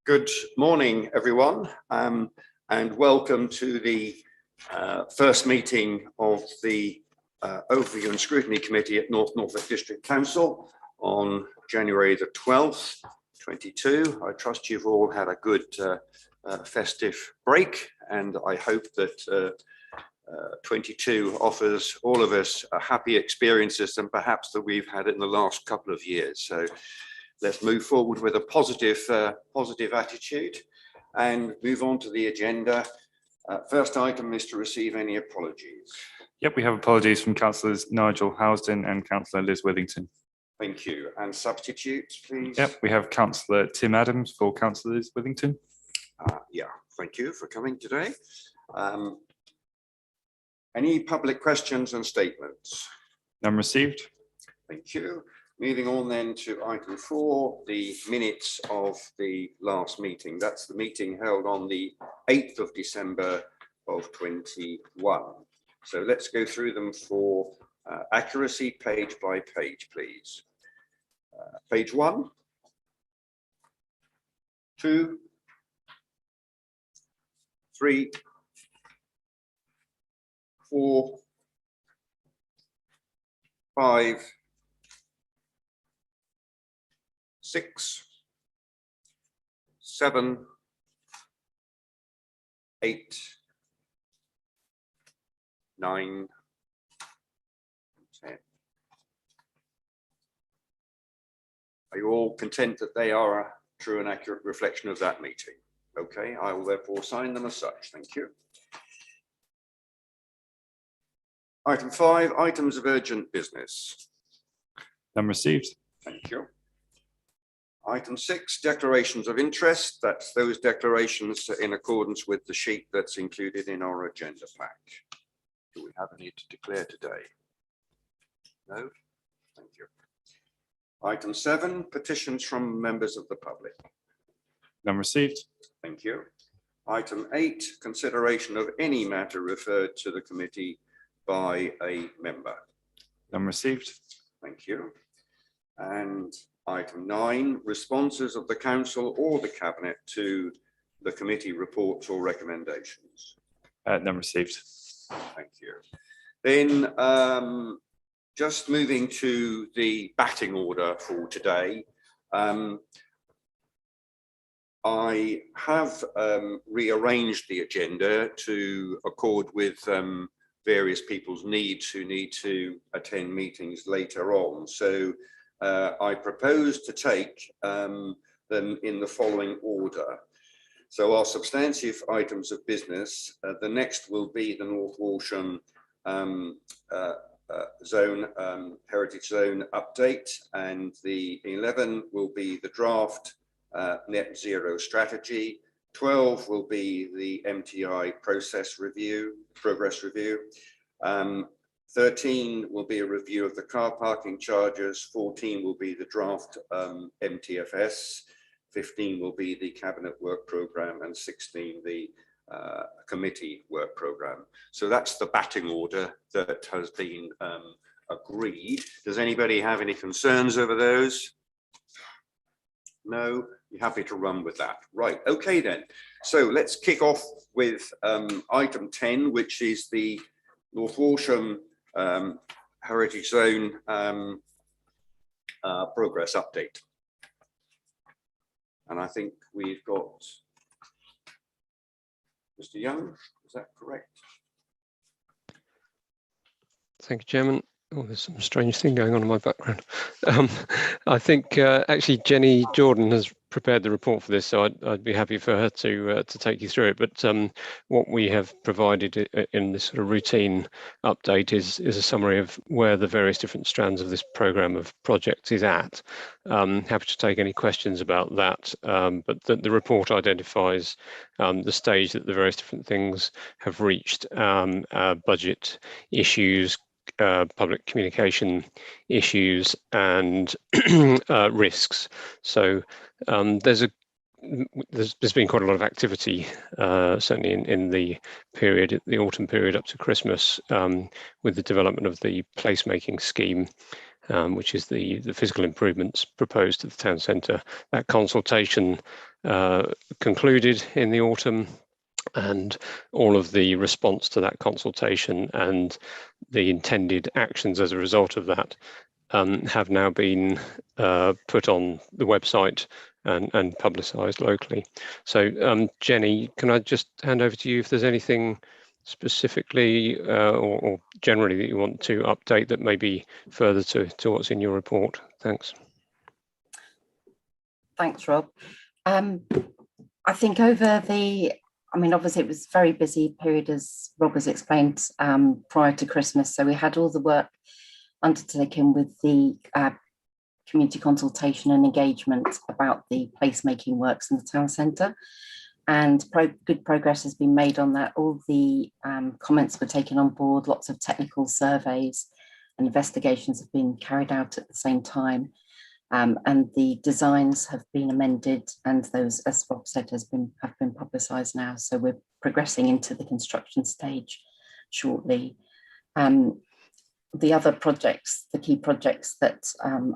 Good morning, everyone, and welcome to the first meeting of the Overview and Scrutiny Committee at Norfolk District Council on January the 12th, 22. I trust you've all had a good festive break, and I hope that 22 offers all of us happy experiences than perhaps that we've had in the last couple of years. So let's move forward with a positive attitude and move on to the agenda. First item is to receive any apologies. Yep, we have apologies from Councillors Nigel Housden and Councillor Liz Withington. Thank you. And substitutes, please. Yep, we have Councillor Tim Adams for Councillor Liz Withington. Yeah, thank you for coming today. Any public questions and statements? None received. Thank you. Moving on then to item 4, the minutes of the last meeting. That's the meeting held on the 8th of December of 21. So let's go through them for accuracy, page by page, please. Page 1, 2, 3, 4, 5, 6, 7, 8, 9, 10. Are you all content that they are a true and accurate reflection of that meeting? Okay, I will therefore sign them as such. Thank you. Item 5, items of urgent business. None received. Thank you. Item 6, declarations of interest. That's those declarations in accordance with the sheet that's included in our agenda pack. Do we have any to declare today? No? Thank you. Item 7, petitions from members of the public. None received. Thank you. Item 8, consideration of any matter referred to the committee by a member. None received. Thank you. And item 9, responses of the council or the cabinet to the committee reports or recommendations. None received. Thank you. Then just moving to the batting order for today. I have rearranged the agenda to accord with various people's needs who need to attend meetings later on. So I propose to take them in the following order. So our substantive items of business, the next will be the North Horsham heritage zone update, and the 11 will be the draft net zero strategy. 12 will be the MTI progress review. 13 will be a review of the car parking charges. 14 will be the draft MTFS. 15 will be the cabinet work programme, and 16 the committee work programme. So that's the batting order that has been agreed. Does anybody have any concerns over those? No? You're happy to run with that. Right, okay then. So let's kick off with item 10, which is the North Horsham Heritage Zone progress update. And I think we've got Mr. Young, is that correct? Thank you, Chairman. Oh, there's some strange thing going on in my background. I think actually Jenny Jordan has prepared the report for this, so I'd be happy for her to take you through it. But what we have provided in this sort of routine update is a summary of where the various different strands of this programme of projects is at. Happy to take any questions about that, but the report identifies the stage that the various different things have reached, budget issues, public communication issues, and risks. So there's been quite a lot of activity, certainly in the period, the autumn period up to Christmas, with the development of the placemaking scheme which is the physical improvements proposed to the town centre. That consultation concluded in the autumn, and all of the response to that consultation and the intended actions as a result of that have now been put on the website and publicised locally. So Jenny, can I just hand over to you if there's anything specifically or generally that you want to update that may be further to what's in your report? Thanks. Thanks, Rob. I think obviously it was a very busy period, as Rob has explained, prior to Christmas. So we had all the work undertaken with the community consultation and engagement about the placemaking works in the town centre. And good progress has been made on that. All the comments were taken on board, lots of technical surveys and investigations have been carried out at the same time. And the designs have been amended, and those, as Rob said, have been publicised now. So we're progressing into the construction stage shortly. The other projects, the key projects that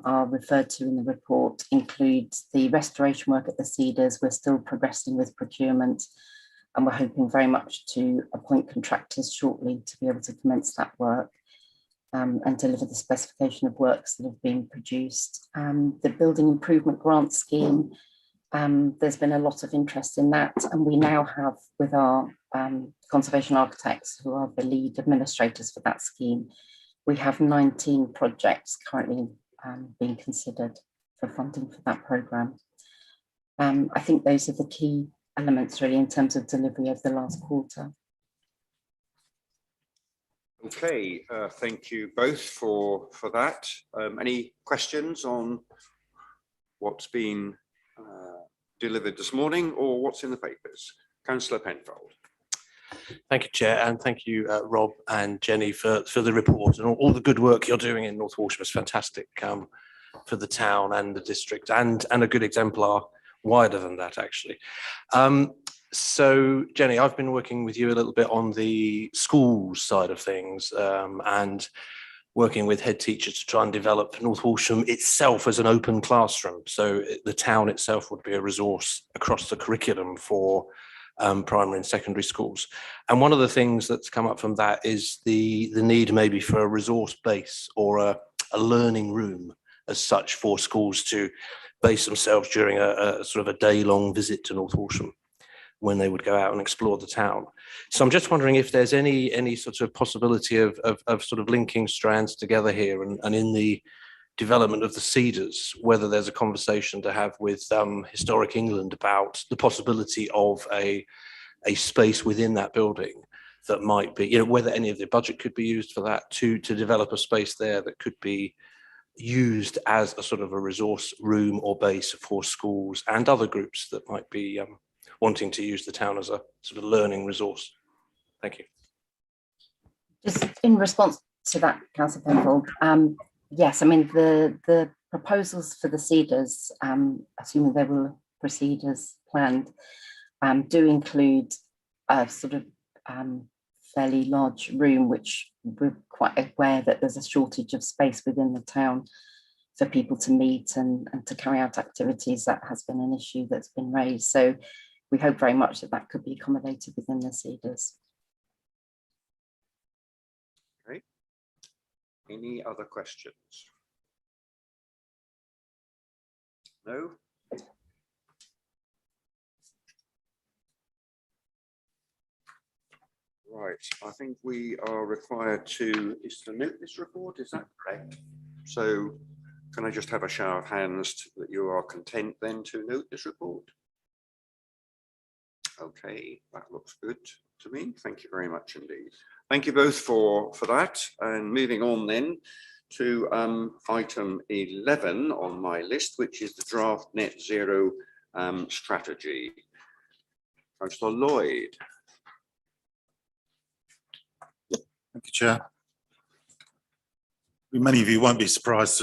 are referred to in the report include the restoration work at the Cedars. We're still progressing with procurement, and we're hoping very much to appoint contractors shortly to be able to commence that work and deliver the specification of works that have been produced. The building improvement grant scheme, there's been a lot of interest in that, and we now have, with our conservation architects, who are the lead administrators for that scheme, we have 19 projects currently being considered for funding for that programme. I think those are the key elements really in terms of delivery over the last quarter. Okay, thank you both for that. Any questions on what's been delivered this morning or what's in the papers? Councillor Penfold. Thank you, Chair, and thank you, Rob and Jenny, for the report and all the good work you're doing in North Horsham. It's fantastic for the town and the district, and a good exemplar wider than that, actually. So, Jenny, I've been working with you a little bit on the schools side of things and working with head teachers to try and develop North Horsham itself as an open classroom. So the town itself would be a resource across the curriculum for primary and secondary schools. And one of the things that's come up from that is the need maybe for a resource base or a learning room as such for schools to base themselves during a sort of a day-long visit to North Horsham when they would go out and explore the town. So I'm just wondering if there's any sort of possibility of sort of linking strands together here and in the development of the Cedars, whether there's a conversation to have with Historic England about the possibility of a space within that building that might be, you know, whether any of the budget could be used for that to develop a space there that could be used as a sort of a resource room or base for schools and other groups that might be wanting to use the town as a sort of learning resource. Thank you. Just in response to that, Councillor Penfold, yes, I mean, the proposals for the Cedars, assuming they will proceed as planned, do include a sort of fairly large room, which we're quite aware that there's a shortage of space within the town for people to meet and to carry out activities. That has been an issue that's been raised. So we hope very much that that could be accommodated within the Cedars. Okay. Any other questions? No? Right, I think we are required to note this report, is that correct? So can I just have a show of hands that you are content then to note this report? Okay, that looks good to me. Thank you very much indeed. Thank you both for that. And moving on then to item 11 on my list, which is the draft net zero strategy. Councillor Lloyd. Thank you, Chair. Many of you won't be surprised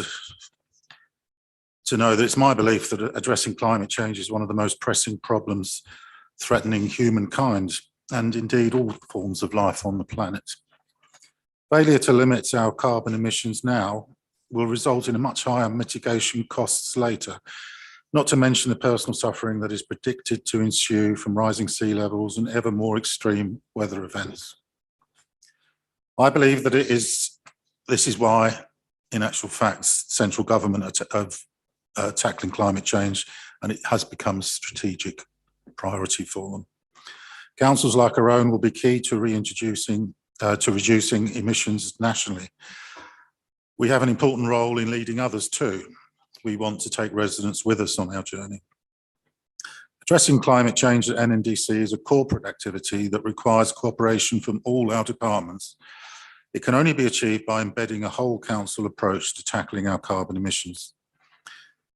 to know that it's my belief that addressing climate change is one of the most pressing problems threatening humankind and indeed all forms of life on the planet. Failure to limit our carbon emissions now will result in a much higher mitigation costs later, not to mention the personal suffering that is predicted to ensue from rising sea levels and ever more extreme weather events. I believe that this is why, in actual fact, central government are tackling climate change, and it has become a strategic priority for them. Councils like our own will be key to reducing emissions nationally. We have an important role in leading others too. We want to take residents with us on our journey. Addressing climate change at NNDC is a corporate activity that requires cooperation from all our departments. It can only be achieved by embedding a whole council approach to tackling our carbon emissions.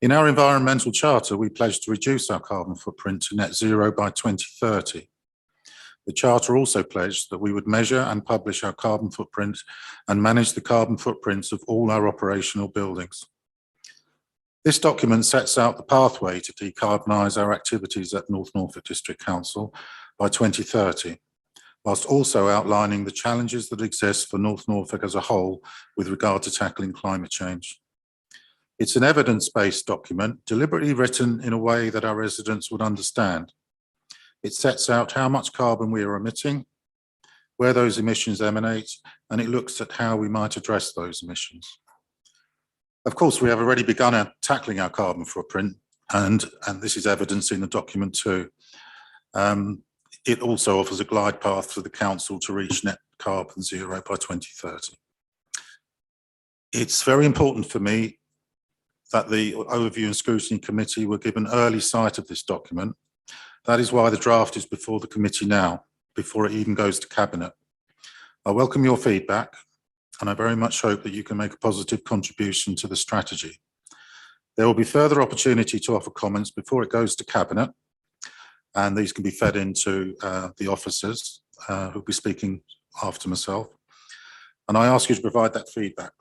In our environmental charter, we pledge to reduce our carbon footprint to net zero by 2030. The charter also pledged that we would measure and publish our carbon footprint and manage the carbon footprints of all our operational buildings. This document sets out the pathway to decarbonise our activities at North Norfolk District Council by 2030, whilst also outlining the challenges that exist for North Norfolk as a whole with regard to tackling climate change. It's an evidence-based document deliberately written in a way that our residents would understand. It sets out how much carbon we are emitting, where those emissions emanate, and it looks at how we might address those emissions. Of course, we have already begun tackling our carbon footprint, and this is evidence in the document too. It also offers a glide path for the council to reach net carbon zero by 2030. It's very important for me that the Overview and Scrutiny Committee were given early sight of this document. That is why the draft is before the committee now, before it even goes to Cabinet. I welcome your feedback, and I very much hope that you can make a positive contribution to the strategy. There will be further opportunity to offer comments before it goes to Cabinet, and these can be fed into the officers who'll be speaking after myself. And I ask you to provide that feedback.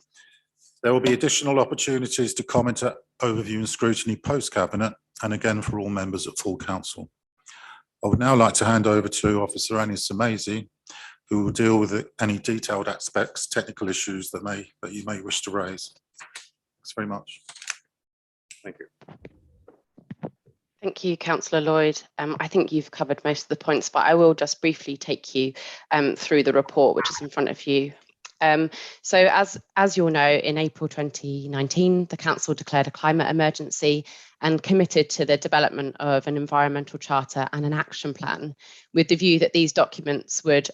There will be additional opportunities to comment at Overview and Scrutiny post-Cabinet, and again for all members at full council. I would now like to hand over to Officer Annie Samaisi, who will deal with any detailed aspects, technical issues that you may wish to raise. Thanks very much. Thank you. Thank you, Councillor Lloyd. I think you've covered most of the points, but I will just briefly take you through the report, which is in front of you. So as you'll know, in April 2019, the Council declared a climate emergency and committed to the development of an environmental charter and an action plan, with the view that these documents would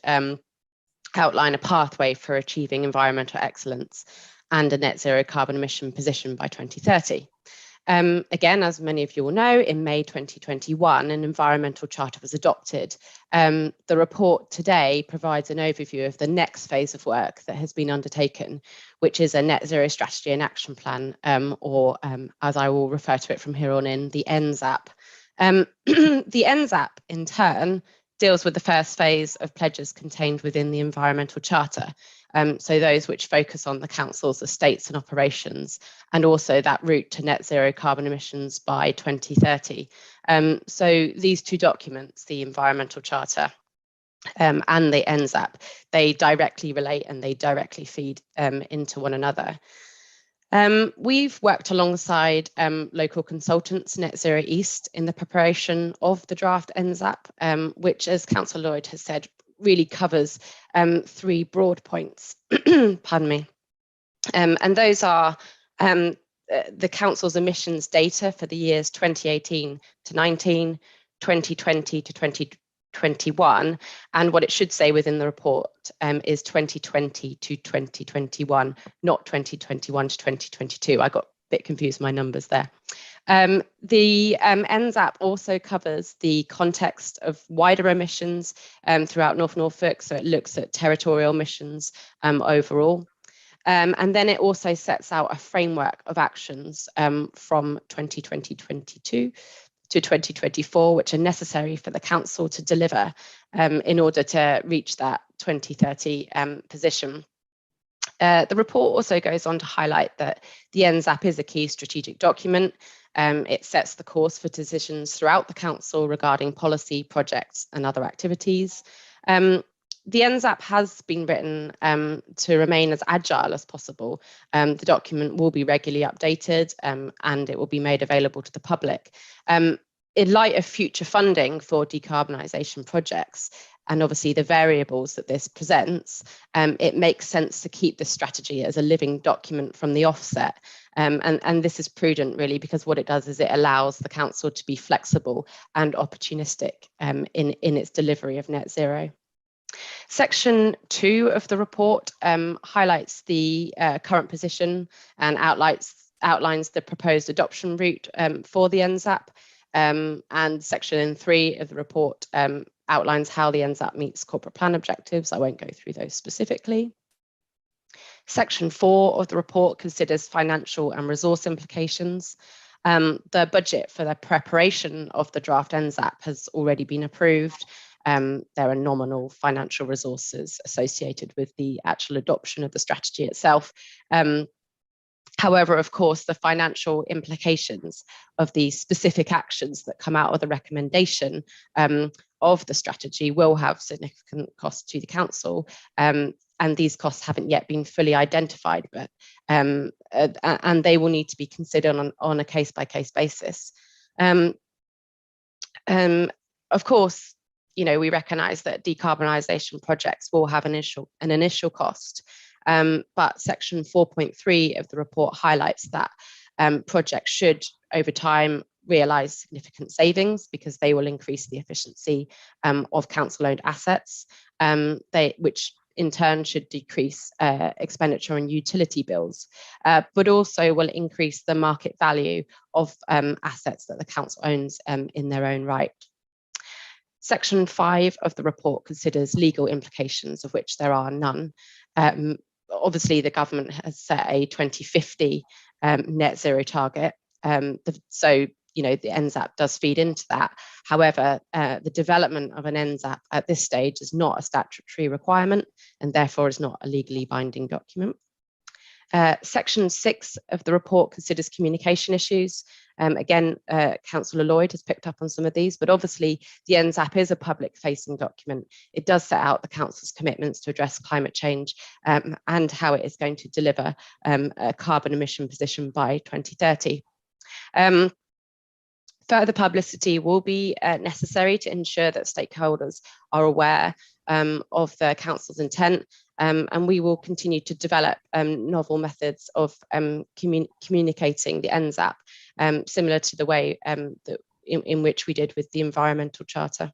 outline a pathway for achieving environmental excellence and a net zero carbon emission position by 2030. Again, as many of you will know, in May 2021, an environmental charter was adopted. The report today provides an overview of the next phase of work that has been undertaken, which is a net zero strategy and action plan, or as I will refer to it from here on in, the NZAP. The NZAP, in turn, deals with the first phase of pledges contained within the environmental charter. So those which focus on the council's estates and operations, and also that route to net zero carbon emissions by 2030. So these two documents, the environmental charter and the NZAP, they directly relate and they directly feed into one another. We've worked alongside local consultants, Net Zero East, in the preparation of the draft NZAP, which, as Councillor Lloyd has said, really covers three broad points, pardon me. And those are the council's emissions data for the years 2018 to 19, 2020 to 2021, and what it should say within the report is 2020 to 2021, not 2021 to 2022. I got a bit confused with my numbers there. The NZAP also covers the context of wider emissions throughout North Norfolk, so it looks at territorial emissions overall. And then it also sets out a framework of actions from 2020-22 to 2024, which are necessary for the council to deliver in order to reach that 2030 position. The report also goes on to highlight that the NZAP is a key strategic document. It sets the course for decisions throughout the council regarding policy, projects and other activities. the NZAP has been written to remain as agile as possible. The document will be regularly updated and it will be made available to the public. In light of future funding for decarbonisation projects, and obviously the variables that this presents, it makes sense to keep this strategy as a living document from the offset. And this is prudent really, because what it does is it allows the council to be flexible and opportunistic in its delivery of net zero. Section 2 of the report highlights the current position and outlines the proposed adoption route for the NZAP. And section 3 of the report outlines how the NZAP meets corporate plan objectives. I won't go through those specifically. Section 4 of the report considers financial and resource implications. The budget for the preparation of the draft NZAP has already been approved. There are nominal financial resources associated with the actual adoption of the strategy itself. However, of course, the financial implications of the specific actions that come out of the recommendation of the strategy will have significant costs to the council, and these costs haven't yet been fully identified, but and they will need to be considered on a case-by-case basis. Of course, you know, we recognise that decarbonisation projects will have an initial cost. But section 4.3 of the report highlights that projects should, over time, realise significant savings because they will increase the efficiency of council-owned assets, which in turn should decrease expenditure on utility bills, but also will increase the market value of assets that the council owns in their own right. Section 5 of the report considers legal implications, of which there are none. Obviously, the government has set a 2050 net zero target. So, you know, the NZAP does feed into that. However, the development of an NZAP at this stage is not a statutory requirement and therefore is not a legally binding document. Section 6 of the report considers communication issues. Again, Councillor Lloyd has picked up on some of these, but obviously the NZAP is a public-facing document. It does set out the council's commitments to address climate change and how it is going to deliver a carbon emission position by 2030. Further publicity will be necessary to ensure that stakeholders are aware of the council's intent, and we will continue to develop novel methods of communicating the NZAP, similar to the way in which we did with the Environmental Charter.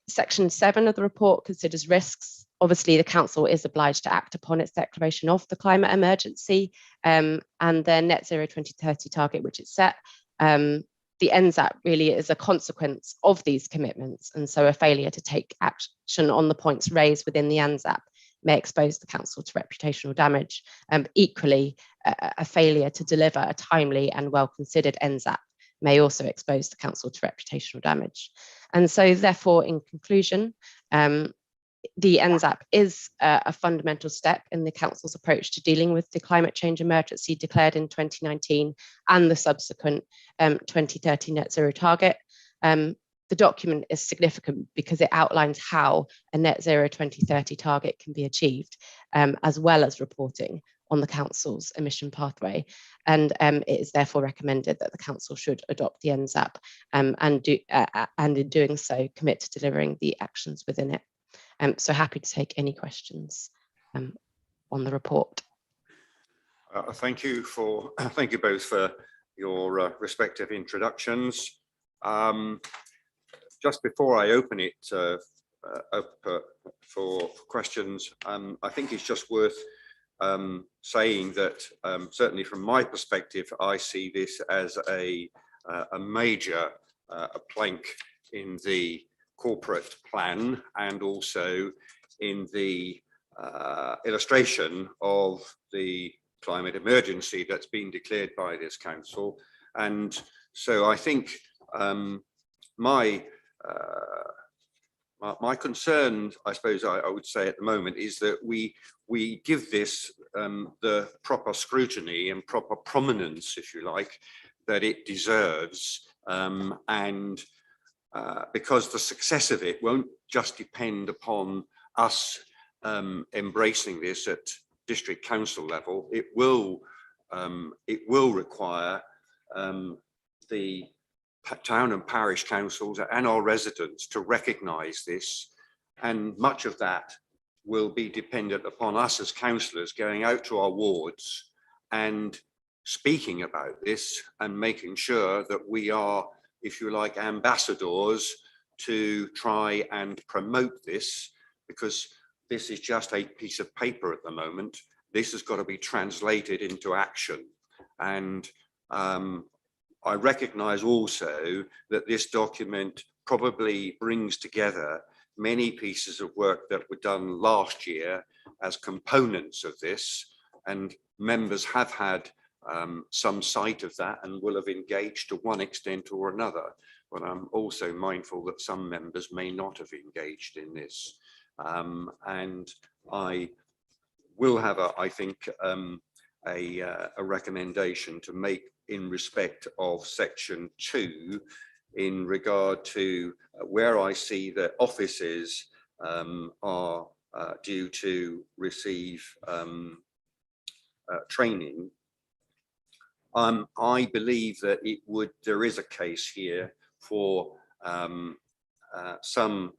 Section 7 of the report considers risks. Obviously, the council is obliged to act upon its declaration of the climate emergency and the net zero 2030 target, which it set. The NZAP really is a consequence of these commitments, and so a failure to take action on the points raised within the NZAP may expose the council to reputational damage. Equally, a failure to deliver a timely and well-considered NZAP may also expose the council to reputational damage. And so therefore, in conclusion, the NZAP is a fundamental step in the council's approach to dealing with the climate change emergency declared in 2019 and the subsequent 2030 net zero target. The document is significant because it outlines how a net zero 2030 target can be achieved, as well as reporting on the council's emission pathway. And it is therefore recommended that the council should adopt the NZAP and in doing so commit to delivering the actions within it. So happy to take any questions on the report. Thank you both for your respective introductions. Just before I open it up for questions, I think it's just worth saying that certainly from my perspective, I see this as a major plank in the corporate plan and also in the illustration of the climate emergency that's been declared by this council. And so I think my concern, I suppose I would say at the moment, is that we give this the proper scrutiny and proper prominence, if you like, that it deserves. And because the success of it won't just depend upon us embracing this at district council level. It will require the town and parish councils and our residents to recognise this, and much of that will be dependent upon us as councillors going out to our wards and speaking about this and making sure that we are, if you like, ambassadors to try and promote this, because this is just a piece of paper at the moment. This has got to be translated into action. And I recognise also that this document probably brings together many pieces of work that were done last year as components of this, and members have had some sight of that and will have engaged to one extent or another. But I'm also mindful that some members may not have engaged in this. And I will have, I think, a recommendation to make in respect of section 2 in regard to where I see that offices are due to receive training. I believe that there is a case here for some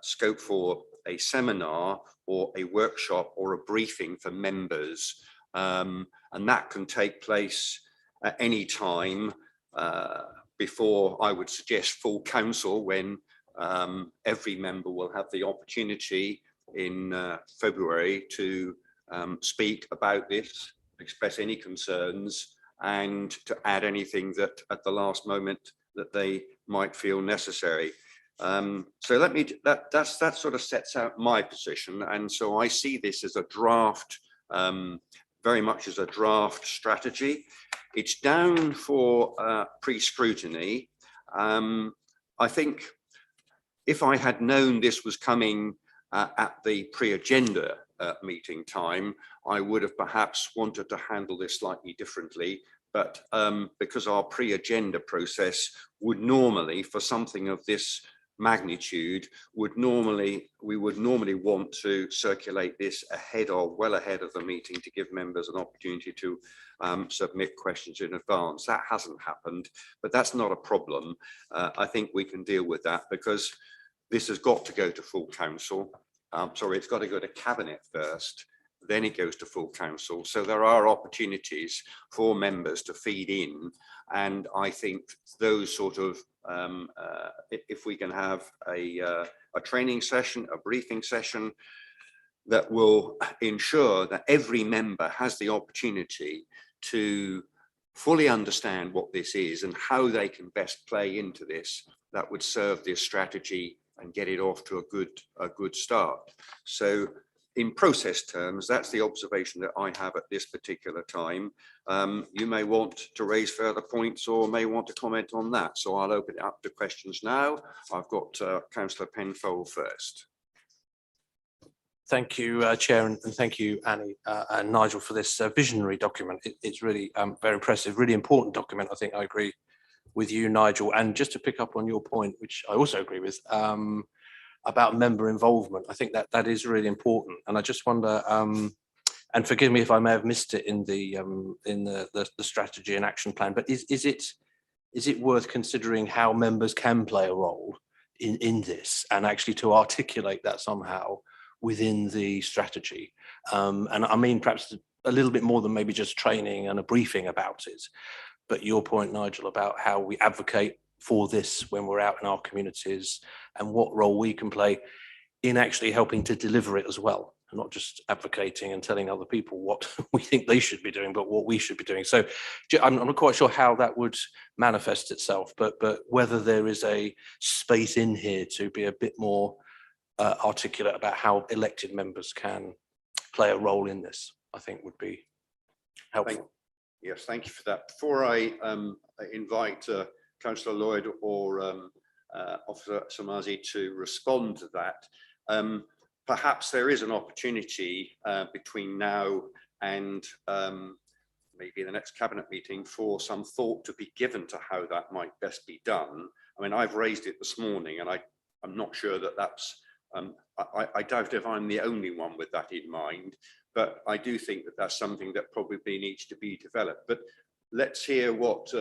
scope for a seminar or a workshop or a briefing for members, and that can take place at any time before, I would suggest, full council, when every member will have the opportunity in February to speak about this, express any concerns, and to add anything that at the last moment that they might feel necessary. So that sort of sets out my position. And so I see this as a draft, very much as a draft strategy. It's down for pre-scrutiny. I think if I had known this was coming at the pre-agenda meeting time, I would have perhaps wanted to handle this slightly differently. But because our pre-agenda process would normally, for something of this magnitude, we would normally want to circulate this well ahead of the meeting to give members an opportunity to submit questions in advance. That hasn't happened, but that's not a problem. I think we can deal with that, because this has got to go to full council. Sorry, it's got to go to cabinet first, then it goes to full council. So there are opportunities for members to feed in. And I think those sort of, if we can have a training session, a briefing session that will ensure that every member has the opportunity to fully understand what this is and how they can best play into this, that would serve this strategy and get it off to a good start. So in process terms, that's the observation that I have at this particular time. You may want to raise further points or may want to comment on that. So I'll open it up to questions now. I've got Councillor Penfold first. Thank you, Chair, and thank you, Annie and Nigel, for this visionary document. It's really very impressive, really important document. I think I agree with you, Nigel. And just to pick up on your point, which I also agree with, about member involvement, I think that is really important. And I just wonder, and forgive me if I may have missed it in the strategy and action plan, but is it worth considering how members can play a role in this, and actually to articulate that somehow within the strategy? And I mean, perhaps a little bit more than maybe just training and a briefing about it. But your point, Nigel, about how we advocate for this when we're out in our communities and what role we can play in actually helping to deliver it as well, and not just advocating and telling other people what we think they should be doing, but what we should be doing. So I'm not quite sure how that would manifest itself, but whether there is a space in here to be a bit more articulate about how elected members can play a role in this, I think would be helpful. Yes, thank you for that. Before I invite Councillor Lloyd or Officer Samazi to respond to that, perhaps there is an opportunity between now and maybe the next cabinet meeting for some thought to be given to how that might best be done. I mean, I've raised it this morning, and I'm not sure that that's, I doubt if I'm the only one with that in mind, but I do think that that's something that probably needs to be developed. But let's hear what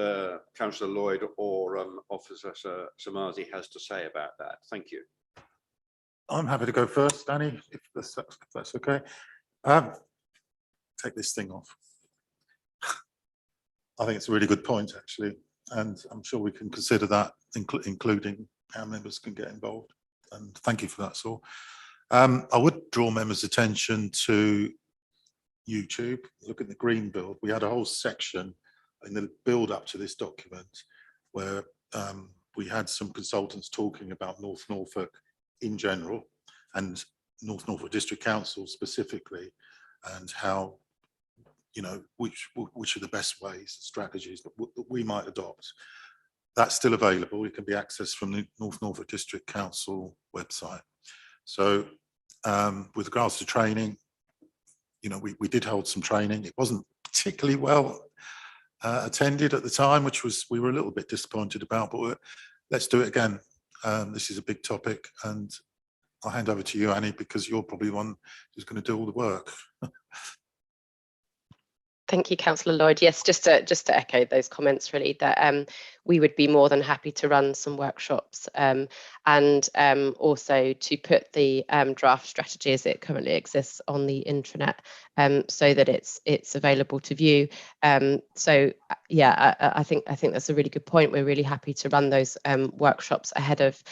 Councillor Lloyd or Officer Samazi has to say about that. Thank you. I'm happy to go first, Danny, if that's okay. Take this thing off. I think it's a really good point, actually, and I'm sure we can consider that, including how members can get involved. And thank you for that, Saul. I would draw members' attention to YouTube. Look at the green build. We had a whole section in the build up to this document where we had some consultants talking about North Norfolk in general and North Norfolk District Council specifically, and how, you know, which are the best ways, strategies that we might adopt. That's still available. It can be accessed from the North Norfolk District Council website. So with regards to training, you know, we did hold some training. It wasn't particularly well attended at the time, which we were a little bit disappointed about, but let's do it again. This is a big topic, and I'll hand over to you, Annie, because you're probably the one who's going to do all the work. Thank you, Councillor Lloyd. Yes, just to echo those comments, really, that we would be more than happy to run some workshops and also to put the draft strategy as it currently exists on the intranet so that it's available to view. So yeah, I think that's a really good point. We're really happy to run those workshops ahead of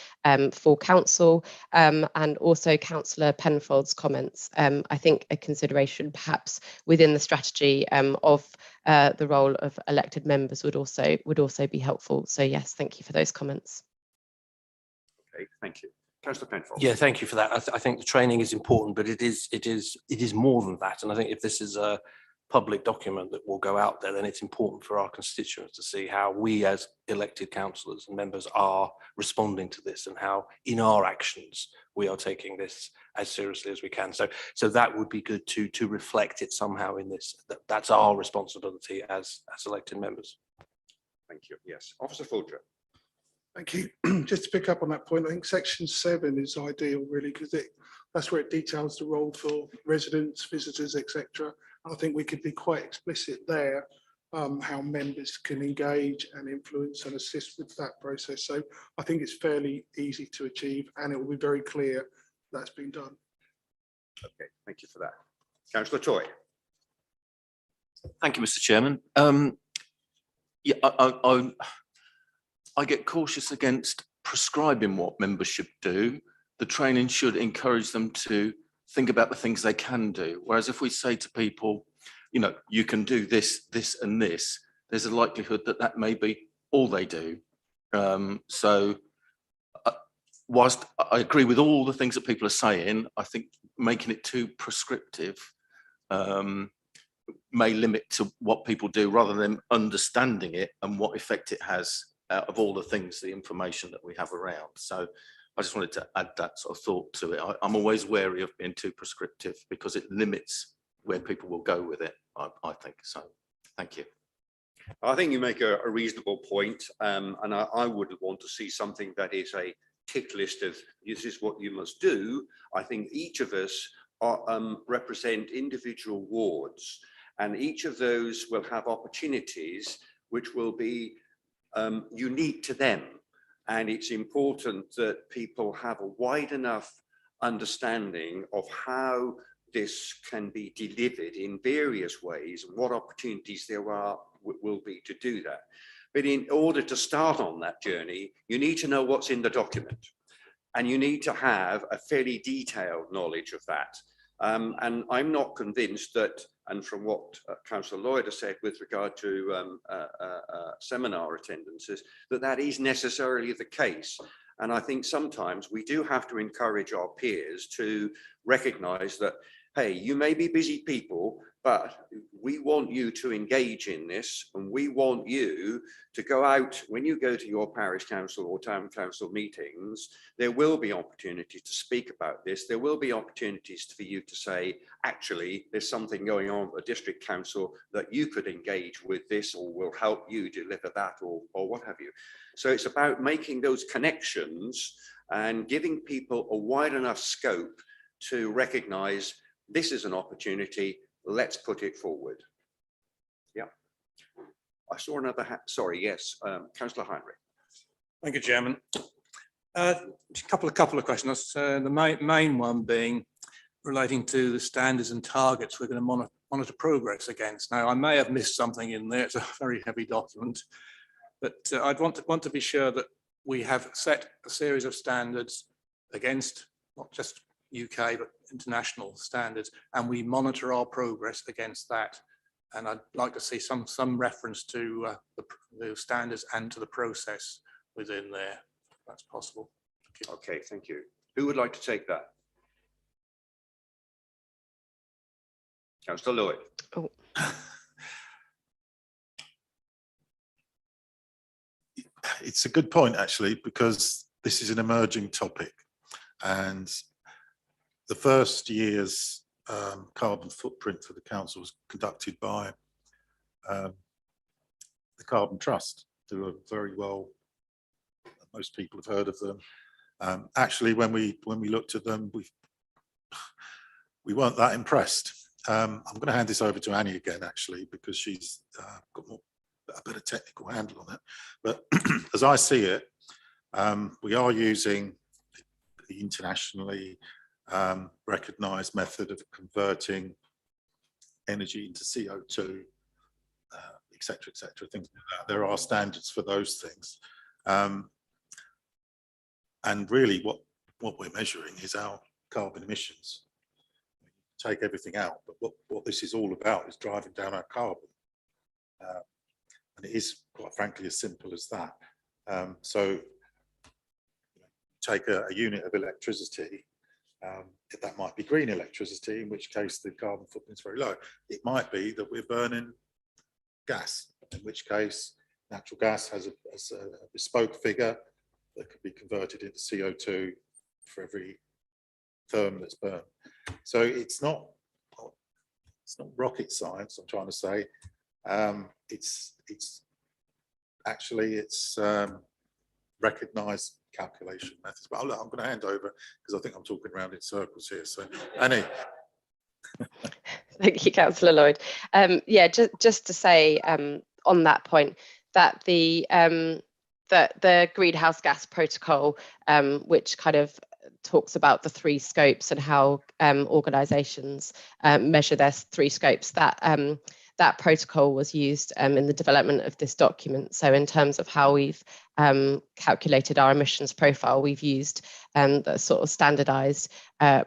full council, and also Councillor Penfold's comments. I think a consideration perhaps within the strategy of the role of elected members would also be helpful. So yes, thank you for those comments. Okay, thank you. Councillor Penfold. Yeah, thank you for that. I think the training is important, but it is more than that. And I think if this is a public document that will go out there, then it's important for our constituents to see how we as elected councillors and members are responding to this, and how in our actions we are taking this as seriously as we can. So that would be good to reflect it somehow in this. That's our responsibility as elected members. Thank you. Yes, Officer Fulcher. Thank you. Just to pick up on that point, I think section 7 is ideal, really, because that's where it details the role for residents, visitors, etc. I think we could be quite explicit there, how members can engage and influence and assist with that process. So I think it's fairly easy to achieve, and it will be very clear that's been done. Okay, thank you for that. Councillor Toy. Thank you, Mr. Chairman. Yeah, I get cautious against prescribing what members should do. The training should encourage them to think about the things they can do. Whereas if we say to people, you know, you can do this, this and this, there's a likelihood that that may be all they do. Whilst I agree with all the things that people are saying, I think making it too prescriptive may limit to what people do rather than understanding it and what effect it has out of all the things, the information that we have around. So I just wanted to add that sort of thought to it. I'm always wary of being too prescriptive because it limits where people will go with it, I think. So thank you. I think you make a reasonable point, and I would want to see something that is a tick list of this is what you must do. I think each of us represent individual wards, and each of those will have opportunities which will be unique to them. And it's important that people have a wide enough understanding of how this can be delivered in various ways and what opportunities there will be to do that. But in order to start on that journey, you need to know what's in the document, and you need to have a fairly detailed knowledge of that. And I'm not convinced that, and from what Councillor Lloyd has said with regard to seminar attendances, that is necessarily the case. And I think sometimes we do have to encourage our peers to recognise that, hey, you may be busy people, But we want you to engage in this, and we want you to go out when you go to your parish council or town council meetings. There will be opportunity to speak about this. There will be opportunities for you to say, actually, there's something going on at the district council that you could engage with this, or will help you deliver that, or what have you. So it's about making those connections and giving people a wide enough scope to recognise this is an opportunity. Let's put it forward. Yeah. I saw another hat. Sorry, yes, Councillor Heinrich. Thank you, Chairman. A couple of questions. The main one being relating to the standards and targets we're going to monitor progress against. Now, I may have missed something in there. It's a very heavy document, but I'd want to be sure that we have set a series of standards against not just UK, but international standards, and we monitor our progress against that. And I'd like to see some reference to the standards and to the process within there, if that's possible. Okay, thank you. Who would like to take that? Councillor Lloyd. Oh. It's a good point, actually, because this is an emerging topic, and the first year's carbon footprint for the council was conducted by the Carbon Trust, who are very well, most people have heard of them. Actually, when we looked at them, we weren't that impressed. I'm going to hand this over to Annie again, actually, because she's got a better technical handle on it. But as I see it, we are using the internationally recognised method of converting energy into CO2, etc., things like that. There are standards for those things. And really what we're measuring is our carbon emissions. Take everything out, but what this is all about is driving down our carbon. And it is, quite frankly, as simple as that. So take a unit of electricity, that might be green electricity, in which case the carbon footprint is very low. It might be that we're burning gas, in which case natural gas has a bespoke figure that could be converted into CO2 for every therm that's burned. So it's not rocket science, I'm trying to say. It's actually recognised calculation methods. But I'm going to hand over because I think I'm talking around in circles here. So Annie. Thank you, Councillor Lloyd. Yeah, just to say on that point that the greenhouse gas protocol, which kind of talks about the three scopes and how organisations measure their three scopes, that protocol was used in the development of this document. So in terms of how we've calculated our emissions profile, we've used the sort of standardised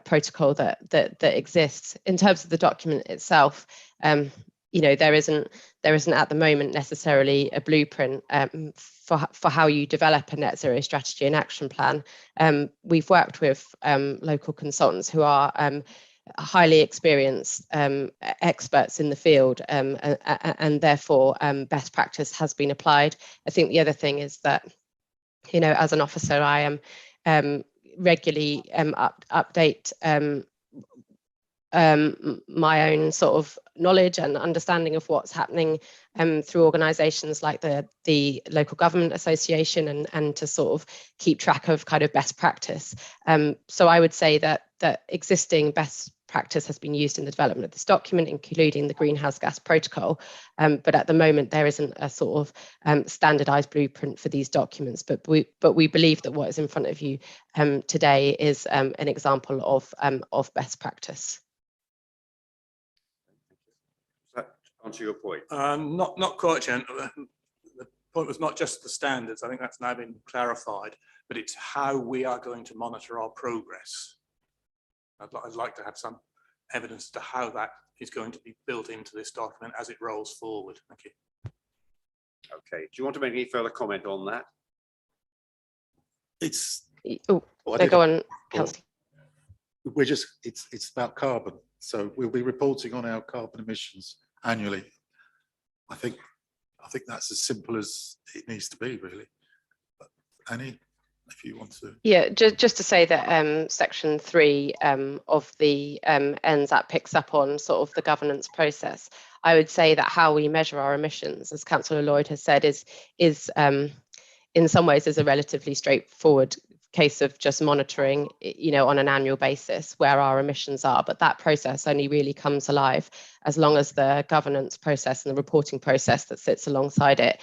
protocol that exists. In terms of the document itself, you know, there isn't at the moment necessarily a blueprint for how you develop a net zero strategy and action plan. We've worked with local consultants who are highly experienced experts in the field, and therefore best practice has been applied. I think the other thing is that, you know, as an officer, I am regularly update my own sort of knowledge and understanding of what's happening through organisations like the local government association, and to sort of keep track of kind of best practice. So I would say that existing best practice has been used in the development of this document, including the greenhouse gas protocol. But at the moment, there isn't a sort of standardised blueprint for these documents. But we believe that what is in front of you today is an example of best practice. Answer your point. Not quite, Jen. The point was not just the standards. I think that's now been clarified, but it's how we are going to monitor our progress. I'd like to have some evidence to how that is going to be built into this document as it rolls forward. Thank you. Okay. Do you want to make any further comment on that? It's go on, Councillor. we're just it's about carbon. So we'll be reporting on our carbon emissions annually. I think that's as simple as it needs to be, really. But Annie, if you want to. Yeah, just to say that section 3 of the NZAP picks up on sort of the governance process. I would say that how we measure our emissions, as Councillor Lloyd has said, is in some ways is a relatively straightforward case of just monitoring, you know, on an annual basis where our emissions are. But that process only really comes alive as long as the governance process and the reporting process that sits alongside it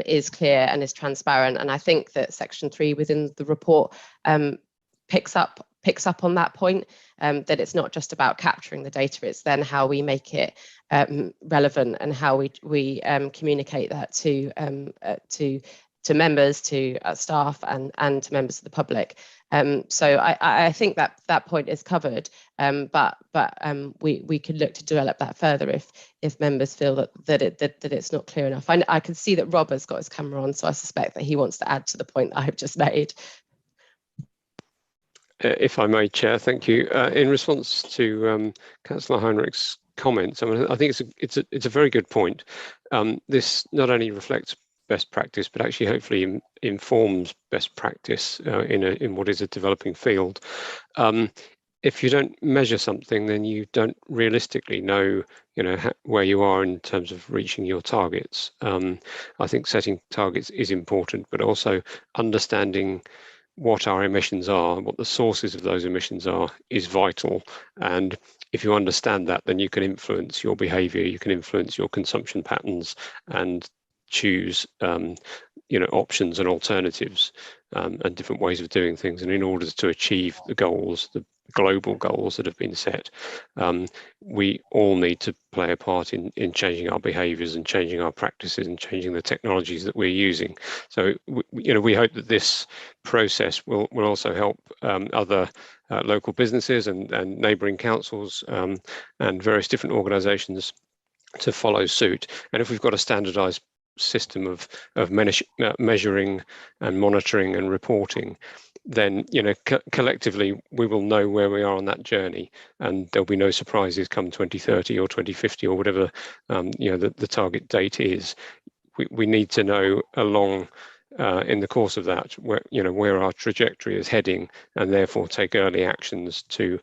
is clear and is transparent. And I think that section 3 within the report picks up on that point, that it's not just about capturing the data, it's then how we make it relevant and how we communicate that to members, to staff, and to members of the public. So I think that point is covered, but we could look to develop that further if members feel that it's not clear enough. I can see that Rob has got his camera on, so I suspect that he wants to add to the point that I've just made. If I may, Chair, thank you. In response to Councillor Heinrich's comments, I mean, I think it's a very good point. This not only reflects best practice, but actually hopefully informs best practice in what is a developing field. If you don't measure something, then you don't realistically know, where you are in terms of reaching your targets. I think setting targets is important, but also understanding what our emissions are, what the sources of those emissions are, is vital. And if you understand that, then you can influence your behaviour, you can influence your consumption patterns, and choose options and alternatives and different ways of doing things. And in order to achieve the goals, the global goals that have been set, we all need to play a part in changing our behaviours and changing our practices and changing the technologies that we're using. So we hope that this process will also help other local businesses and neighbouring councils and various different organisations to follow suit. And if we've got a standardised system of measuring and monitoring and reporting, then collectively we will know where we are on that journey, and there'll be no surprises come 2030 or 2050 or whatever the target date is. We need to know along in the course of that where our trajectory is heading, and therefore take early actions to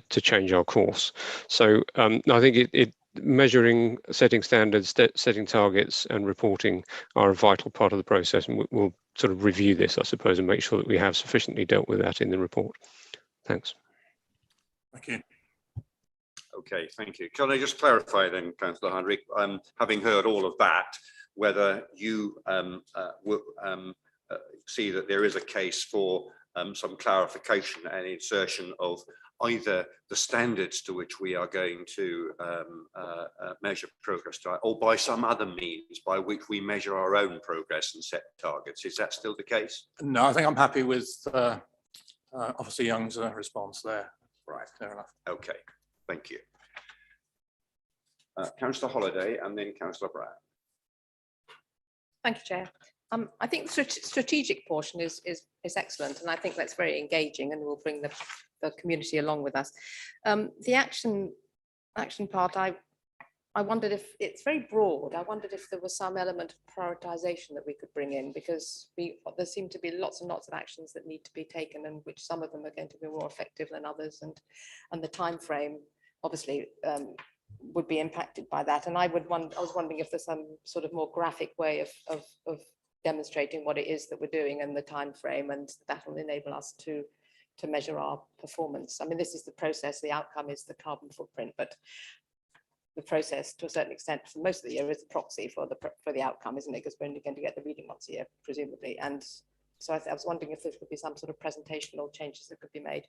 change our course. So I think measuring, setting standards, setting targets and reporting are a vital part of the process, and we'll sort of review this, I suppose, and make sure that we have sufficiently dealt with that in the report. Thanks. Thank you. Okay, thank you. Can I just clarify then, Councillor Heinrich, having heard all of that, whether you see that there is a case for some clarification and insertion of either the standards to which we are going to measure progress to, or by some other means by which we measure our own progress and set targets. Is that still the case? No, I think I'm happy with Officer Young's response there. Right. Fair enough. Okay, thank you. Councillor Holliday and then Councillor Brown. Thank you, Chair. I think the strategic portion is excellent, and I think that's very engaging, and will bring the community along with us. The action part, I wondered if it's very broad. I wondered if there was some element of prioritisation that we could bring in, because there seem to be lots and lots of actions that need to be taken, and which some of them are going to be more effective than others, and the time frame obviously would be impacted by that. And I was wondering if there's some sort of more graphic way of demonstrating what it is that we're doing and the time frame, and that will enable us to measure our performance. I mean, this is the process, the outcome is the carbon footprint, but the process to a certain extent for most of the year is a proxy for the outcome, isn't it? Because we're only going to get the reading once a year, presumably. And so I was wondering if there could be some sort of presentational changes that could be made.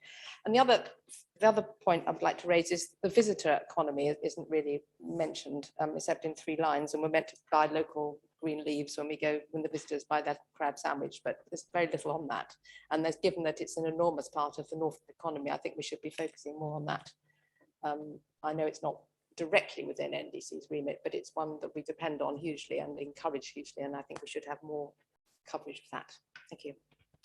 And the other point I would like to raise is the visitor economy isn't really mentioned, except in 3 lines, and we're meant to buy local green leaves when the visitors buy their crab sandwich, but there's very little on that. And given that it's an enormous part of the North economy, I think we should be focusing more on that. I know it's not directly within NDC's remit, but it's one that we depend on hugely and encourage hugely, and I think we should have more coverage of that. Thank you.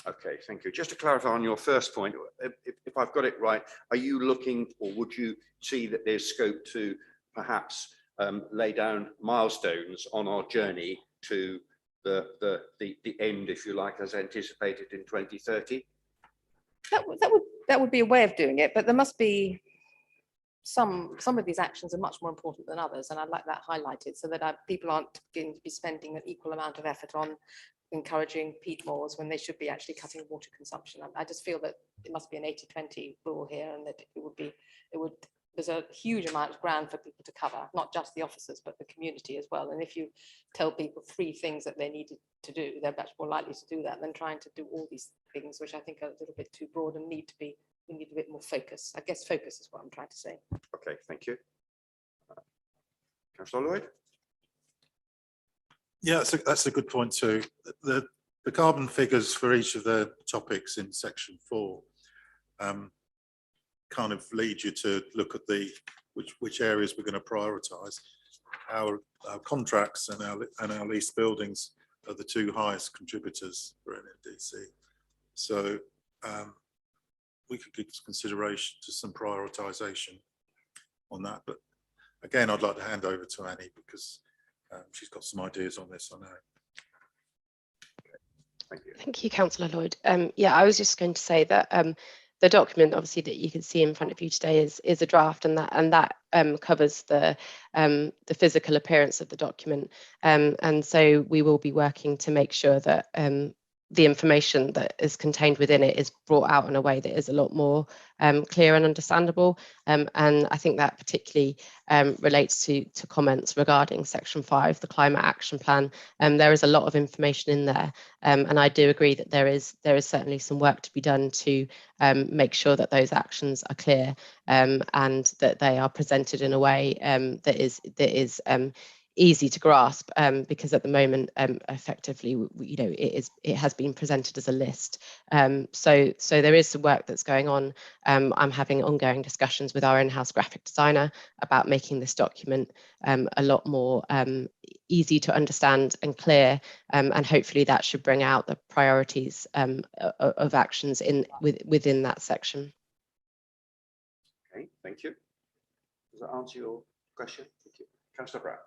Okay, thank you. Just to clarify on your first point, if I've got it right, are you looking, or would you see that there's scope to perhaps lay down milestones on our journey to the end, if you like, as anticipated in 2030? That would be a way of doing it, but there must be some of these actions are much more important than others, and I'd like that highlighted so that people aren't going to be spending an equal amount of effort on encouraging peat moors when they should be actually cutting water consumption. I just feel that it must be an 80-20 rule here, and that there's a huge amount of ground for people to cover, not just the officers, but the community as well. And if you tell people 3 things that they need to do, they're much more likely to do that than trying to do all these things, which I think are a little bit too broad and we need a bit more focus. I guess focus is what I'm trying to say. Okay, thank you. Councillor Lloyd? Yeah, that's a good point too. The carbon figures for each of the topics in section 4 kind of lead you to look at which areas we're going to prioritise. Our contracts and our leased buildings are the 2 highest contributors for NNDC. So we could give consideration to some prioritisation on that. But again, I'd like to hand over to Annie because she's got some ideas on this, I know. Thank you. Thank you, Councillor Lloyd. Yeah, I was just going to say that the document, obviously, that you can see in front of you today is a draft, and that covers the physical appearance of the document. And so we will be working to make sure that the information that is contained within it is brought out in a way that is a lot more clear and understandable. And I think that particularly relates to comments regarding section 5, the climate action plan. There is a lot of information in there, and I do agree that there is certainly some work to be done to make sure that those actions are clear and that they are presented in a way that is easy to grasp, because at the moment, effectively, it has been presented as a list. So there is some work that's going on. I'm having ongoing discussions with our in-house graphic designer about making this document a lot more easy to understand and clear, and hopefully that should bring out the priorities of actions within that section. Okay, thank you. Does that answer your question? Thank you. Councillor Brown.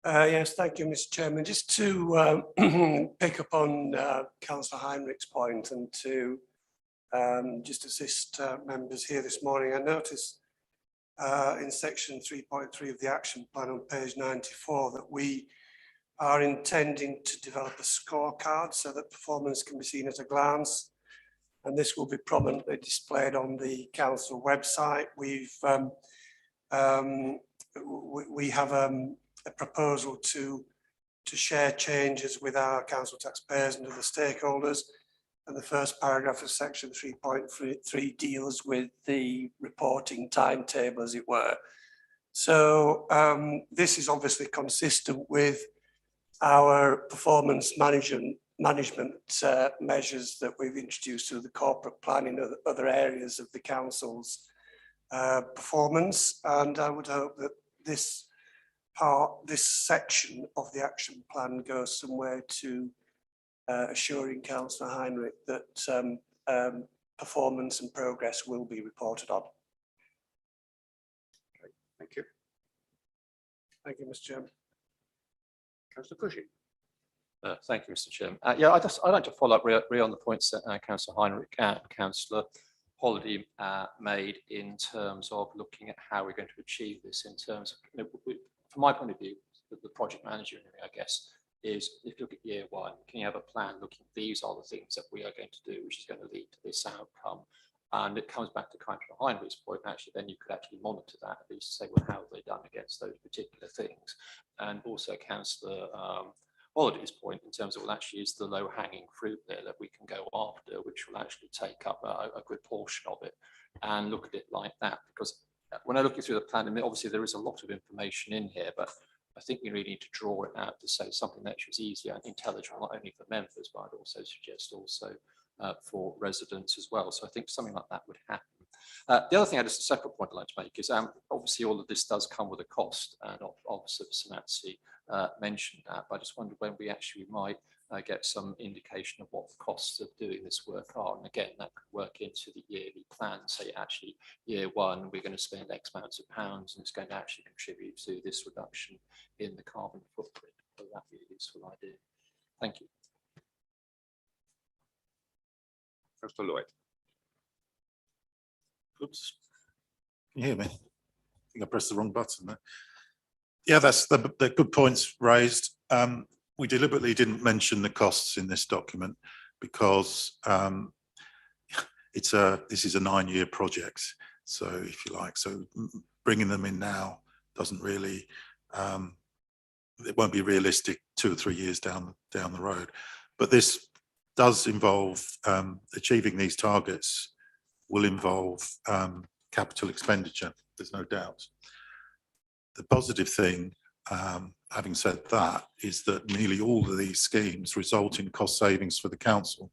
Yes, thank you, Mr. Chairman. Just to pick up on Councillor Heinrich's point and to just assist members here this morning, I noticed in section 3.3 of the action plan on page 94 that we are intending to develop a scorecard so that performance can be seen at a glance, and this will be prominently displayed on the council website. We have a proposal to share changes with our council taxpayers and other stakeholders, and the first paragraph of section 3.3 deals with the reporting timetable, as it were. So this is obviously consistent with our performance management measures that we've introduced through the corporate planning of other areas of the council's performance, and I would hope that this section of the action plan goes somewhere to assuring Councillor Heinrich that performance and progress will be reported on. Okay, thank you. Thank you, Mr. Chairman. Councillor Cushing. Thank you, Mr. Chairman. Yeah, I'd like to follow up really on the points that Councillor Heinrich and Councillor Holliday made in terms of looking at how we're going to achieve this. In terms of, from my point of view, the project manager, I guess, is if you look at year 1, can you have a plan looking, these are the things that we are going to do, which is going to lead to this outcome. And it comes back to Councillor Heinrich's point, actually, then you could actually monitor that, at least say, well, how have they done against those particular things? And also Councillor Holiday's point in terms of, well, actually is the low-hanging fruit there that we can go after, which will actually take up a good portion of it, and look at it like that. Because when I look through the plan, I mean, obviously there is a lot of information in here, but I think we really need to draw it out to say something that is easier and intelligible, not only for members, but I'd also suggest for residents as well. So I think something like that would happen. The other thing, just a separate point I'd like to make is obviously all of this does come with a cost, and Officer Sanazzi mentioned that, but I just wondered when we actually might get some indication of what the costs of doing this work are. And again, that could work into the yearly plan. Say actually year one, we're going to spend X amounts of pounds and it's going to actually contribute to this reduction in the carbon footprint. So that'd be a useful idea. Thank you. Councillor Lloyd. Oops. Can you hear me? I think I pressed the wrong button there. Yeah, that's the good points raised. We deliberately didn't mention the costs in this document because this is a 9-year project. So if you like, so bringing them in now doesn't really, it won't be realistic 2 or 3 years down the road. But this does involve achieving these targets will involve capital expenditure. There's no doubt. The positive thing, having said that, is that nearly all of these schemes result in cost savings for the council.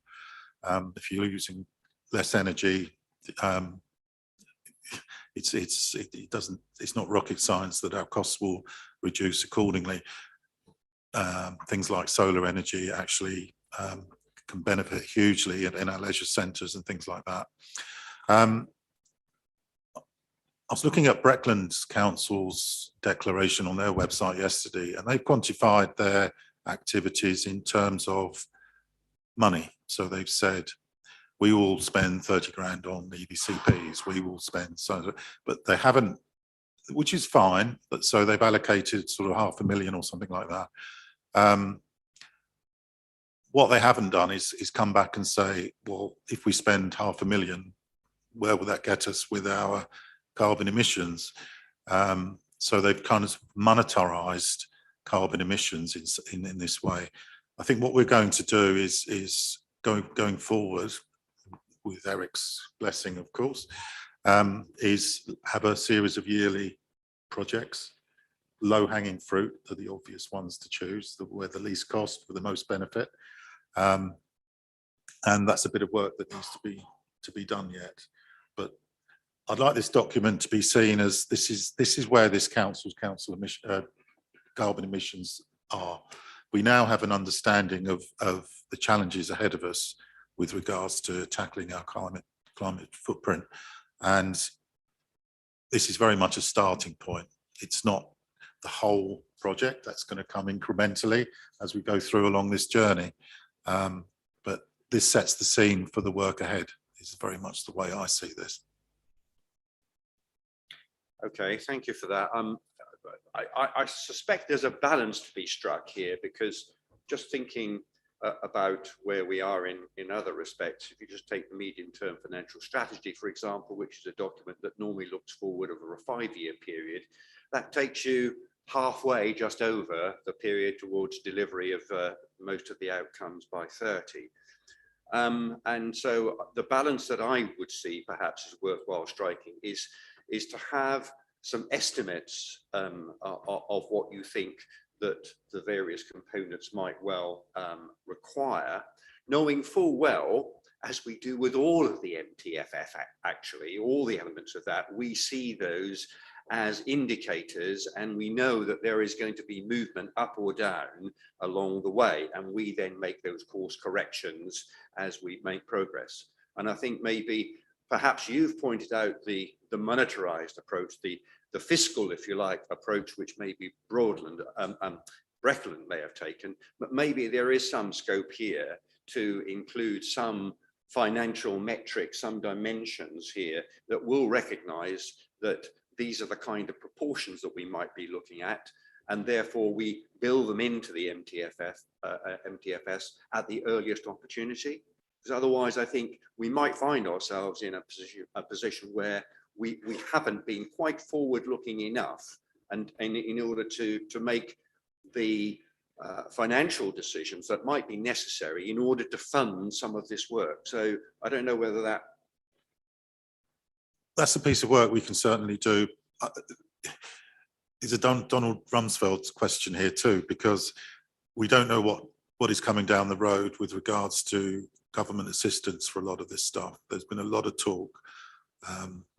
If you're using less energy, it's not rocket science that our costs will reduce accordingly. Things like solar energy actually can benefit hugely in our leisure centres and things like that. I was looking at Breckland Council's declaration on their website yesterday, and they've quantified their activities in terms of money. So they've said, we will spend 30 grand on EVCPs, we will spend so, but they haven't, which is fine, but so they've allocated sort of 500,000 or something like that. What they haven't done is come back and say, well, if we spend 500,000, where will that get us with our carbon emissions? So they've kind of monetarized carbon emissions in this way. I think what we're going to do is going forward, with Eric's blessing, of course, is have a series of yearly projects. Low-hanging fruit are the obvious ones to choose, where the least cost for the most benefit. And that's a bit of work that needs to be done yet. But I'd like this document to be seen as this is where this council's carbon emissions are. We now have an understanding of the challenges ahead of us with regards to tackling our climate footprint, and this is very much a starting point. It's not the whole project. That's going to come incrementally as we go through along this journey, but this sets the scene for the work ahead. Is very much the way I see this. Okay, thank you for that. I suspect there's a balance to be struck here, because just thinking about where we are in other respects, if you just take the medium-term financial strategy, for example, which is a document that normally looks forward over a 5-year period, that takes you halfway, just over the period towards delivery of most of the outcomes by 30. And so the balance that I would see perhaps is worthwhile striking is to have some estimates of what you think that the various components might well require, knowing full well, as we do with all of the MTFF, actually, all the elements of that, we see those as indicators, and we know that there is going to be movement up or down along the way, and we then make those course corrections as we make progress. And I think maybe perhaps you've pointed out the monetarized approach, the fiscal, if you like, approach, which maybe Breckland may have taken, but maybe there is some scope here to include some financial metrics, some dimensions here that will recognize that these are the kind of proportions that we might be looking at, and therefore we build them into the MTFS at the earliest opportunity. Because otherwise, I think we might find ourselves in a position where we haven't been quite forward-looking enough, and in order to make the financial decisions that might be necessary in order to fund some of this work. So I don't know whether that's a piece of work we can certainly do. It's a Donald Rumsfeld's question here too, because we don't know what is coming down the road with regards to government assistance for a lot of this stuff. There's been a lot of talk.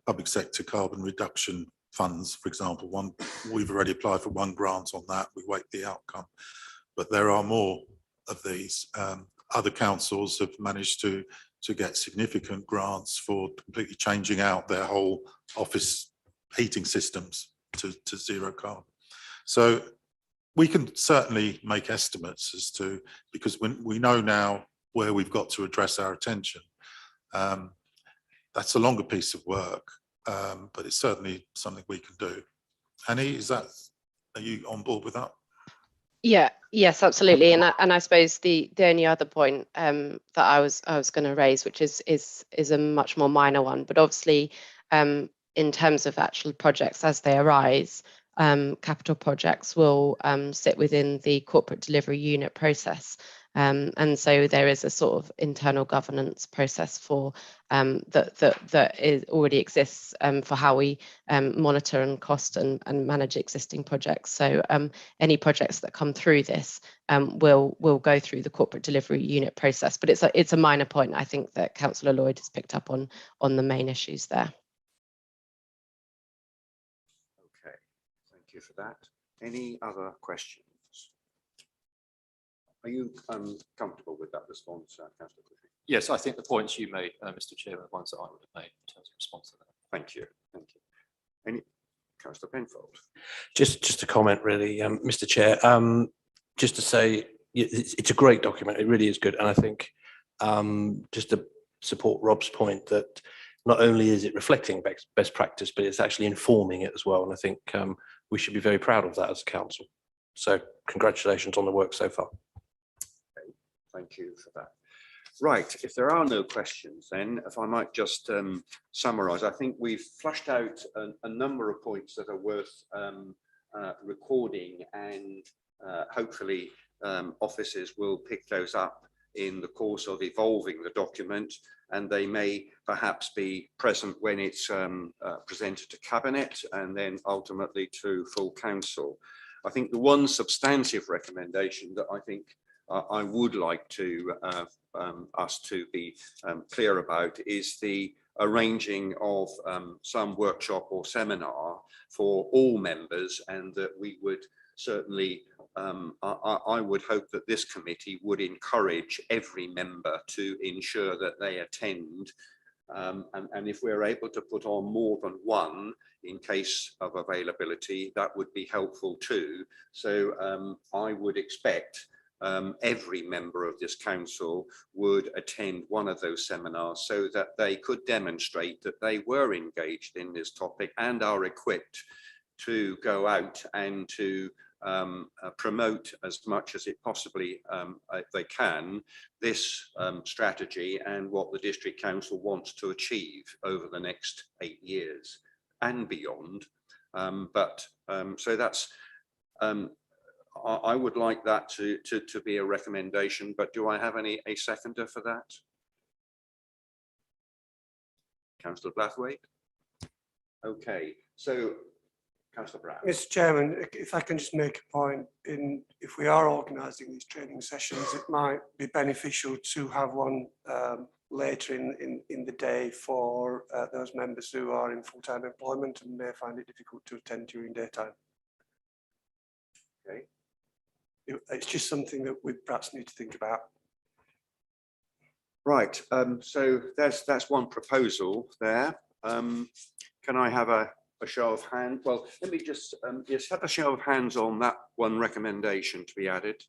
Public sector carbon reduction funds, for example, we've already applied for one grant on that. We wait the outcome, but there are more of these. Other councils have managed to get significant grants for completely changing out their whole office heating systems to zero carbon. So we can certainly make estimates as to, because when we know now where we've got to address our attention. That's a longer piece of work, but it's certainly something we can do. Annie, are you on board with that? Yeah, yes, absolutely. And I suppose the only other point that I was going to raise, which is a much more minor one, but obviously in terms of actual projects as they arise, capital projects will sit within the corporate delivery unit process. And so there is a sort of internal governance process for that already exists for how we monitor and cost and manage existing projects. So any projects that come through this will go through the corporate delivery unit process. But it's a minor point. I think that Councillor Lloyd has picked up on the main issues there. Okay, thank you for that. Any other questions? Are you comfortable with that response, Councillor Clifford? Yes, I think the points you made, Mr. Chairman, are ones that I would have made in terms of response to that. Thank you. Thank you. Any, Councillor Penfold? Just a comment, really, Mr. Chair. Just to say, it's a great document. It really is good, and I think just to support Rob's point that not only is it reflecting best practice, but it's actually informing it as well. And I think we should be very proud of that as a council. So congratulations on the work so far. Thank you for that. Right, if there are no questions, then if I might just summarise, I think we've flushed out a number of points that are worth recording, and hopefully offices will pick those up in the course of evolving the document, and they may perhaps be present when it's presented to Cabinet and then ultimately to full council. I think the one substantive recommendation that I think I would like to us to be clear about is the arranging of some workshop or seminar for all members, and that we would certainly, I would hope that this committee would encourage every member to ensure that they attend. And if we're able to put on more than one in case of availability, that would be helpful too. So I would expect every member of this council would attend one of those seminars so that they could demonstrate that they were engaged in this topic and are equipped to go out and to promote as much as it possibly they can this strategy and what the district council wants to achieve over the next 8 years and beyond. So that's I would like that to be a recommendation, but do I have a seconder for that? Councillor Blathwaite? Okay, so Councillor Brown. Mr. Chairman, if I can just make a point, if we are organising these training sessions, it might be beneficial to have one later in the day for those members who are in full-time employment and may find it difficult to attend during daytime. Okay. It's just something that we perhaps need to think about. Right, so that's one proposal there. Can I have a show of hands? Well, let me just have a show of hands on that one recommendation to be added.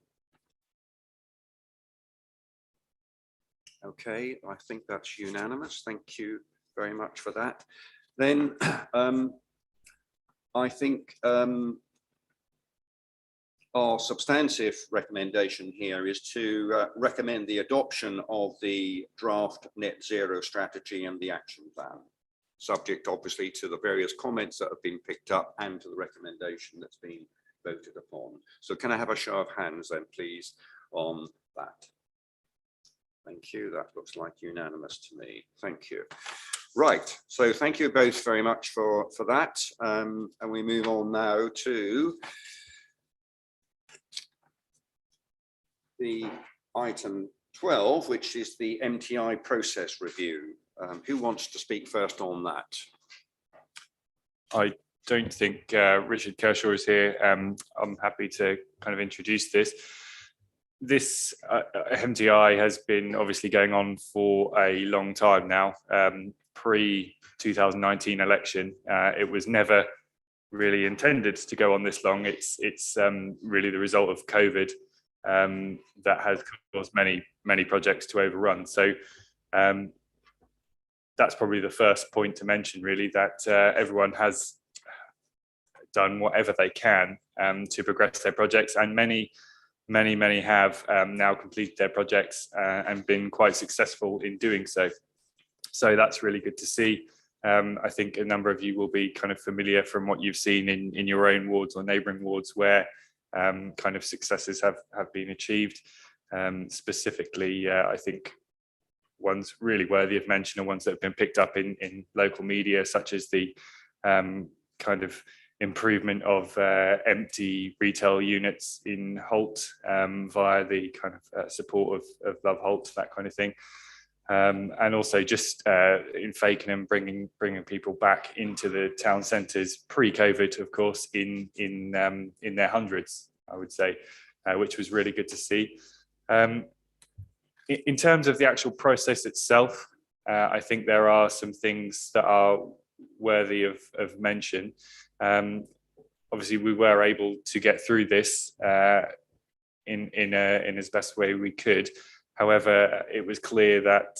Okay, I think that's unanimous. Thank you very much for that. Then I think our substantive recommendation here is to recommend the adoption of the draft net zero strategy and the action plan, subject obviously to the various comments that have been picked up and to the recommendation that's been voted upon. So can I have a show of hands then, please, on that? Thank you. That looks like unanimous to me. Thank you. Right. So thank you both very much for that. And we move on now to the item 12, which is the MTI process review. Who wants to speak first on that? I don't think Richard Kershaw is here. I'm happy to kind of introduce this. this MTI has been obviously going on for a long time now. Pre-2019 election, it was never really intended to go on this long. It's really the result of COVID that has caused many projects to overrun. So that's probably the first point to mention, really, that everyone has done whatever they can to progress their projects, and many have now completed their projects and been quite successful in doing so. So that's really good to see. I think a number of you will be kind of familiar from what you've seen in your own wards or neighbouring wards where kind of successes have been achieved. Specifically, I think ones really worthy of mention are ones that have been picked up in local media, such as the kind of improvement of empty retail units in Holt via the kind of support of Love Holt, that kind of thing. And also just in Fakenham, bringing people back into the town centres pre-COVID, of course, in their hundreds, I would say, which was really good to see. In terms of the actual process itself, I think there are some things that are worthy of mention. Obviously, we were able to get through this in as best way we could. However, it was clear that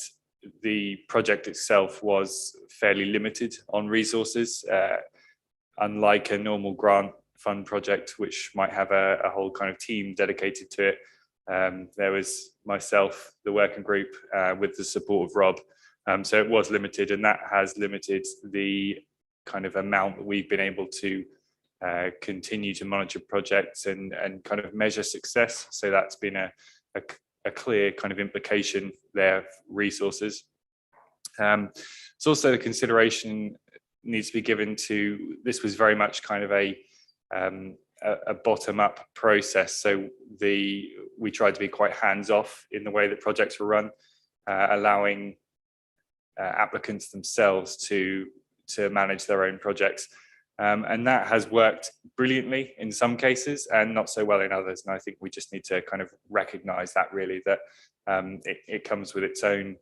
the project itself was fairly limited on resources, unlike a normal grant fund project, which might have a whole kind of team dedicated to it. There was myself, the working group, with the support of Rob. So it was limited, and that has limited the kind of amount that we've been able to continue to monitor projects and kind of measure success. So that's been a clear kind of implication there of resources. It's also the consideration needs to be given to, this was very much kind of a bottom-up process. So we tried to be quite hands-off in the way that projects were run, allowing applicants themselves to manage their own projects. And that has worked brilliantly in some cases and not so well in others. And I think we just need to kind of recognise that, really, that it comes with its own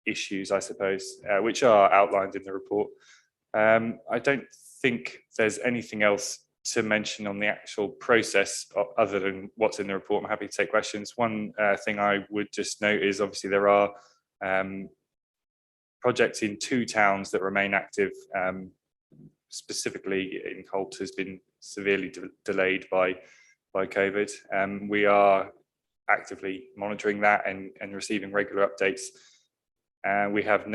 issues, I suppose, which are outlined in the report. I don't think there's anything else to mention on the actual process other than what's in the report. I'm happy to take questions. One thing I would just note is obviously there are projects in 2 towns that remain active. Specifically in Holt has been severely delayed by COVID. We are actively monitoring that and receiving regular updates. We have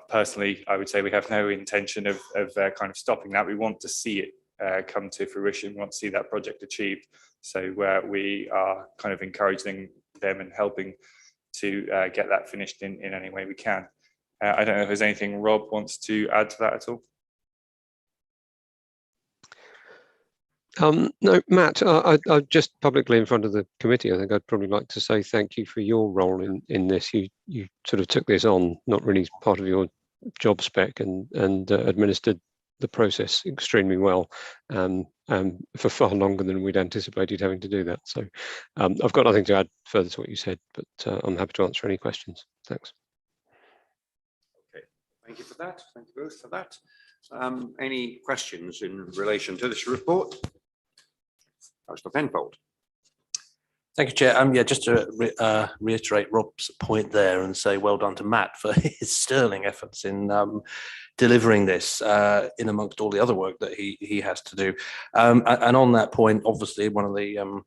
personally, I would say we have no intention of kind of stopping that. We want to see it come to fruition. We want to see that project achieved. So we are kind of encouraging them and helping to get that finished in any way we can. I don't know if there's anything Rob wants to add to that at all. No, Matt, I just publicly in front of the committee, I think I'd probably like to say thank you for your role in this. You sort of took this on, not really part of your job spec, and administered the process extremely well, for far longer than we'd anticipated having to do that. So I've got nothing to add further to what you said, but I'm happy to answer any questions. Thanks. Okay, thank you for that. Thank you both for that. Any questions in relation to this report? Councillor Penfold. Thank you, Chair. Yeah, just to reiterate Rob's point there and say well done to Matt for his sterling efforts in delivering this in amongst all the other work that he has to do. And on that point, obviously, one of the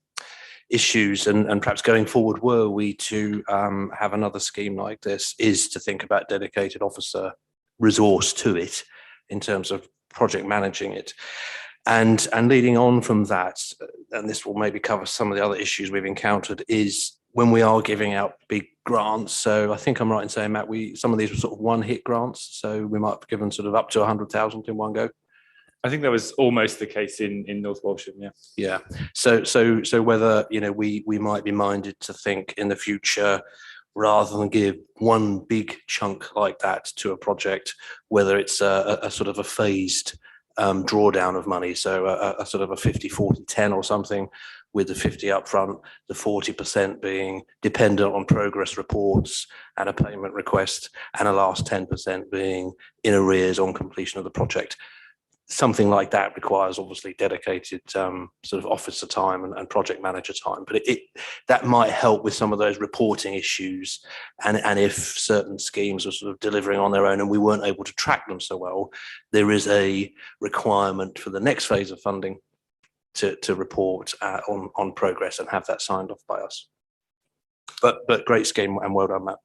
issues and perhaps going forward, were we to have another scheme like this, is to think about dedicated officer resource to it in terms of project managing it. And leading on from that, and this will maybe cover some of the other issues we've encountered, is when we are giving out big grants. So I think I'm right in saying, Matt, some of these were sort of one-hit grants, so we might have given sort of up to 100,000 in one go. I think that was almost the case in North Horsham, yeah. Yeah. So whether we might be minded to think in the future, rather than give one big chunk like that to a project, whether it's a sort of a phased drawdown of money, so a sort of a 50-40-10 or something, with the 50 upfront, the 40% being dependent on progress reports and a payment request, and a last 10% being in arrears on completion of the project. Something like that requires obviously dedicated sort of officer time and project manager time, but that might help with some of those reporting issues. And if certain schemes are sort of delivering on their own and we weren't able to track them so well, there is a requirement for the next phase of funding to report on progress and have that signed off by us. But great scheme and well done, Matt.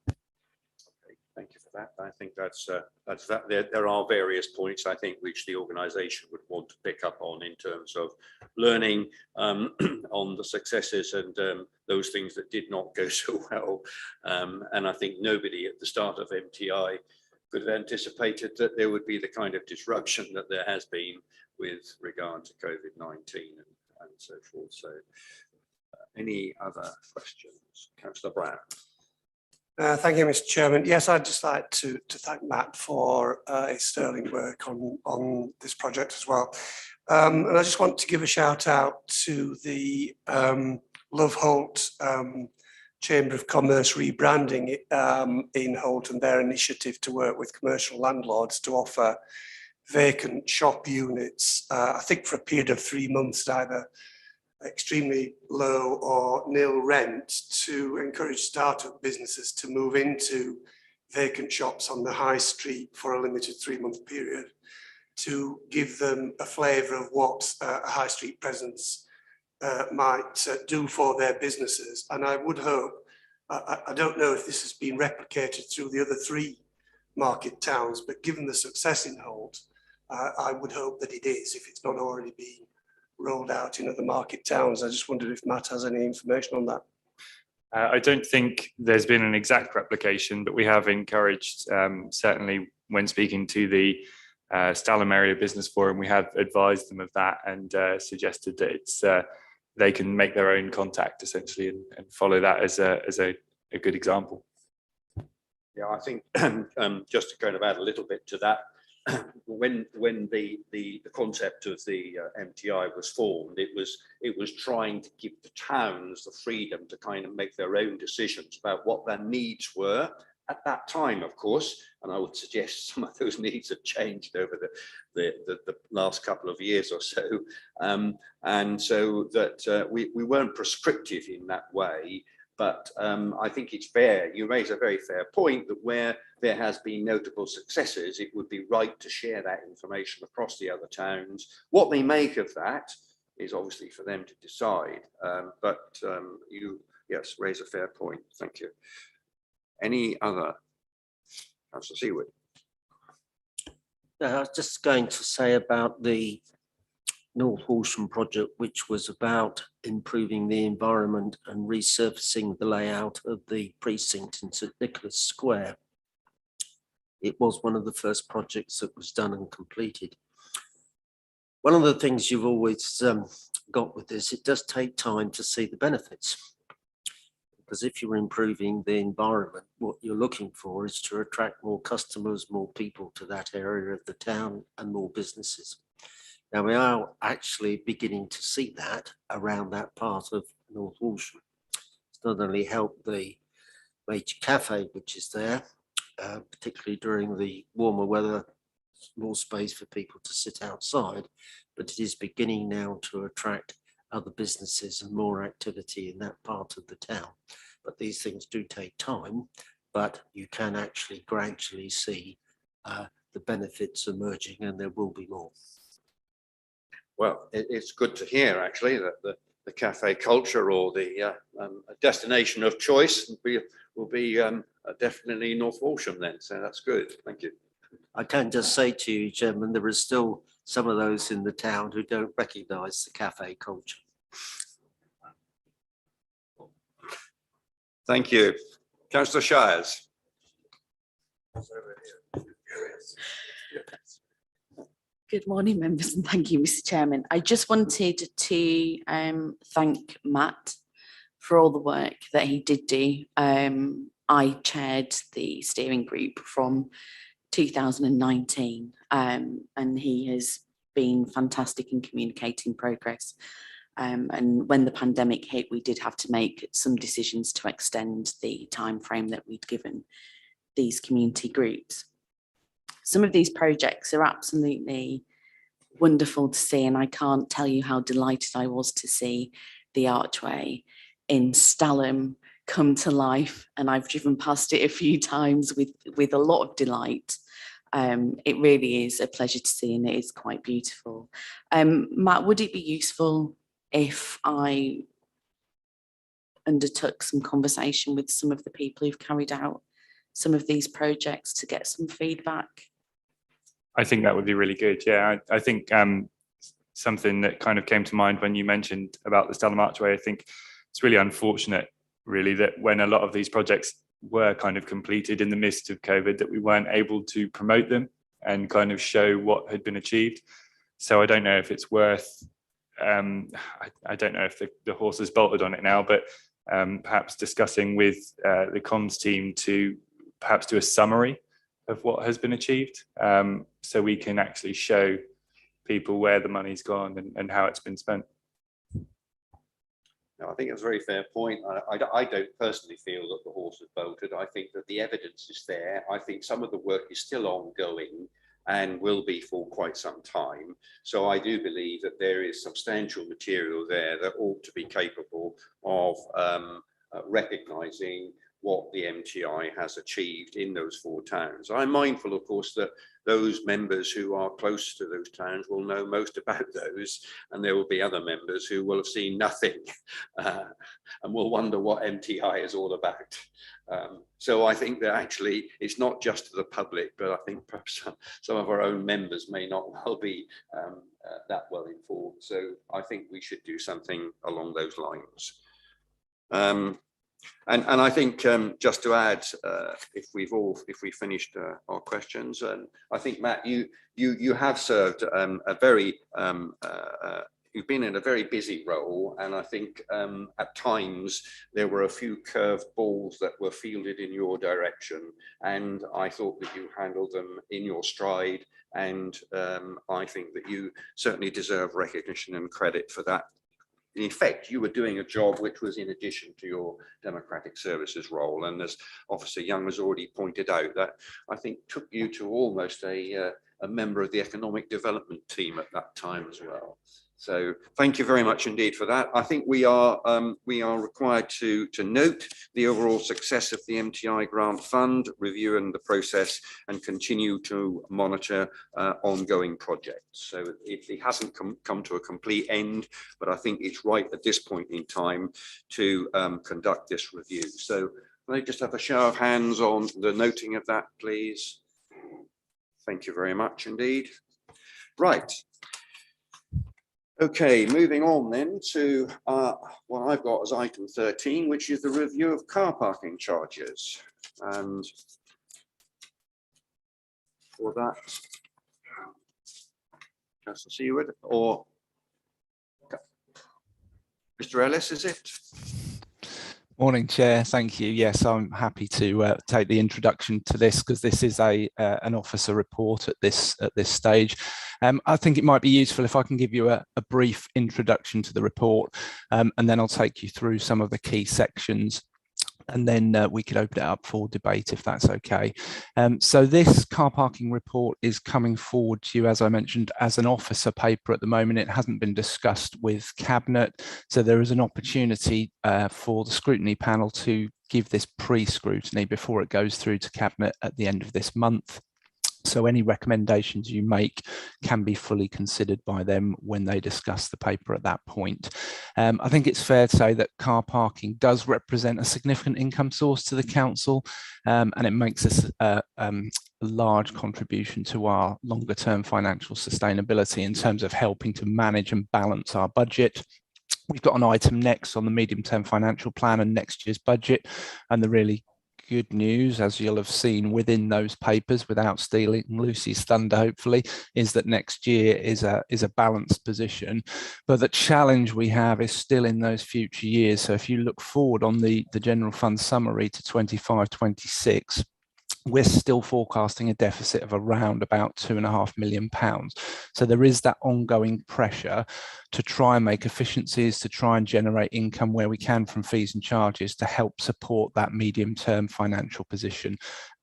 Thank you for that. I think that's that. There are various points I think which the organisation would want to pick up on in terms of learning on the successes and those things that did not go so well. And I think nobody at the start of MTI could have anticipated that there would be the kind of disruption that there has been with regard to COVID-19 and so forth. So any other questions? Councillor Brown. Thank you, Mr. Chairman. Yes, I'd just like to thank Matt for his sterling work on this project as well. And I just want to give a shout out to the Love Holt Chamber of Commerce rebranding in Holt and their initiative to work with commercial landlords to offer vacant shop units, I think for a period of 3 months, either extremely low or nil rent, to encourage startup businesses to move into vacant shops on the high street for a limited 3-month period, to give them a flavour of what a high street presence might do for their businesses. And I would hope, I don't know if this has been replicated through the other 3 market towns, but given the success in Holt, I would hope that it is, if it's not already been rolled out in other market towns. I just wondered if Matt has any information on that. I don't think there's been an exact replication, but we have encouraged, certainly when speaking to the Stalham Area Business Forum, we have advised them of that and suggested that it's they can make their own contact essentially and follow that as a good example. Yeah, I think just to kind of add a little bit to that, when the concept of the MTI was formed, it was trying to give the towns the freedom to kind of make their own decisions about what their needs were at that time, of course. And I would suggest some of those needs have changed over the last couple of years or so, and so that we weren't prescriptive in that way. But I think it's fair, you raise a very fair point, that where there has been notable successes, it would be right to share that information across the other towns. What they make of that is obviously for them to decide. But you, yes, raise a fair point. Thank you. Any other? Councillor Seawood. I was just going to say about the North Horsham project, which was about improving the environment and resurfacing the layout of the precinct in St Nicholas Square. It was one of the first projects that was done and completed. One of the things you've always got with this, it does take time to see the benefits. Because if you're improving the environment, what you're looking for is to attract more customers, more people to that area of the town and more businesses. Now we are actually beginning to see that around that part of North Horsham. It's not only helped the major cafe which is there, particularly during the warmer weather, more space for people to sit outside, but it is beginning now to attract other businesses and more activity in that part of the town. But these things do take time, but you can actually gradually see the benefits emerging, and there will be more. Well, it's good to hear actually that the cafe culture or the destination of choice will be definitely North Horsham then. So that's good. Thank you. I can just say to you, Chairman, there is still some of those in the town who don't recognise the cafe culture. Thank you. Councillor Shires. Good morning, members, and thank you, Mr. Chairman. I just wanted to thank Matt for all the work that he did do. I chaired the steering group from 2019, and he has been fantastic in communicating progress. And when the pandemic hit, we did have to make some decisions to extend the time frame that we'd given these community groups. Some of these projects are absolutely wonderful to see, and I can't tell you how delighted I was to see the archway in Stalham come to life, and I've driven past it a few times with a lot of delight. It really is a pleasure to see, and it is quite beautiful. Matt, would it be useful if I undertook some conversation with some of the people who've carried out some of these projects to get some feedback? I think that would be really good. Yeah, I think something that kind of came to mind when you mentioned about the Stalham Archway, I think it's really unfortunate, really, that when a lot of these projects were kind of completed in the midst of COVID, that we weren't able to promote them and kind of show what had been achieved. So I don't know if it's worth, I don't know if the horse has bolted on it now, but perhaps discussing with the comms team to perhaps do a summary of what has been achieved, so we can actually show people where the money's gone and how it's been spent. No, I think it's a very fair point. I don't personally feel that the horse has bolted. I think that the evidence is there. I think some of the work is still ongoing and will be for quite some time. So I do believe that there is substantial material there that ought to be capable of recognising what the MTI has achieved in those 4 towns. I'm mindful, of course, that those members who are close to those towns will know most about those, and there will be other members who will have seen nothing and will wonder what MTI is all about. So I think that actually it's not just to the public, but I think perhaps some of our own members may not well be that well informed. So I think we should do something along those lines. And I think just to add, if we finished our questions, I think Matt, you have served you've been in a very busy role, and I think at times there were a few curved balls that were fielded in your direction, and I thought that you handled them in your stride, and I think that you certainly deserve recognition and credit for that. In effect, you were doing a job which was in addition to your democratic services role. And as Officer Young has already pointed out, that I think took you to almost a member of the economic development team at that time as well. So thank you very much indeed for that. I think we are required to note the overall success of the MTI grant fund, review and the process, and continue to monitor ongoing projects. So it hasn't come to a complete end, but I think it's right at this point in time to conduct this review. So can I just have a show of hands on the noting of that, please? Thank you very much indeed. Right. Okay, moving on then to what I've got as item 13, which is the review of car parking charges. And for that, Councillor Seward or Mr. Ellis, is it? Morning, Chair. Thank you. Yes, I'm happy to take the introduction to this because this is an officer report at this stage. I think it might be useful if I can give you a brief introduction to the report, and then I'll take you through some of the key sections, and then we could open it up for debate if that's okay. So this car parking report is coming forward to you, as I mentioned, as an officer paper at the moment. It hasn't been discussed with Cabinet, so there is an opportunity for the scrutiny panel to give this pre-scrutiny before it goes through to Cabinet at the end of this month. So any recommendations you make can be fully considered by them when they discuss the paper at that point. I think it's fair to say that car parking does represent a significant income source to the council, and it makes us a large contribution to our longer term financial sustainability in terms of helping to manage and balance our budget. We've got an item next on the medium-term financial plan and next year's budget, and the really good news, as you'll have seen within those papers, without stealing Lucy's thunder, hopefully, is that next year is a balanced position. But the challenge we have is still in those future years. So if you look forward on the general fund summary to 25-26, we're still forecasting a deficit of around about £2.5 million. So there is that ongoing pressure to try and make efficiencies, to try and generate income where we can from fees and charges to help support that medium-term financial position.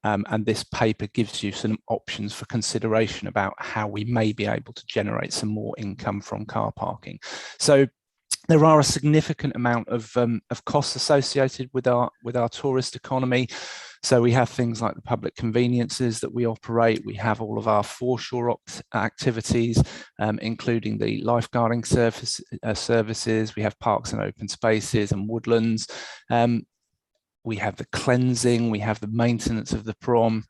And this paper gives you some options for consideration about how we may be able to generate some more income from car parking. So there are a significant amount of costs associated with our tourist economy. So we have things like the public conveniences that we operate. We have all of our foreshore activities, including the lifeguarding services. We have parks and open spaces and woodlands. We have the cleansing. We have the maintenance of the prom.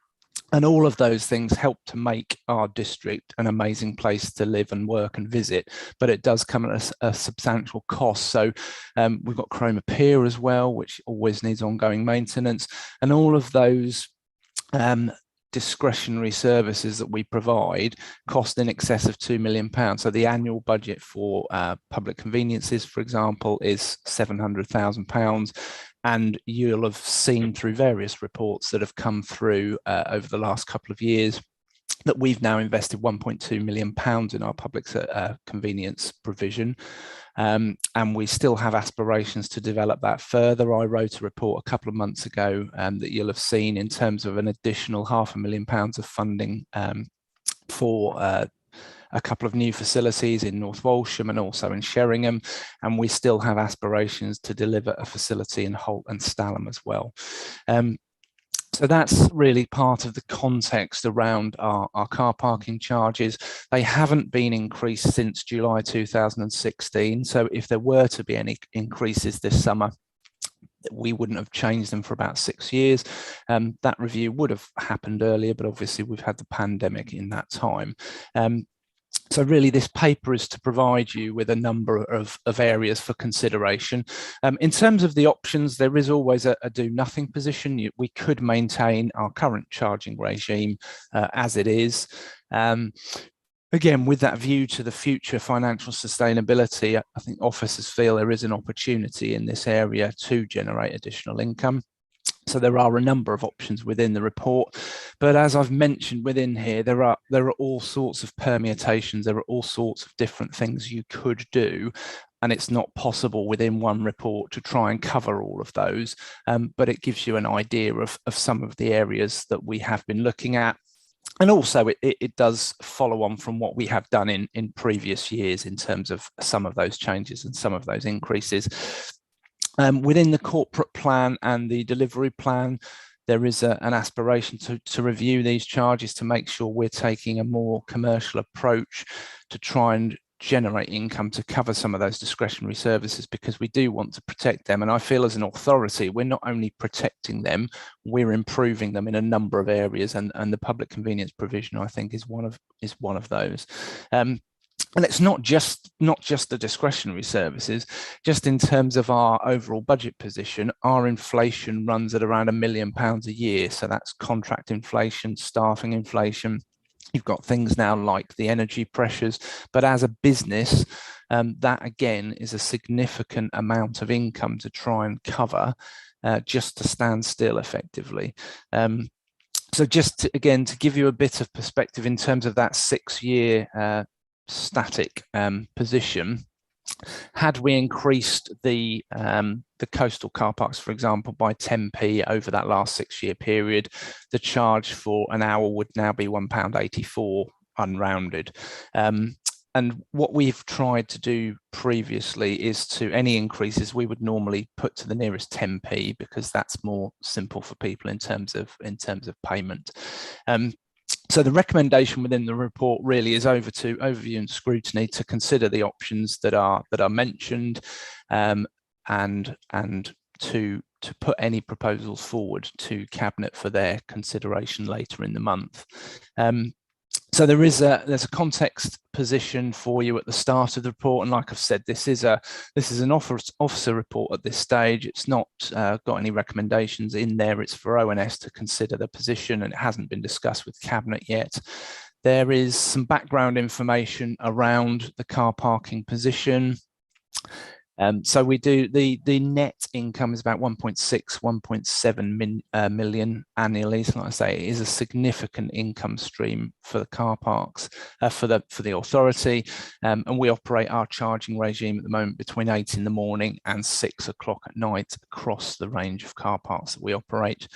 And all of those things help to make our district an amazing place to live and work and visit, but it does come at a substantial cost. So we've got Chroma Pier as well, which always needs ongoing maintenance, and all of those discretionary services that we provide cost in excess of £2 million. So the annual budget for public conveniences, for example, is £700,000. And you'll have seen through various reports that have come through over the last couple of years that we've now invested £1.2 million in our public convenience provision. And we still have aspirations to develop that further. I wrote a report a couple of months ago that you'll have seen in terms of an additional £500,000 of funding for a couple of new facilities in North Horsham and also in Sheringham, and we still have aspirations to deliver a facility in Holt and Stalham as well. So that's really part of the context around our car parking charges. They haven't been increased since July 2016. So if there were to be any increases this summer, we wouldn't have changed them for about 6 years. That review would have happened earlier, but obviously we've had the pandemic in that time. So really this paper is to provide you with a number of areas for consideration. In terms of the options, there is always a do nothing position. We could maintain our current charging regime as it is. Again, with that view to the future financial sustainability, I think officers feel there is an opportunity in this area to generate additional income. So there are a number of options within the report, but as I've mentioned within here, there are all sorts of permutations. There are all sorts of different things you could do, and it's not possible within one report to try and cover all of those. But it gives you an idea of some of the areas that we have been looking at. And also it does follow on from what we have done in previous years in terms of some of those changes and some of those increases. Within the corporate plan and the delivery plan, there is an aspiration to review these charges to make sure we're taking a more commercial approach to try and generate income to cover some of those discretionary services, because we do want to protect them. And I feel as an authority, we're not only protecting them, we're improving them in a number of areas, and the public convenience provision, I think, is one of those. And it's not just the discretionary services. Just in terms of our overall budget position, our inflation runs at around £1 million a year. So that's contract inflation, staffing inflation. You've got things now like the energy pressures, but as a business, that again is a significant amount of income to try and cover just to stand still effectively. So just again, to give you a bit of perspective in terms of that 6-year static position, had we increased the coastal car parks, for example, by 10p over that last 6-year period, the charge for an hour would now be £1.84 unrounded. And what we've tried to do previously is to any increases we would normally put to the nearest 10p, because that's more simple for people in terms of payment. So the recommendation within the report really is over to Overview and Scrutiny to consider the options that are mentioned, and to put any proposals forward to Cabinet for their consideration later in the month. So there's a context position for you at the start of the report, and like I've said, this is an officer report at this stage. It's not got any recommendations in there. It's for ONS to consider the position, and it hasn't been discussed with Cabinet yet. There is some background information around the car parking position. So we do the net income is about 1.6, 1.7 million annually. So like I say, it is a significant income stream for the car parks, for the authority. And we operate our charging regime at the moment between 8 in the morning and 6 o'clock at night across the range of car parks that we operate.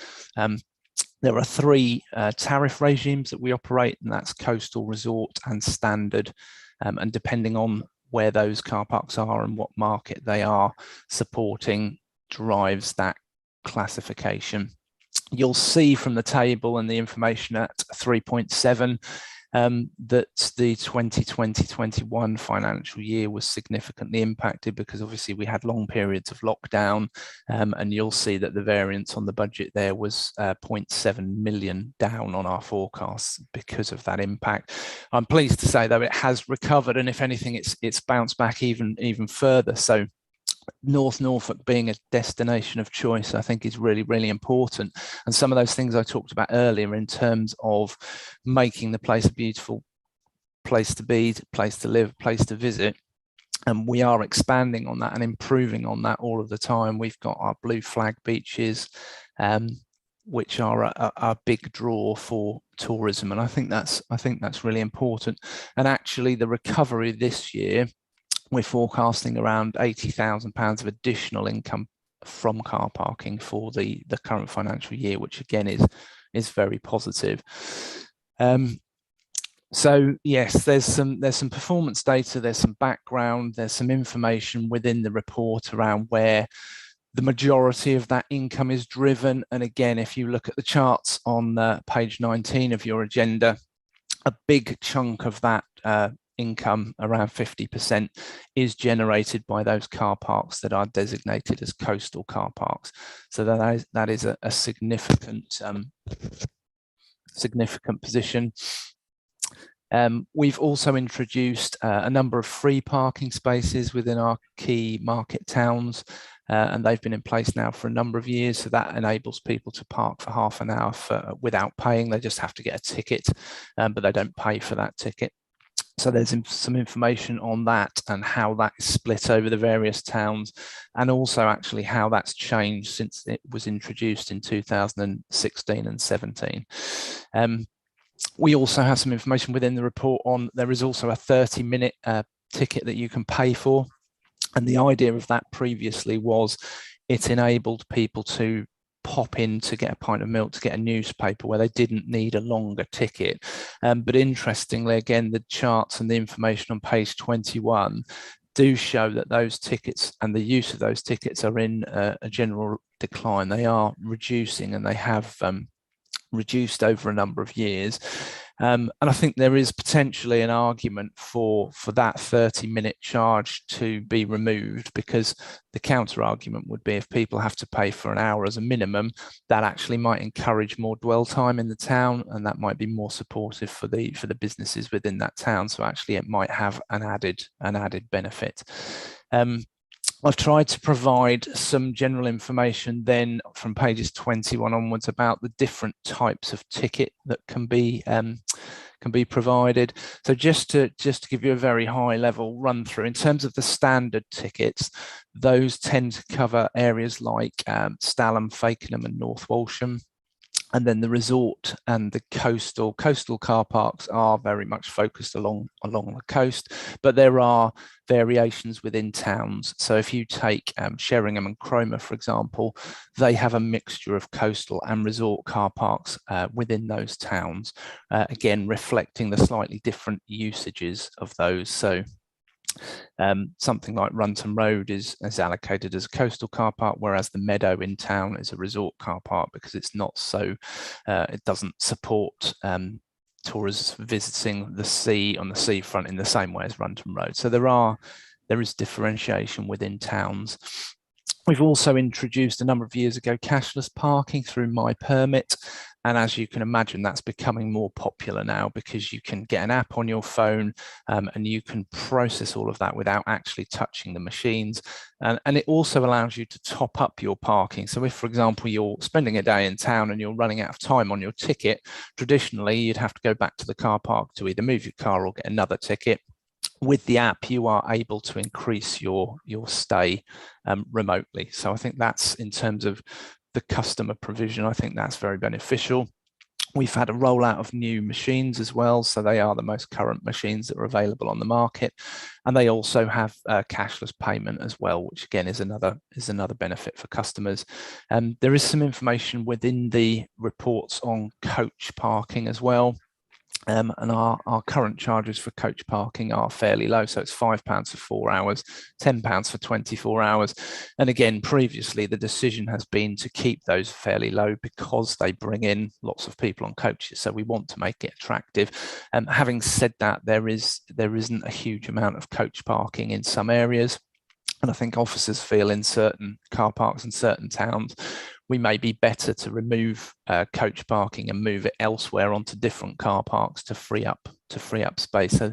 There are 3 tariff regimes that we operate, and that's coastal, resort and standard. And depending on where those car parks are and what market they are supporting drives that classification. You'll see from the table and the information at 3.7 that the 2020-21 financial year was significantly impacted because obviously we had long periods of lockdown, and you'll see that the variance on the budget there was 0.7 million down on our forecasts because of that impact. I'm pleased to say though it has recovered, and if anything it's bounced back even further. So North Norfolk being a destination of choice, I think is really, really important. And some of those things I talked about earlier in terms of making the place a beautiful place to be, place to live, place to visit. And we are expanding on that and improving on that all of the time. We've got our blue flag beaches, which are a big draw for tourism. And I think that's really important. And actually the recovery this year, we're forecasting around £80,000 of additional income from car parking for the current financial year, which again is very positive. So yes, there's some performance data, there's some background, there's some information within the report around where the majority of that income is driven. And again, if you look at the charts on page 19 of your agenda, a big chunk of that income, around 50%, is generated by those car parks that are designated as coastal car parks. So that is a significant position. We've also introduced a number of free parking spaces within our key market towns, and they've been in place now for a number of years. So that enables people to park for half an hour without paying. They just have to get a ticket, but they don't pay for that ticket. So there's some information on that and how that is split over the various towns, and also actually how that's changed since it was introduced in 2016 and 17. We also have some information within the report on, there is also a 30-minute ticket that you can pay for. And the idea of that previously was it enabled people to pop in to get a pint of milk, to get a newspaper, where they didn't need a longer ticket. But interestingly, again, the charts and the information on page 21 do show that those tickets and the use of those tickets are in a general decline. They are reducing, and they have reduced over a number of years. And I think there is potentially an argument for that 30-minute charge to be removed, because the counter argument would be if people have to pay for an hour as a minimum, that actually might encourage more dwell time in the town, and that might be more supportive for the businesses within that town. So actually it might have an added benefit. I've tried to provide some general information then from pages 21 onwards about the different types of ticket that can be provided. So just to give you a very high level run through, in terms of the standard tickets, those tend to cover areas like Stalham, Fakenham and North Horsham. And then the resort and the coastal car parks are very much focused along the coast, but there are variations within towns. So if you take Sheringham and Cromer, for example, they have a mixture of coastal and resort car parks within those towns, again reflecting the slightly different usages of those. So something like Runton Road is allocated as a coastal car park, whereas the Meadow in town is a resort car park, because it's not so, it doesn't support tourists visiting the sea on the seafront in the same way as Runton Road. So there is differentiation within towns. We've also introduced a number of years ago cashless parking through My Permit. And as you can imagine, that's becoming more popular now, because you can get an app on your phone and you can process all of that without actually touching the machines. And it also allows you to top up your parking. So if, for example, you're spending a day in town and you're running out of time on your ticket, traditionally you'd have to go back to the car park to either move your car or get another ticket. with the app, you are able to increase your stay remotely. So I think that's, in terms of the customer provision, I think that's very beneficial. We've had a rollout of new machines as well, so they are the most current machines that are available on the market, and they also have cashless payment as well, which again is another benefit for customers. There is some information within the reports on coach parking as well. And our current charges for coach parking are fairly low. So it's £5 for 4 hours, £10 for 24 hours. And again, previously, the decision has been to keep those fairly low because they bring in lots of people on coaches. So we want to make it attractive. Having said that, there isn't a huge amount of coach parking in some areas. And I think officers feel in certain car parks in certain towns, we may be better to remove coach parking and move it elsewhere onto different car parks to free up space. So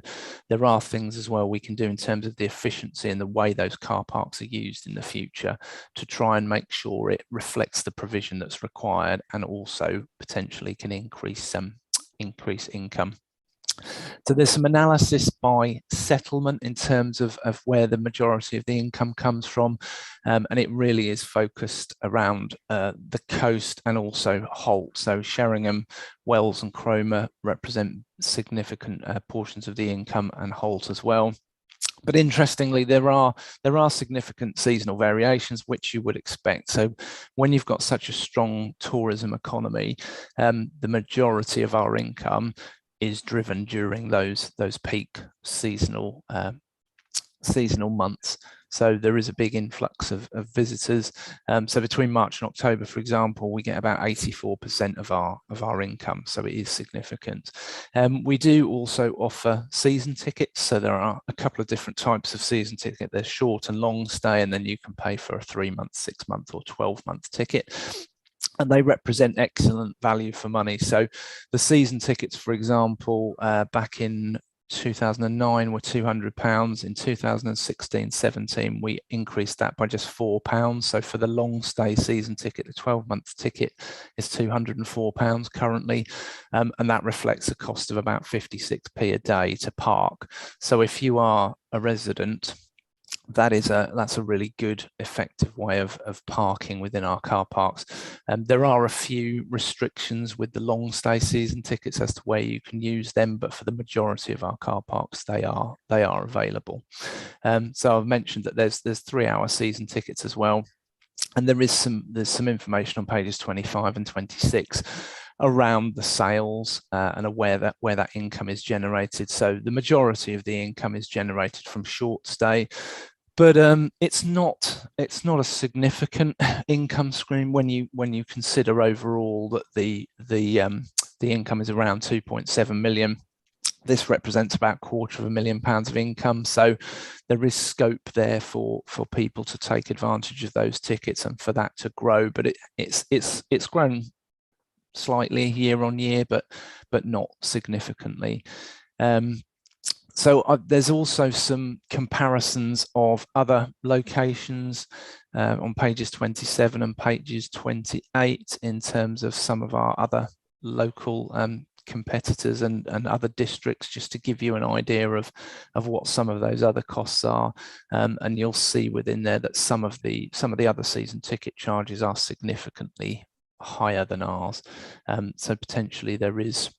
there are things as well we can do in terms of the efficiency and the way those car parks are used in the future to try and make sure it reflects the provision that's required and also potentially can increase income. So there's some analysis by settlement in terms of where the majority of the income comes from, and it really is focused around the coast and also Holt. So Sheringham, Wells and Cromer represent significant portions of the income, and Holt as well. But interestingly, there are significant seasonal variations, which you would expect. So when you've got such a strong tourism economy, the majority of our income is driven during those peak seasonal months. So there is a big influx of visitors. So between March and October, for example, we get about 84% of our income. So it is significant. We do also offer season tickets. So there are a couple of different types of season ticket. There's short and long stay, and then you can pay for a 3-month, 6-month or 12-month ticket. And they represent excellent value for money. So the season tickets, for example, back in 2009 were £200. In 2016-17, we increased that by just £4. So for the long stay season ticket, the 12-month ticket is £204 currently. And that reflects a cost of about 56p a day to park. So if you are a resident, that's a really good, effective way of parking within our car parks. There are a few restrictions with the long stay season tickets as to where you can use them, but for the majority of our car parks, they are available. So I've mentioned that there's 3-hour season tickets as well, and there's some information on pages 25 and 26 around the sales and where that income is generated. So the majority of the income is generated from short stay, but it's not a significant income stream when you consider overall that the income is around 2.7 million. This represents about £250,000 of income, so there is scope there for people to take advantage of those tickets and for that to grow. But it's grown slightly year on year, but not significantly. So there's also some comparisons of other locations on pages 27 and pages 28 in terms of some of our other local competitors and other districts, just to give you an idea of what some of those other costs are. And you'll see within there that some of the other season ticket charges are significantly higher than ours. So potentially there is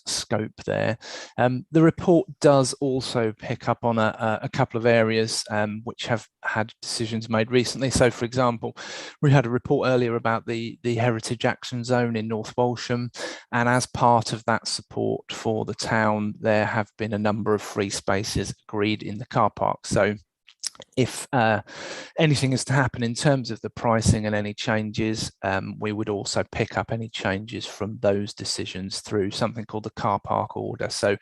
scope there. The report does also pick up on a couple of areas which have had decisions made recently. So, for example, we had a report earlier about the Heritage Action Zone in North Horsham, and as part of that support for the town, there have been a number of free spaces agreed in the car park. So if anything is to happen in terms of the pricing and any changes, we would also pick up any changes from those decisions through something called the car park order. So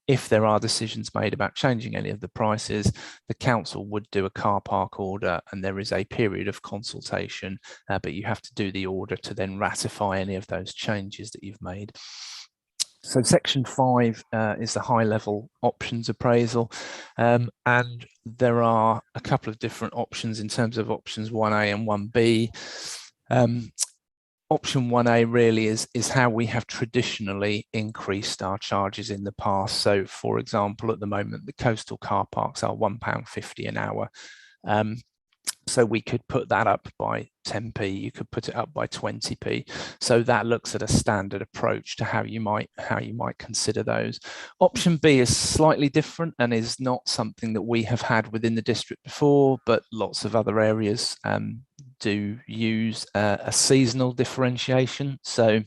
if there are decisions made about changing any of the prices, the council would do a car park order, and there is a period of consultation, but you have to do the order to then ratify any of those changes that you've made. So section 5 is the high level options appraisal, and there are a couple of different options in terms of options 1A and 1B. option 1A really is how we have traditionally increased our charges in the past. So for example, at the moment, the coastal car parks are £1.50 an hour. So we could put that up by 10p, you could put it up by 20p. So that looks at a standard approach to how you might consider those. Option B is slightly different and is not something that we have had within the district before, but lots of other areas do use a seasonal differentiation. So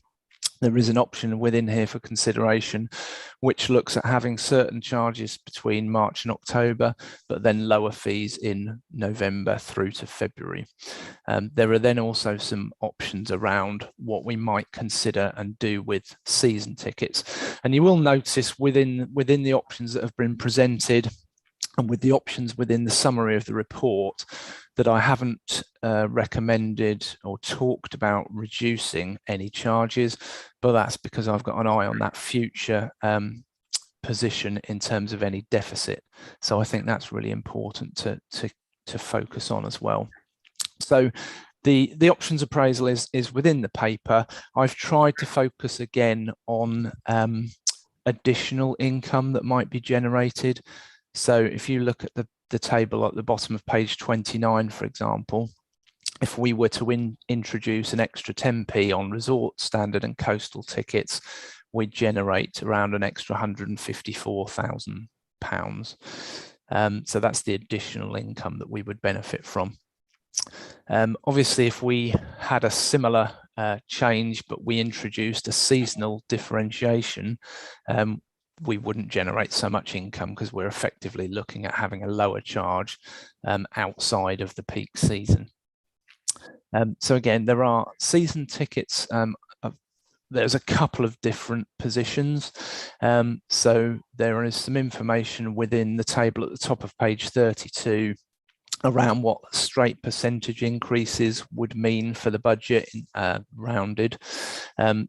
there is an option within here for consideration, which looks at having certain charges between March and October, but then lower fees in November through to February. There are then also some options around what we might consider and do with season tickets. And you will notice within the options that have been presented and with the options within the summary of the report that I haven't recommended or talked about reducing any charges, but that's because I've got an eye on that future position in terms of any deficit. So I think that's really important to focus on as well. So the options appraisal is within the paper. I've tried to focus again on additional income that might be generated. So if you look at the table at the bottom of page 29, for example, if we were to introduce an extra 10p on resort, standard and coastal tickets, we'd generate around an extra £154,000. So that's the additional income that we would benefit from. Obviously, if we had a similar change, but we introduced a seasonal differentiation, we wouldn't generate so much income because we're effectively looking at having a lower charge outside of the peak season. So again, there are season tickets. There's a couple of different positions. So there is some information within the table at the top of page 32 around what straight percentage increases would mean for the budget rounded.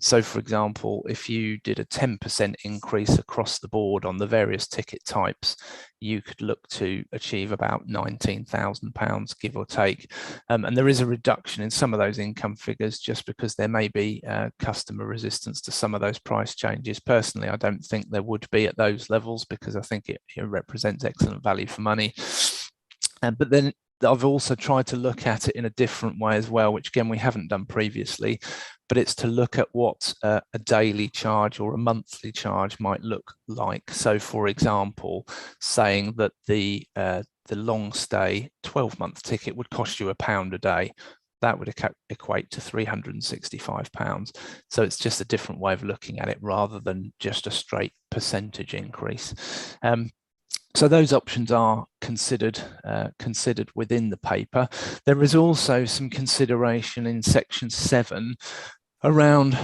So for example, if you did a 10% increase across the board on the various ticket types, you could look to achieve about £19,000, give or take. And there is a reduction in some of those income figures just because there may be customer resistance to some of those price changes. Personally, I don't think there would be at those levels because I think it represents excellent value for money. But then I've also tried to look at it in a different way as well, which again, we haven't done previously, but it's to look at what a daily charge or a monthly charge might look like. So for example, saying that the long stay 12-month ticket would cost you £1 a day, that would equate to £365. So it's just a different way of looking at it rather than just a straight percentage increase. So those options are considered within the paper. There is also some consideration in section 7 around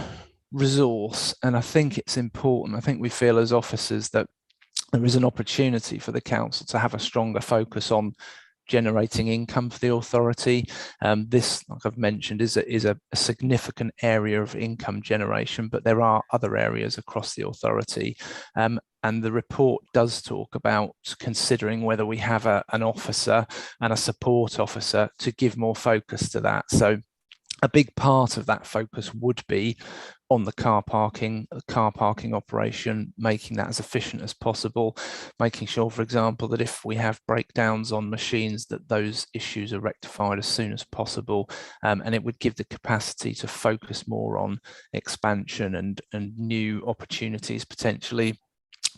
resource, and I think it's important. I think we feel as officers that there is an opportunity for the council to have a stronger focus on generating income for the authority. This, like I've mentioned, is a significant area of income generation, but there are other areas across the authority. And the report does talk about considering whether we have an officer and a support officer to give more focus to that. So a big part of that focus would be on the car parking operation, making that as efficient as possible, making sure, for example, that if we have breakdowns on machines, that those issues are rectified as soon as possible. And it would give the capacity to focus more on expansion and new opportunities potentially.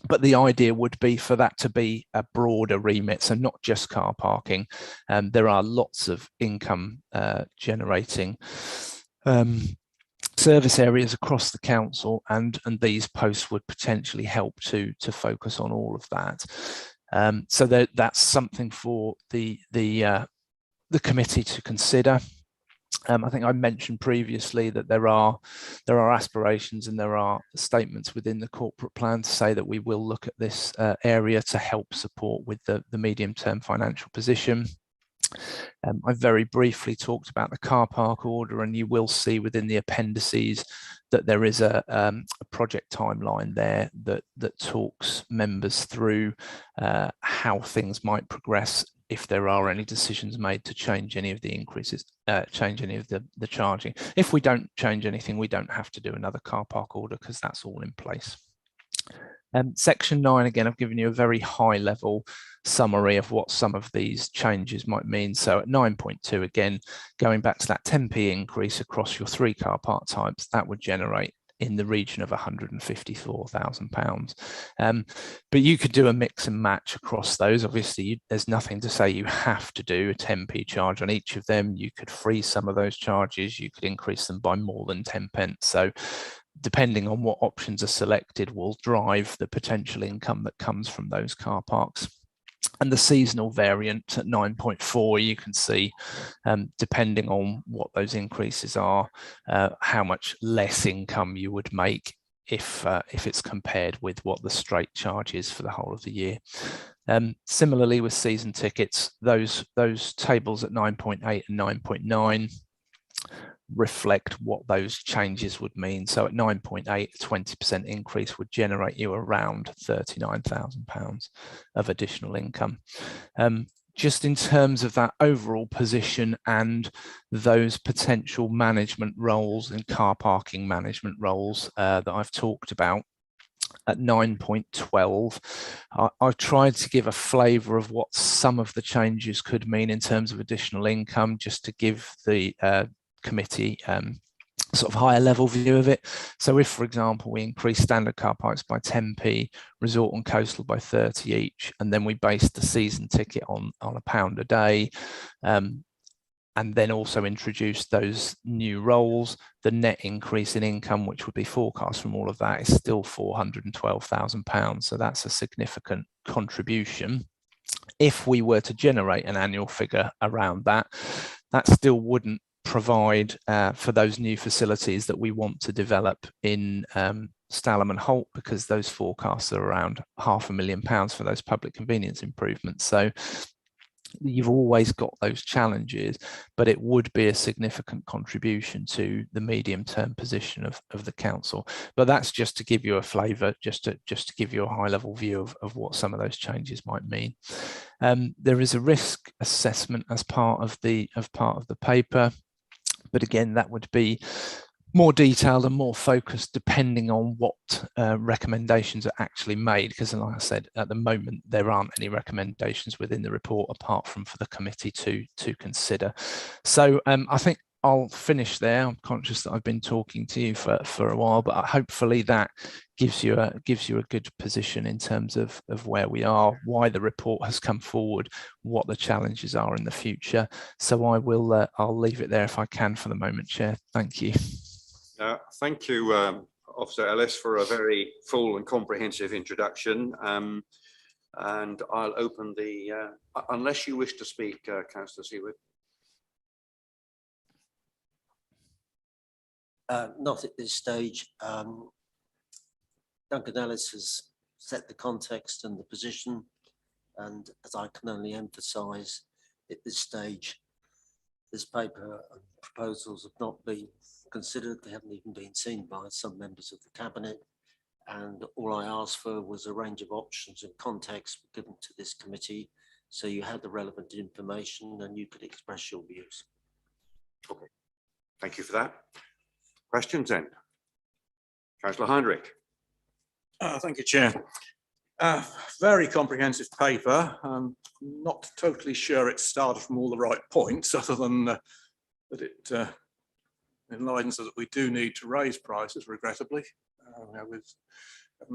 But the idea would be for that to be a broader remit, so not just car parking. There are lots of income generating service areas across the council, and these posts would potentially help to focus on all of that. So that's something for the committee to consider. I think I mentioned previously that there are aspirations and there are statements within the corporate plan to say that we will look at this area to help support with the medium-term financial position. I very briefly talked about the car park order, and you will see within the appendices that there is a project timeline there that talks members through how things might progress if there are any decisions made to change any of the increases, change any of the charging. If we don't change anything, we don't have to do another car park order because that's all in place. Section 9, again, I've given you a very high level summary of what some of these changes might mean. So at 9.2, again, going back to that 10p increase across your 3 car park types, that would generate in the region of £154,000. But you could do a mix and match across those. Obviously, there's nothing to say you have to do a 10p charge on each of them. You could freeze some of those charges. You could increase them by more than 10 pence. So depending on what options are selected will drive the potential income that comes from those car parks. And the seasonal variant at 9.4, you can see, depending on what those increases are, how much less income you would make if it's compared with what the straight charge is for the whole of the year. Similarly with season tickets, those tables at 9.8 and 9.9 reflect what those changes would mean. So at 9.8, a 20% increase would generate you around £39,000 of additional income. Just in terms of that overall position and those potential management roles and car parking management roles that I've talked about, at 9.12, I've tried to give a flavour of what some of the changes could mean in terms of additional income, just to give the committee sort of higher level view of it. So if, for example, we increase standard car parks by 10p, resort and coastal by 30 each, and then we base the season ticket on £1 a day, and then also introduce those new roles, the net increase in income, which would be forecast from all of that, is still £412,000. So that's a significant contribution. If we were to generate an annual figure around that, that still wouldn't provide for those new facilities that we want to develop in Stalham and Holt, because those forecasts are around £500,000 for those public convenience improvements. So you've always got those challenges, but it would be a significant contribution to the medium-term position of the council. But that's just to give you a flavour, just to give you a high-level view of what some of those changes might mean. There is a risk assessment as part of the paper, but again, that would be more detailed and more focused depending on what recommendations are actually made, because like I said, at the moment there aren't any recommendations within the report apart from for the committee to consider. So I think I'll finish there. I'm conscious that I've been talking to you for a while, but hopefully that gives you a good position in terms of where we are, why the report has come forward, what the challenges are in the future. So I'll leave it there if I can for the moment, Chair. Thank you. Thank you, Officer Ellis, for a very full and comprehensive introduction. And I'll open the, unless you wish to speak, Councillor Seawood. Not at this stage. Duncan Ellis has set the context and the position, and as I can only emphasise at this stage, this paper and proposals have not been considered. They haven't even been seen by some members of the cabinet, and all I asked for was a range of options and context given to this committee, so you had the relevant information and you could express your views. Okay, thank you for that. Questions then? Councillor Heinrich. Thank you, Chair. Very comprehensive paper. I'm not totally sure it started from all the right points, other than that it enlightens us that we do need to raise prices, regrettably. We haven't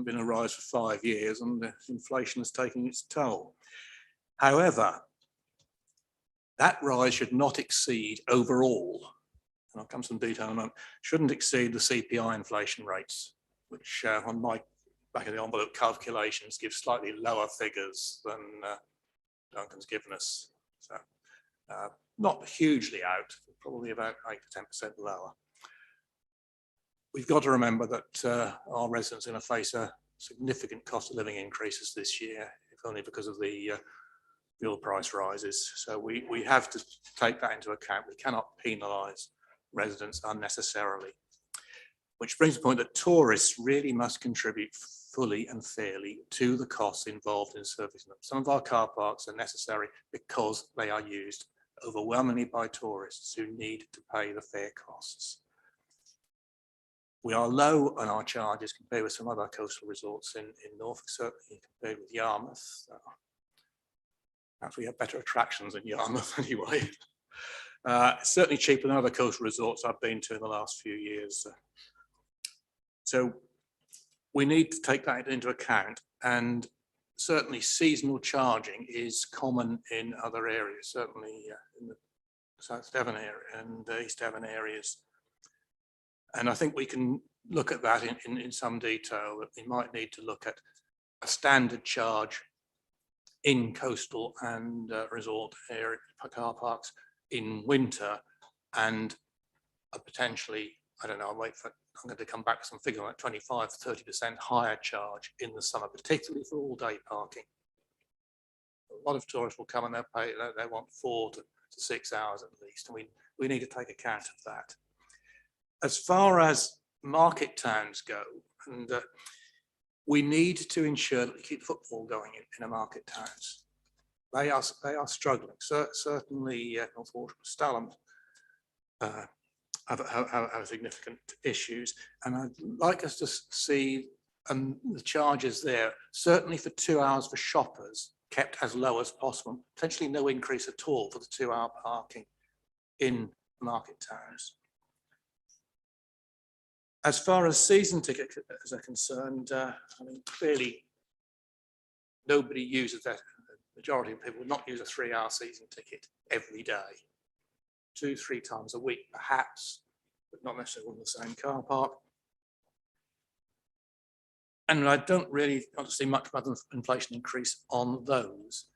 been a rise for 5 years, and inflation is taking its toll. However, that rise should not exceed overall, and I'll come to some detail in a moment, shouldn't exceed the CPI inflation rates, which on my back of the envelope calculations give slightly lower figures than Duncan's given us. So not hugely out, probably about 8 to 10% lower. We've got to remember that our residents are going to face a significant cost of living increases this year, if only because of the fuel price rises. So we have to take that into account. We cannot penalise residents unnecessarily. Which brings the point that tourists really must contribute fully and fairly to the costs involved in servicing them. Some of our car parks are necessary because they are used overwhelmingly by tourists who need to pay the fair costs. We are low on our charges compared with some other coastal resorts in Norfolk, certainly compared with Yarmouth. Perhaps we have better attractions than Yarmouth anyway. Certainly cheaper than other coastal resorts I've been to in the last few years. So we need to take that into account, and certainly seasonal charging is common in other areas, certainly in the South Devon area and East Devon areas. And I think we can look at that in some detail, that we might need to look at a standard charge in coastal and resort area car parks in winter, and a potentially, I don't know, I'm going to come back to some figure like 25 to 30% higher charge in the summer, particularly for all day parking. A lot of tourists will come and they'll pay, they want 4 to 6 hours at least, and we need to take account of that. As far as market towns go, and we need to ensure that we keep footfall going in our market towns. They are struggling. Certainly, North Horsham, Stalham have significant issues, and I'd like us to see the charges there, certainly for 2 hours for shoppers, kept as low as possible. Potentially no increase at all for the 2-hour parking in market towns. As far as season tickets are concerned, I mean, clearly nobody uses that. The majority of people would not use a 3-hour season ticket every day. 2-3 times a week, perhaps, but not necessarily in the same car park. And I don't really want to see much of an inflation increase on those,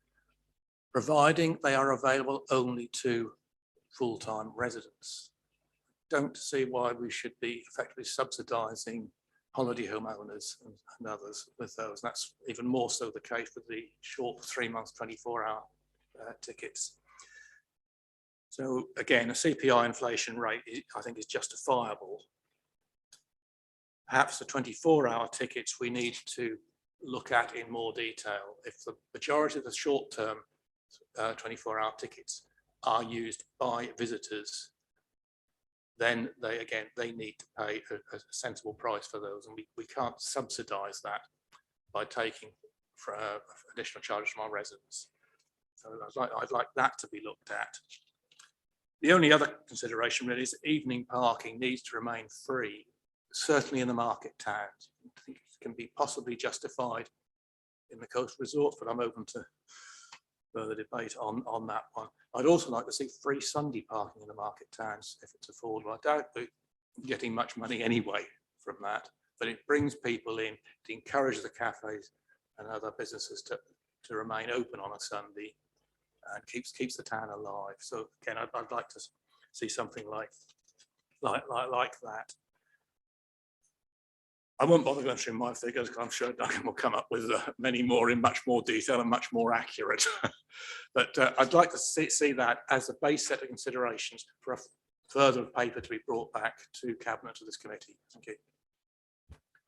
providing they are available only to full-time residents. Don't see why we should be effectively subsidising holiday home owners and others with those. And that's even more so the case with the short 3 months, 24-hour tickets. So again, a CPI inflation rate, I think, is justifiable. Perhaps the 24-hour tickets we need to look at in more detail. If the majority of the short-term 24-hour tickets are used by visitors, then they need to pay a sensible price for those, and we can't subsidise that by taking additional charges from our residents. So I'd like that to be looked at. The only other consideration really is evening parking needs to remain free, certainly in the market towns. I think it can be possibly justified in the coast resort, but I'm open to further debate on that one. I'd also like to see free Sunday parking in the market towns if it's affordable. I doubt we're getting much money anyway from that, but it brings people in, to encourage the cafes and other businesses to remain open on a Sunday, and keeps the town alive. So again, I'd like to see something like that. I won't bother going through my figures because I'm sure Duncan will come up with many more in much more detail and much more accurate. But I'd like to see that as a base set of considerations for a further paper to be brought back to Cabinet, to this committee. Thank you.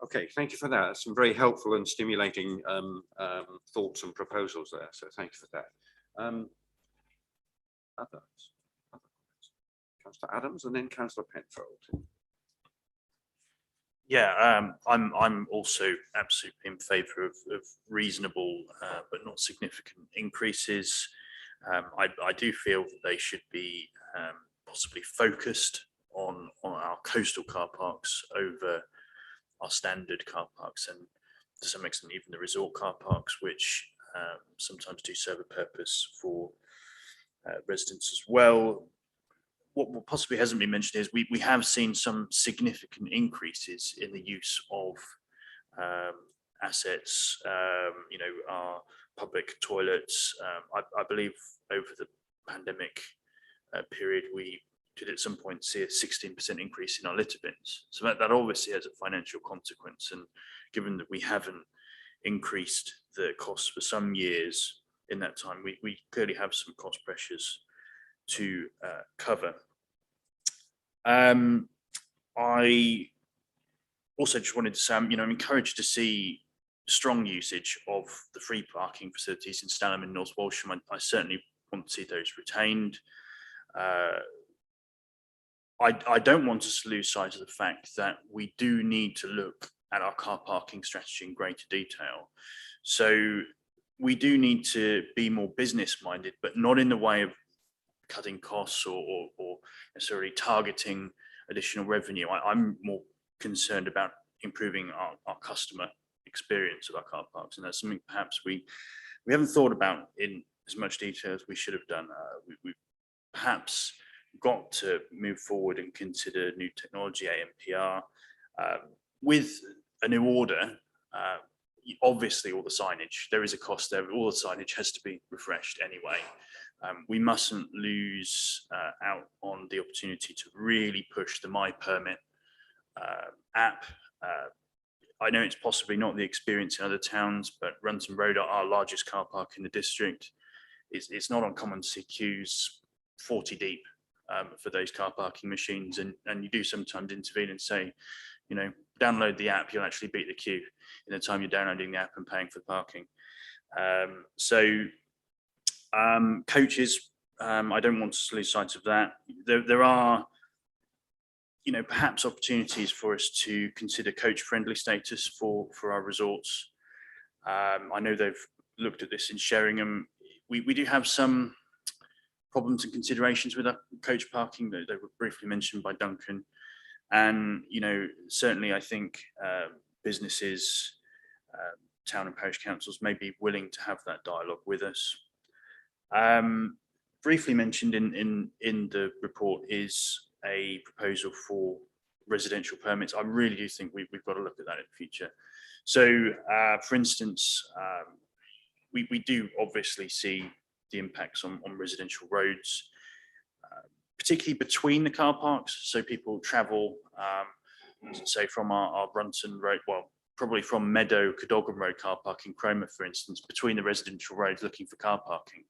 Okay, thank you for that. Some very helpful and stimulating thoughts and proposals there. So thank you for that. Others? Councillor Adams and then Councillor Penfold. Yeah, I'm also absolutely in favour of reasonable but not significant increases. I do feel that they should be possibly focused on our coastal car parks over our standard car parks, and to some extent even the resort car parks, which sometimes do serve a purpose for residents as well. What possibly hasn't been mentioned is we have seen some significant increases in the use of assets, our public toilets. I believe over the pandemic period, we did at some point see a 16% increase in our litter bins. So that obviously has a financial consequence. And given that we haven't increased the costs for some years in that time, we clearly have some cost pressures to cover. I also just wanted to say, I'm encouraged to see strong usage of the free parking facilities in Stalham and North Walsham. I certainly want to see those retained. I don't want us to lose sight of the fact that we do need to look at our car parking strategy in greater detail. So we do need to be more business minded, but not in the way of cutting costs or necessarily targeting additional revenue. I'm more concerned about improving our customer experience of our car parks, and that's something perhaps we haven't thought about in as much detail as we should have done. We perhaps got to move forward and consider new technology, AMPR, with a new order. Obviously, all the signage, there is a cost there, but all the signage has to be refreshed anyway. We mustn't lose out on the opportunity to really push the My Permit app. I know it's possibly not the experience in other towns, but Runton Road, our largest car park in the district, it's not uncommon to see queues 40 deep for those car parking machines, and you do sometimes intervene and say, you know, download the app, you'll actually beat the queue in the time you're downloading the app and paying for parking. Coaches, I don't want to lose sight of that. There are, you know, perhaps opportunities for us to consider coach-friendly status for our resorts. I know they've looked at this in Sheringham. We do have some problems and considerations with our coach parking that they were briefly mentioned by Duncan. And, you know, certainly I think businesses, town and parish councils may be willing to have that dialogue with us. Briefly mentioned in the report is a proposal for residential permits. I really do think we've got to look at that in the future. So, for instance, we do obviously see the impacts on residential roads, particularly between the car parks. So people travel, say from our Brunton Road, well, probably from Meadow, Cadogan Road car park in Cromer, for instance, between the residential roads looking for car parking.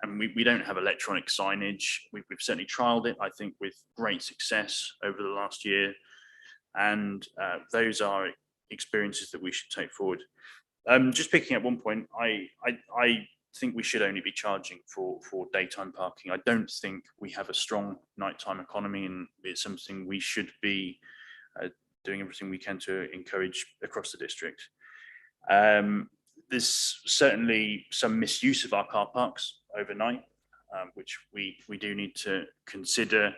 And we don't have electronic signage. We've certainly trialed it, I think, with great success over the last year. And those are experiences that we should take forward. Just picking up one point, I think we should only be charging for daytime parking. I don't think we have a strong nighttime economy, and it's something we should be doing everything we can to encourage across the district. There's certainly some misuse of our car parks overnight, which we do need to consider.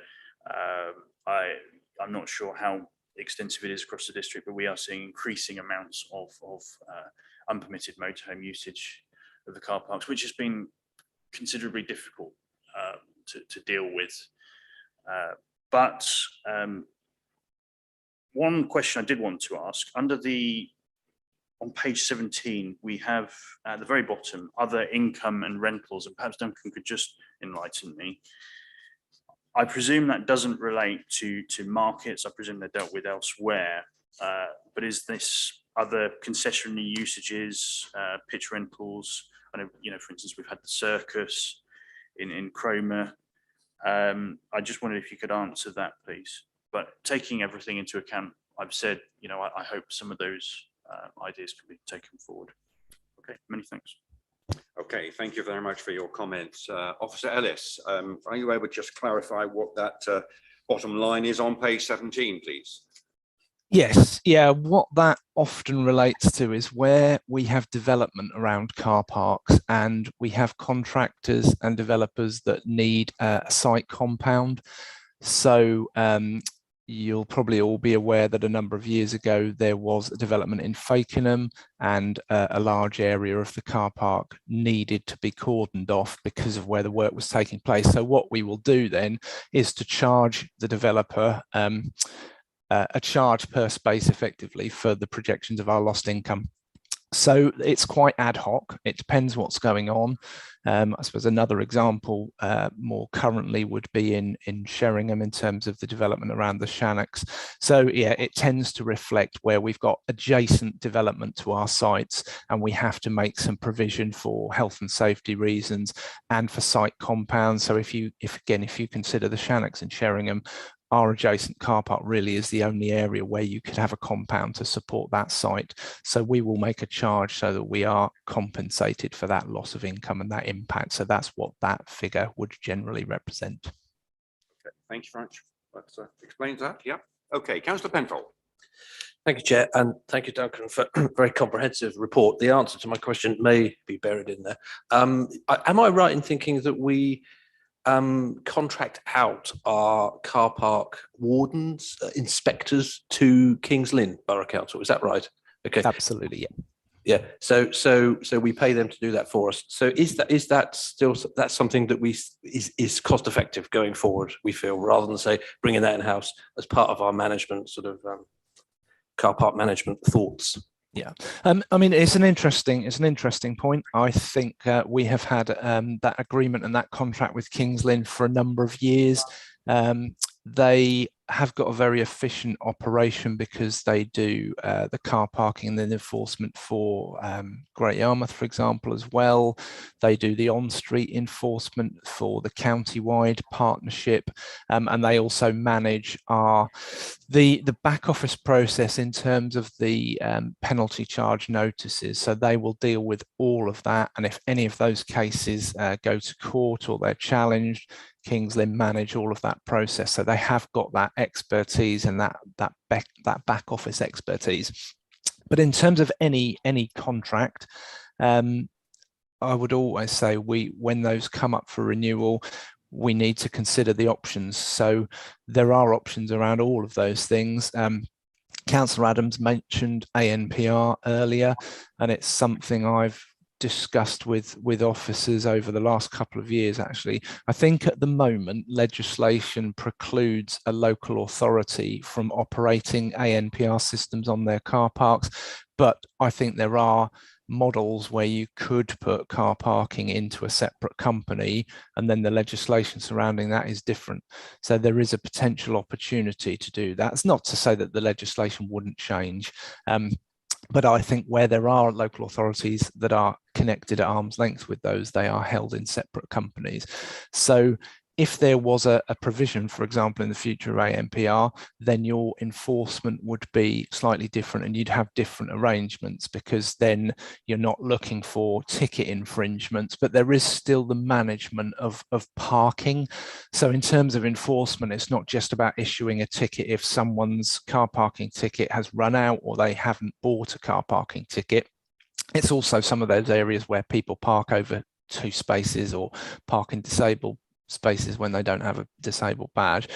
I'm not sure how extensive it is across the district, but we are seeing increasing amounts of unpermitted motorhome usage of the car parks, which has been considerably difficult to deal with. But one question I did want to ask, on page 17, we have at the very bottom, other income and rentals, and perhaps Duncan could just enlighten me. I presume that doesn't relate to markets. I presume they're dealt with elsewhere. But is this other concessionary usages, pitch rentals? I know, you know, for instance, we've had the circus in Cromer. I just wondered if you could answer that, please. But taking everything into account, I've said, you know, I hope some of those ideas can be taken forward. Okay, many thanks. Okay, thank you very much for your comments. Officer Ellis, are you able to just clarify what that bottom line is on page 17, please? Yes, yeah, what that often relates to is where we have development around car parks and we have contractors and developers that need a site compound. So you'll probably all be aware that a number of years ago there was a development in Fakenham, and a large area of the car park needed to be cordoned off because of where the work was taking place. So what we will do then is to charge the developer a charge per space effectively for the projections of our lost income. So it's quite ad hoc. It depends what's going on. I suppose another example more currently would be in Sheringham in terms of the development around the Shannocks. So yeah, it tends to reflect where we've got adjacent development to our sites and we have to make some provision for health and safety reasons and for site compounds. So if you consider the Shannocks in Sheringham, our adjacent car park really is the only area where you could have a compound to support that site. So we will make a charge so that we are compensated for that loss of income and that impact. So that's what that figure would generally represent. Okay, thank you very much. That explains that. Yeah. Okay, Councillor Penfold. Thank you, Chair, and thank you, Duncan, for a very comprehensive report. The answer to my question may be buried in there. Am I right in thinking that we contract out our car park wardens, inspectors to Kings Lynn Borough Council? Is that right? Okay. Absolutely, yeah. Yeah. So we pay them to do that for us. So is that still that's something that is cost effective going forward? We feel, rather than say bringing that in house as part of our management sort of car park management thoughts. Yeah, I mean, it's an interesting point. I think we have had that agreement and that contract with Kings Lynn for a number of years. They have got a very efficient operation because they do the car parking and then enforcement for Great Yarmouth, for example, as well. They do the on-street enforcement for the county-wide partnership, and they also manage the back office process in terms of the penalty charge notices. So they will deal with all of that, and if any of those cases go to court or they're challenged, Kings Lynn manage all of that process. So they have got that expertise and that back office expertise. But in terms of any contract, I would always say when those come up for renewal, we need to consider the options. So there are options around all of those things. Councillor Adams mentioned ANPR earlier, and it's something I've discussed with officers over the last couple of years. Actually, I think at the moment legislation precludes a local authority from operating ANPR systems on their car parks, but I think there are models where you could put car parking into a separate company, and then the legislation surrounding that is different. So there is a potential opportunity to do that. It's not to say that the legislation wouldn't change, but I think where there are local authorities that are connected at arm's length with those, they are held in separate companies. So if there was a provision, for example, in the future of ANPR, then your enforcement would be slightly different and you'd have different arrangements, because then you're not looking for ticket infringements, but there is still the management of parking. So in terms of enforcement, it's not just about issuing a ticket if someone's car parking ticket has run out or they haven't bought a car parking ticket. It's also some of those areas where people park over 2 spaces or park in disabled spaces when they don't have a disabled badge.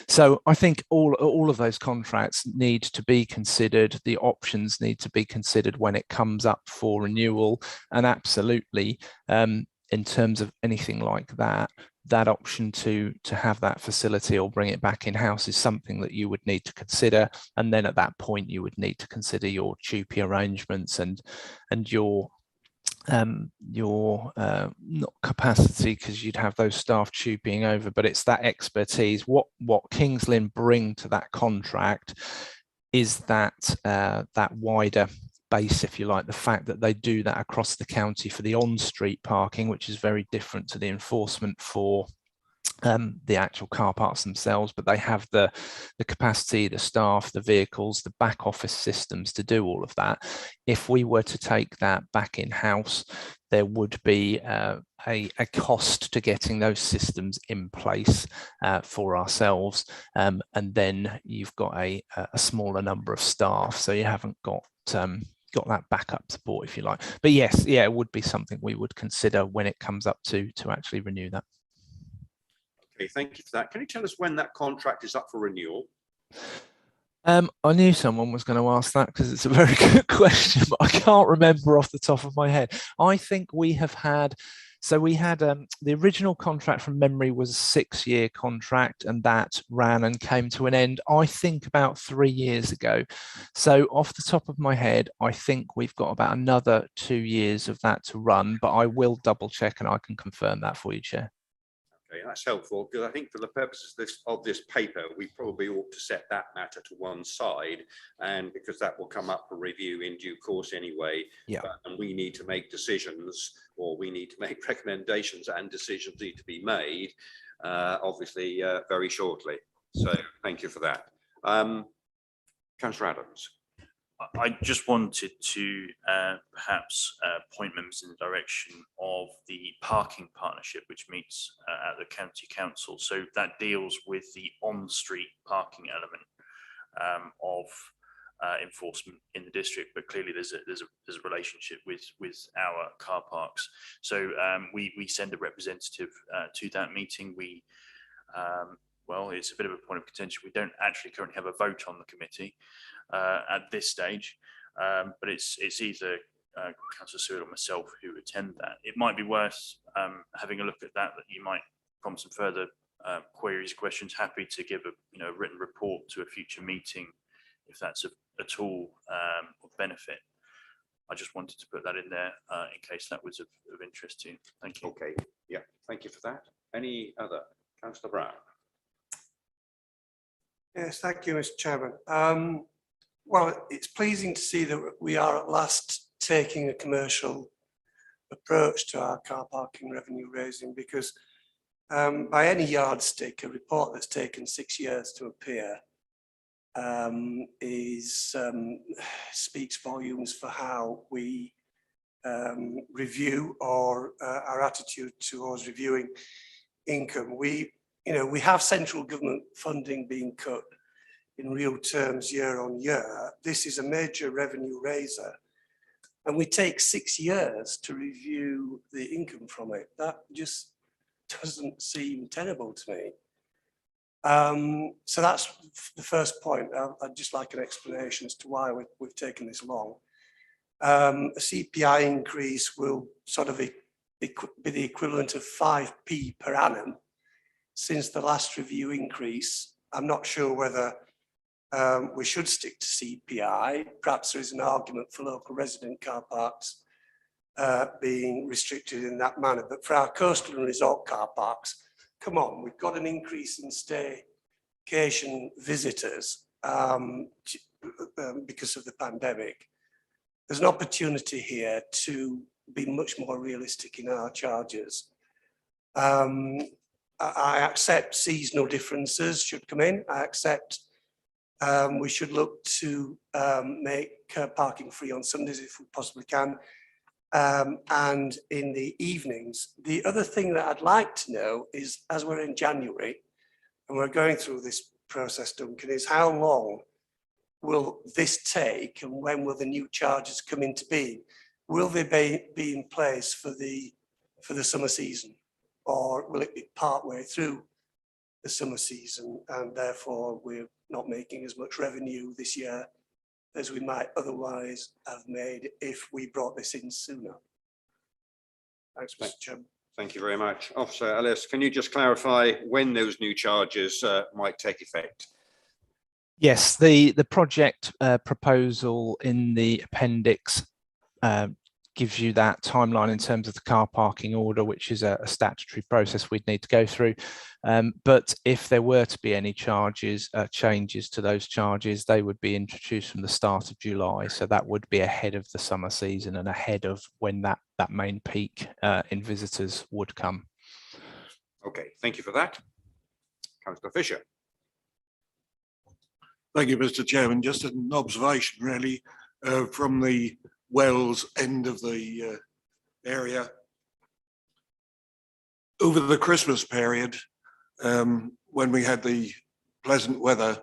So I think all of those contracts need to be considered. The options need to be considered when it comes up for renewal. And absolutely, in terms of anything like that, that option to have that facility or bring it back in-house is something that you would need to consider. And then at that point, you would need to consider your Cpi arrangements and your not capacity, because you'd have those staff tubing over, but it's that expertise. What Kings Lynn bring to that contract is that that wider base, if you like, the fact that they do that across the county for the on-street parking, which is very different to the enforcement for the actual car parks themselves, but they have the capacity, the staff, the vehicles, the back office systems to do all of that. If we were to take that back in-house, there would be a cost to getting those systems in place for ourselves, and then you've got a smaller number of staff, so you haven't got that backup support, if you like. But yes, yeah, it would be something we would consider when it comes up to actually renew that. Okay, thank you for that. Can you tell us when that contract is up for renewal? I knew someone was going to ask that because it's a very good question, but I can't remember off the top of my head. I think we have had, so we had the original contract from memory was a 6-year contract, and that ran and came to an end, I think, about 3 years ago. So off the top of my head, I think we've got about another 2 years of that to run, but I will double check and I can confirm that for you, Chair. Okay, that's helpful, because I think for the purposes of this paper, we probably ought to set that matter to one side, and because that will come up for review in due course anyway. Yeah. And we need to make decisions, or we need to make recommendations, and decisions need to be made, obviously, very shortly. So thank you for that. Councillor Adams. I just wanted to perhaps point members in the direction of the parking partnership, which meets at the county council. So that deals with the on-street parking element of enforcement in the district, but clearly there's a relationship with our car parks. So we send a representative to that meeting. We well, it's a bit of a point of contention. We don't actually currently have a vote on the committee at this stage, but it's either Councillor Sewell or myself who attend that. It might be worth having a look at that. That you might prompt some further queries, questions. Happy to give a written report to a future meeting if that's at all of benefit. I just wanted to put that in there in case that was of interest to you. Thank you. Okay. Yeah. Thank you for that. Any other? Councillor Brown. Yes, thank you, Mr. Chairman. Well, it's pleasing to see that we are at last taking a commercial approach to our car parking revenue raising, because by any yardstick, a report that's taken 6 years to appear speaks volumes for how we review or our attitude towards reviewing income. We have central government funding being cut in real terms year on year. This is a major revenue raiser, and we take 6 years to review the income from it. That just doesn't seem tenable to me. So that's the first point. I'd just like an explanation as to why we've taken this long. A CPI increase will sort of be the equivalent of 5p per annum since the last review increase. I'm not sure whether we should stick to CPI. Perhaps there is an argument for local resident car parks being restricted in that manner. But for our coastal and resort car parks, come on, we've got an increase in staycation visitors because of the pandemic. There's an opportunity here to be much more realistic in our charges. I accept seasonal differences should come in. I accept we should look to make parking free on Sundays if we possibly can, and in the evenings. The other thing that I'd like to know is, as we're in January and we're going through this process, Duncan, is how long will this take and when will the new charges come into being? Will they be in place for the summer season, or will it be partway through the summer season and therefore we're not making as much revenue this year as we might otherwise have made if we brought this in sooner? Thanks, Mr. Chairman. Thank you very much. Officer Ellis, can you just clarify when those new charges might take effect? Yes, the project proposal in the appendix gives you that timeline in terms of the car parking order, which is a statutory process we'd need to go through. But if there were to be any charges, changes to those charges, they would be introduced from the start of July. So that would be ahead of the summer season and ahead of when that main peak in visitors would come. Okay, thank you for that. Councillor Fisher. Thank you, Mr. Chairman. Just an observation, really, from the Wells end of the area. Over the Christmas period, when we had the pleasant weather,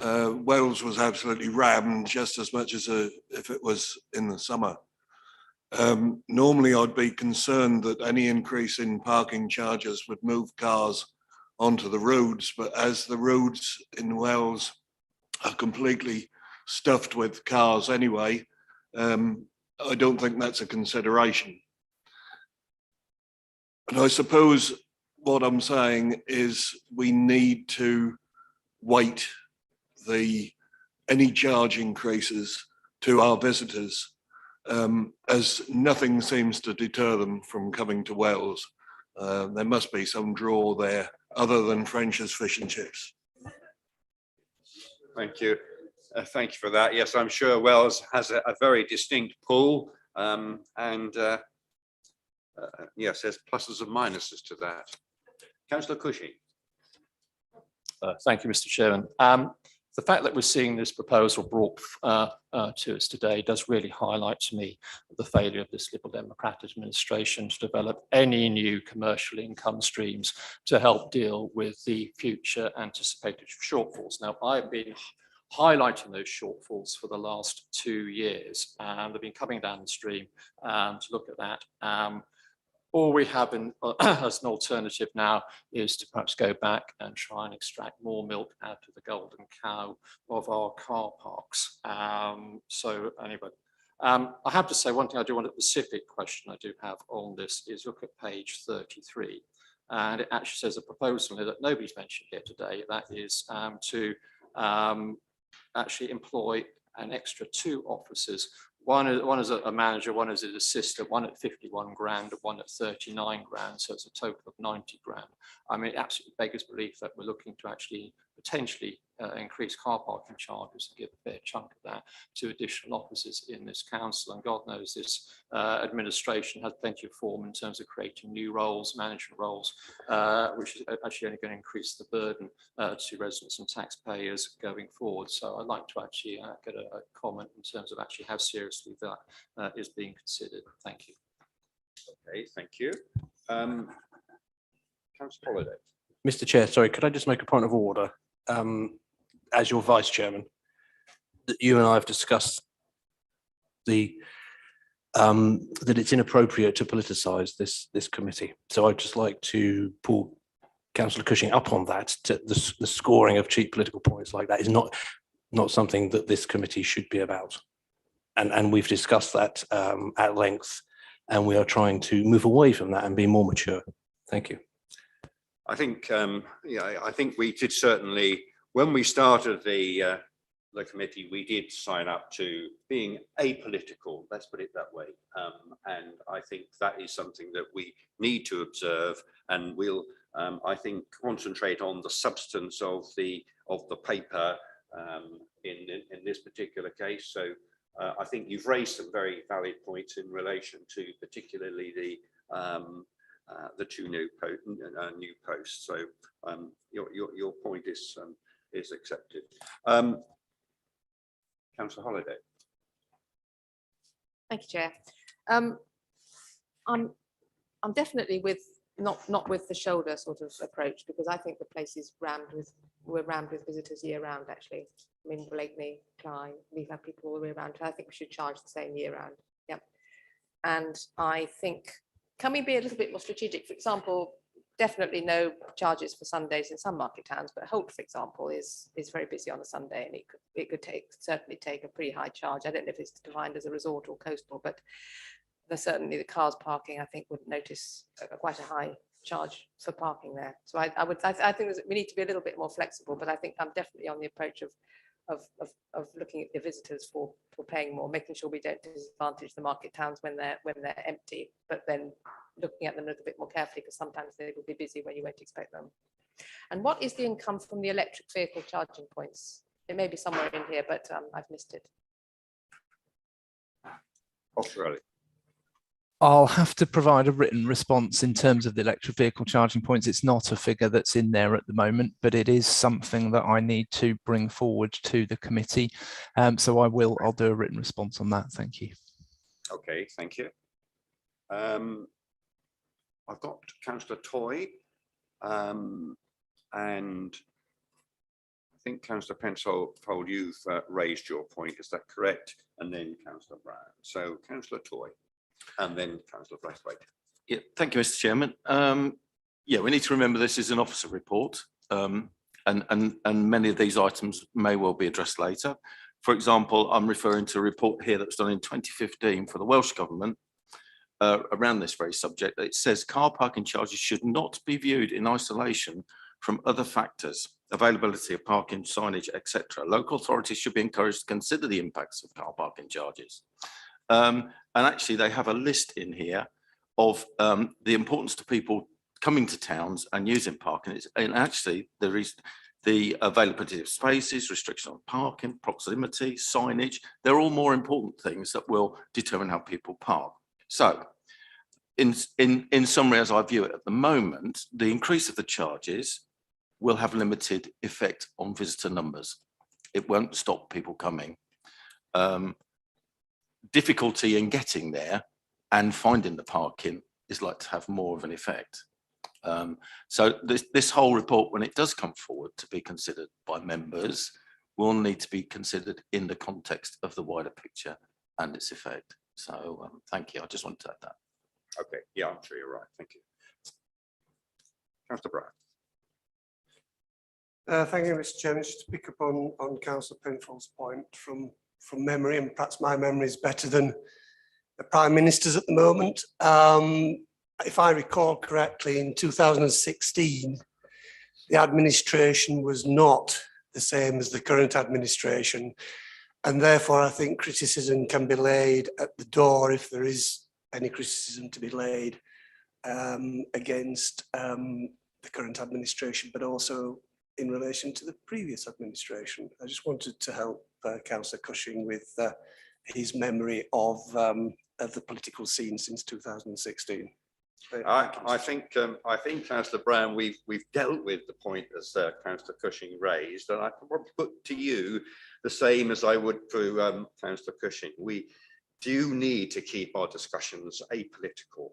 Wells was absolutely rammed just as much as if it was in the summer. Normally, I'd be concerned that any increase in parking charges would move cars onto the roads, but as the roads in Wells are completely stuffed with cars anyway, I don't think that's a consideration. And I suppose what I'm saying is we need to weight any charge increases to our visitors, as nothing seems to deter them from coming to Wells. There must be some draw there other than French's fish and chips. Thank you. Thank you for that. Yes, I'm sure Wells has a very distinct pull, and yes, there's pluses and minuses to that. Councillor Cushing. Thank you, Mr. Chairman. The fact that we're seeing this proposal brought to us today does really highlight to me the failure of this Liberal Democrat administration to develop any new commercial income streams to help deal with the future anticipated shortfalls. Now, I've been highlighting those shortfalls for the last 2 years, and they've been coming downstream to look at that. All we have as an alternative now is to perhaps go back and try and extract more milk out of the golden cow of our car parks. So anyway, I have to say one thing I do want a specific question I do have on this is look at page 33. And it actually says a proposal that nobody's mentioned here today, that is to actually employ an extra 2 officers. One is a manager, one is an assistant, one at 51 grand, one at 39 grand. So it's a total of 90 grand. I mean, it absolutely beggars belief that we're looking to actually potentially increase car parking charges and give a fair chunk of that to additional officers in this council. And God knows this administration has plenty of form in terms of creating new roles, management roles, which is actually only going to increase the burden to residents and taxpayers going forward. So I'd like to actually get a comment in terms of actually how seriously that is being considered. Thank you. Okay, thank you. Councillor Holiday. Mr. Chair, sorry, could I just make a point of order? As your vice chairman, that you and I have discussed that it's inappropriate to politicise this committee. So I'd just like to pull Councillor Cushing up on that. The scoring of cheap political points like that is not something that this committee should be about. And we've discussed that at length, and we are trying to move away from that and be more mature. Thank you. I think, I think we did certainly, when we started the committee, we did sign up to being apolitical, let's put it that way. And I think that is something that we need to observe, and we'll, I think, concentrate on the substance of the paper in this particular case. So I think you've raised some very valid points in relation to particularly the 2 new posts. So your point is accepted. Councillor Holiday. Thank you, Chair. I'm definitely with not with the shoulder sort of approach, because I think the place is we're rammed with visitors year round. Actually, I mean, Blakeney, Clyde, we've had people all the way around. I think we should charge the same year round. Yep. And I think, can we be a little bit more strategic? For example, definitely no charges for Sundays in some market towns, but Holt, for example, is very busy on a Sunday, and it could certainly take a pretty high charge. I don't know if it's defined as a resort or coastal, but certainly the cars parking, I think, would notice quite a high charge for parking there. So I think we need to be a little bit more flexible, but I think I'm definitely on the approach of looking at the visitors for paying more, making sure we don't disadvantage the market towns when they're empty, but then looking at them a little bit more carefully, because sometimes they will be busy when you won't expect them. And what is the income from the electric vehicle charging points? It may be somewhere in here, but I've missed it. I'll have to provide a written response in terms of the electric vehicle charging points. It's not a figure that's in there at the moment, but it is something that I need to bring forward to the committee. So I'll do a written response on that. Thank you. Okay, thank you. I've got Councillor Toy, and I think Councillor Penfold, you've raised your point. Is that correct? And then Councillor Brown. So Councillor Toy, and then Councillor Braithwaite. Yeah, thank you, Mr. Chairman. Yeah, we need to remember this is an officer report, and many of these items may well be addressed later. For example, I'm referring to a report here that was done in 2015 for the Welsh Government around this very subject. It says car parking charges should not be viewed in isolation from other factors, availability of parking, signage, etc. Local authorities should be encouraged to consider the impacts of car parking charges. And actually, they have a list in here of the importance to people coming to towns and using parking. And actually, there is the availability of spaces, restriction on parking, proximity, signage. They're all more important things that will determine how people park. So, in summary, as I view it at the moment, the increase of the charges will have limited effect on visitor numbers. It won't stop people coming. Difficulty in getting there and finding the parking is like to have more of an effect. So this whole report, when it does come forward to be considered by members, will need to be considered in the context of the wider picture and its effect. So thank you. I just wanted to add that. Okay, yeah, I'm sure you're right. Thank you. Councillor Brown. Thank you, Mr. Chairman. Just to pick up on Councillor Penfold's point from memory, and perhaps my memory is better than the Prime Minister's at the moment. If I recall correctly, in 2016, the administration was not the same as the current administration. And therefore, I think criticism can be laid at the door, if there is any criticism to be laid, against the current administration, but also in relation to the previous administration. I just wanted to help Councillor Cushing with his memory of the political scene since 2016. I think Councillor Brown, we've dealt with the point as Councillor Cushing raised, and I can probably put to you the same as I would for Councillor Cushing. We do need to keep our discussions apolitical,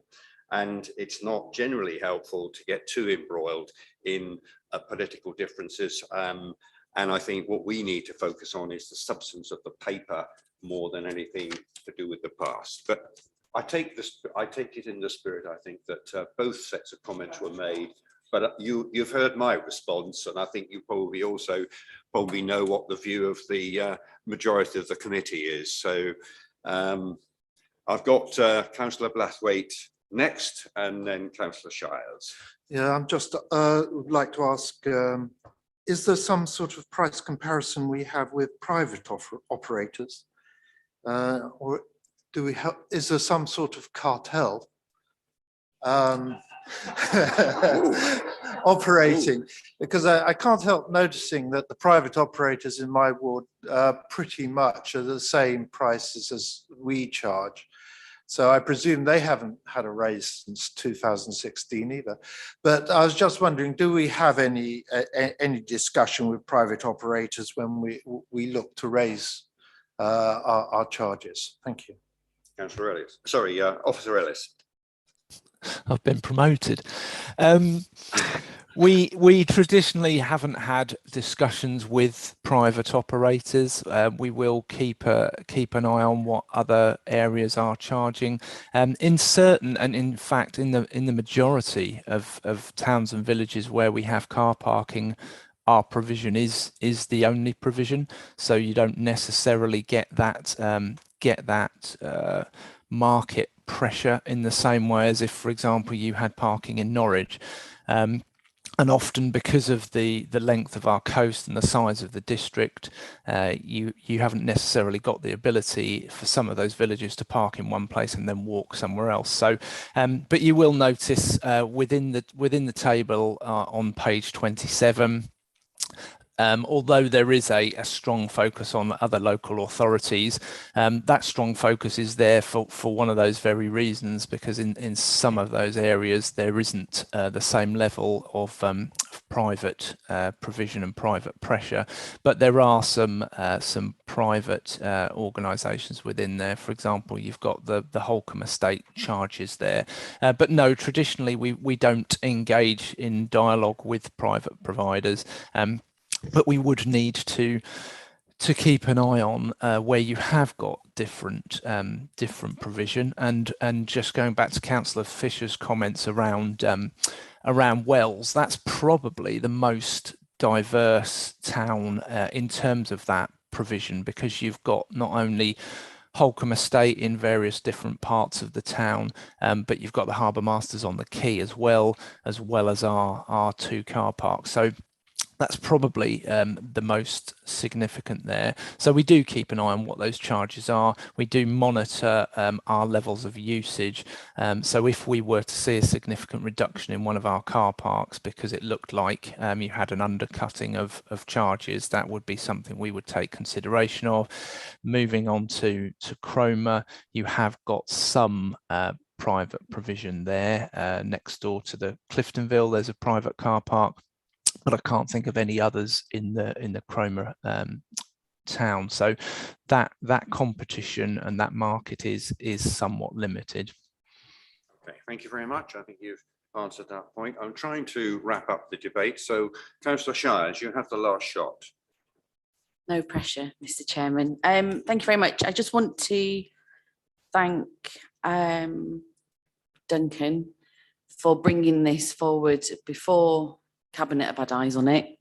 and it's not generally helpful to get too embroiled in political differences. And I think what we need to focus on is the substance of the paper more than anything to do with the past. But I take it in the spirit. I think that both sets of comments were made, but you've heard my response, and I think you probably also know what the view of the majority of the committee is. So I've got Councillor Blathwaite next, and then Councillor Shires. Yeah, I'm just would like to ask, is there some sort of price comparison we have with private operators? Or do we have, is there some sort of cartel operating? Because I can't help noticing that the private operators in my ward pretty much are the same prices as we charge. So I presume they haven't had a raise since 2016 either. But I was just wondering, do we have any discussion with private operators when we look to raise our charges? Thank you. Councillor Ellis, sorry, Officer Ellis. I've been promoted. We traditionally haven't had discussions with private operators. We will keep an eye on what other areas are charging. In certain, and in fact, in the majority of towns and villages where we have car parking, our provision is the only provision. So you don't necessarily get that market pressure in the same way as if, for example, you had parking in Norwich. And often because of the length of our coast and the size of the district, you haven't necessarily got the ability for some of those villages to park in one place and then walk somewhere else. So, but you will notice within the table on page 27, although there is a strong focus on other local authorities, that strong focus is there for one of those very reasons, because in some of those areas there isn't the same level of private provision and private pressure, but there are some private organisations within there. For example, you've got the Horsham estate charges there, but no, traditionally we don't engage in dialogue with private providers. But we would need to keep an eye on where you have got different provision, and just going back to Councillor Fisher's comments around Wells, that's probably the most diverse town in terms of that provision, because you've got not only Horsham estate in various different parts of the town, but you've got the harbour masters on the quay as well as our two car parks. So that's probably the most significant there. So we do keep an eye on what those charges are. We do monitor our levels of usage. So if we were to see a significant reduction in one of our car parks because it looked like you had an undercutting of charges, that would be something we would take consideration of. Moving on to Cromer, you have got some private provision there. Next door to the Cliftonville, there's a private car park. but I can't think of any others in the Cromer town. So that competition and that market is somewhat limited. Okay, thank you very much. I think you've answered that point. I'm trying to wrap up the debate. So Councillor Shires, you have the last shot. No pressure, Mr. Chairman. Thank you very much. I just want to thank Duncan for bringing this forward before Cabinet have had eyes on it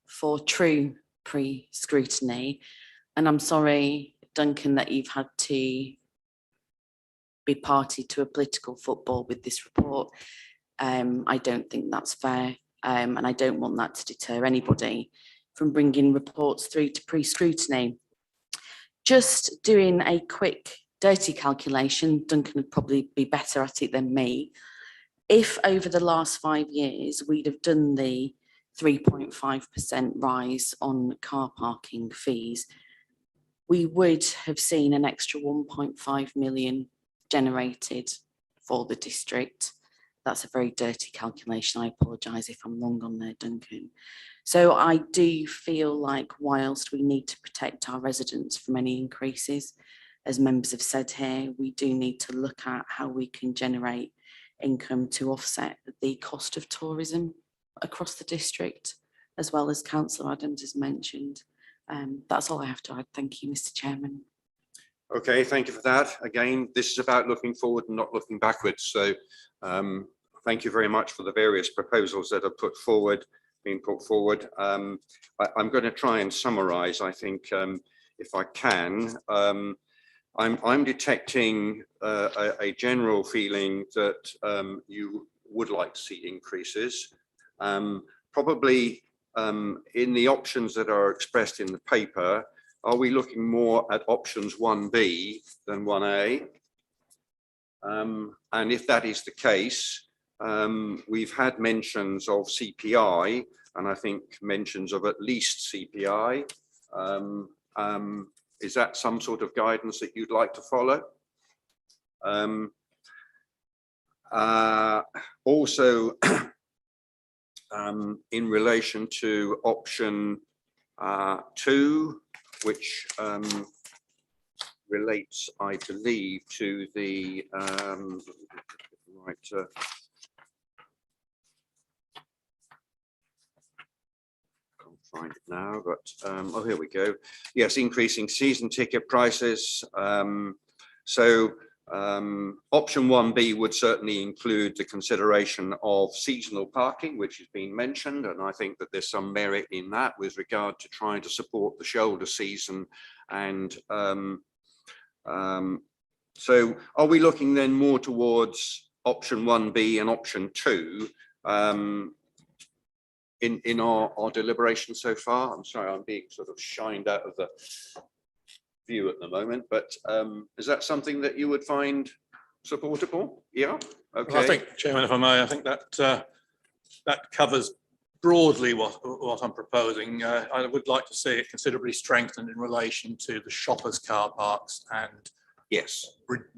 for true pre-scrutiny. And I'm sorry, Duncan, that you've had to be party to a political football with this report. I don't think that's fair, and I don't want that to deter anybody from bringing reports through to pre-scrutiny. Just doing a quick dirty calculation, Duncan would probably be better at it than me. If over the last 5 years we'd have done the 3.5% rise on car parking fees, we would have seen an extra 1.5 million generated for the district. That's a very dirty calculation. I apologise if I'm wrong on there, Duncan. So I do feel like whilst we need to protect our residents from any increases, as members have said here, we do need to look at how we can generate income to offset the cost of tourism across the district, as well as Councillor Adams has mentioned. That's all I have to add. Thank you, Mr. Chairman. Okay, thank you for that. Again, this is about looking forward and not looking backwards. So thank you very much for the various proposals that are being put forward. I'm going to try and summarise, I think, if I can. I'm detecting a general feeling that you would like to see increases. Probably in the options that are expressed in the paper, are we looking more at options 1B than 1A? And if that is the case, we've had mentions of CPI, and I think mentions of at least CPI. Is that some sort of guidance that you'd like to follow? Also, in relation to option 2, which relates, I believe, to the find it now, but oh, here we go. Yes, increasing season ticket prices. So option 1B would certainly include the consideration of seasonal parking, which has been mentioned, and I think that there's some merit in that with regard to trying to support the shoulder season. And so are we looking then more towards option 1B and option 2 in our deliberation so far? I'm sorry, I'm being sort of shined out of the view at the moment, but is that something that you would find supportable? Yeah. Okay. Well, I think, Chairman, if I may, I think that that covers broadly what I'm proposing. I would like to see it considerably strengthened in relation to the shoppers' car parks and yes,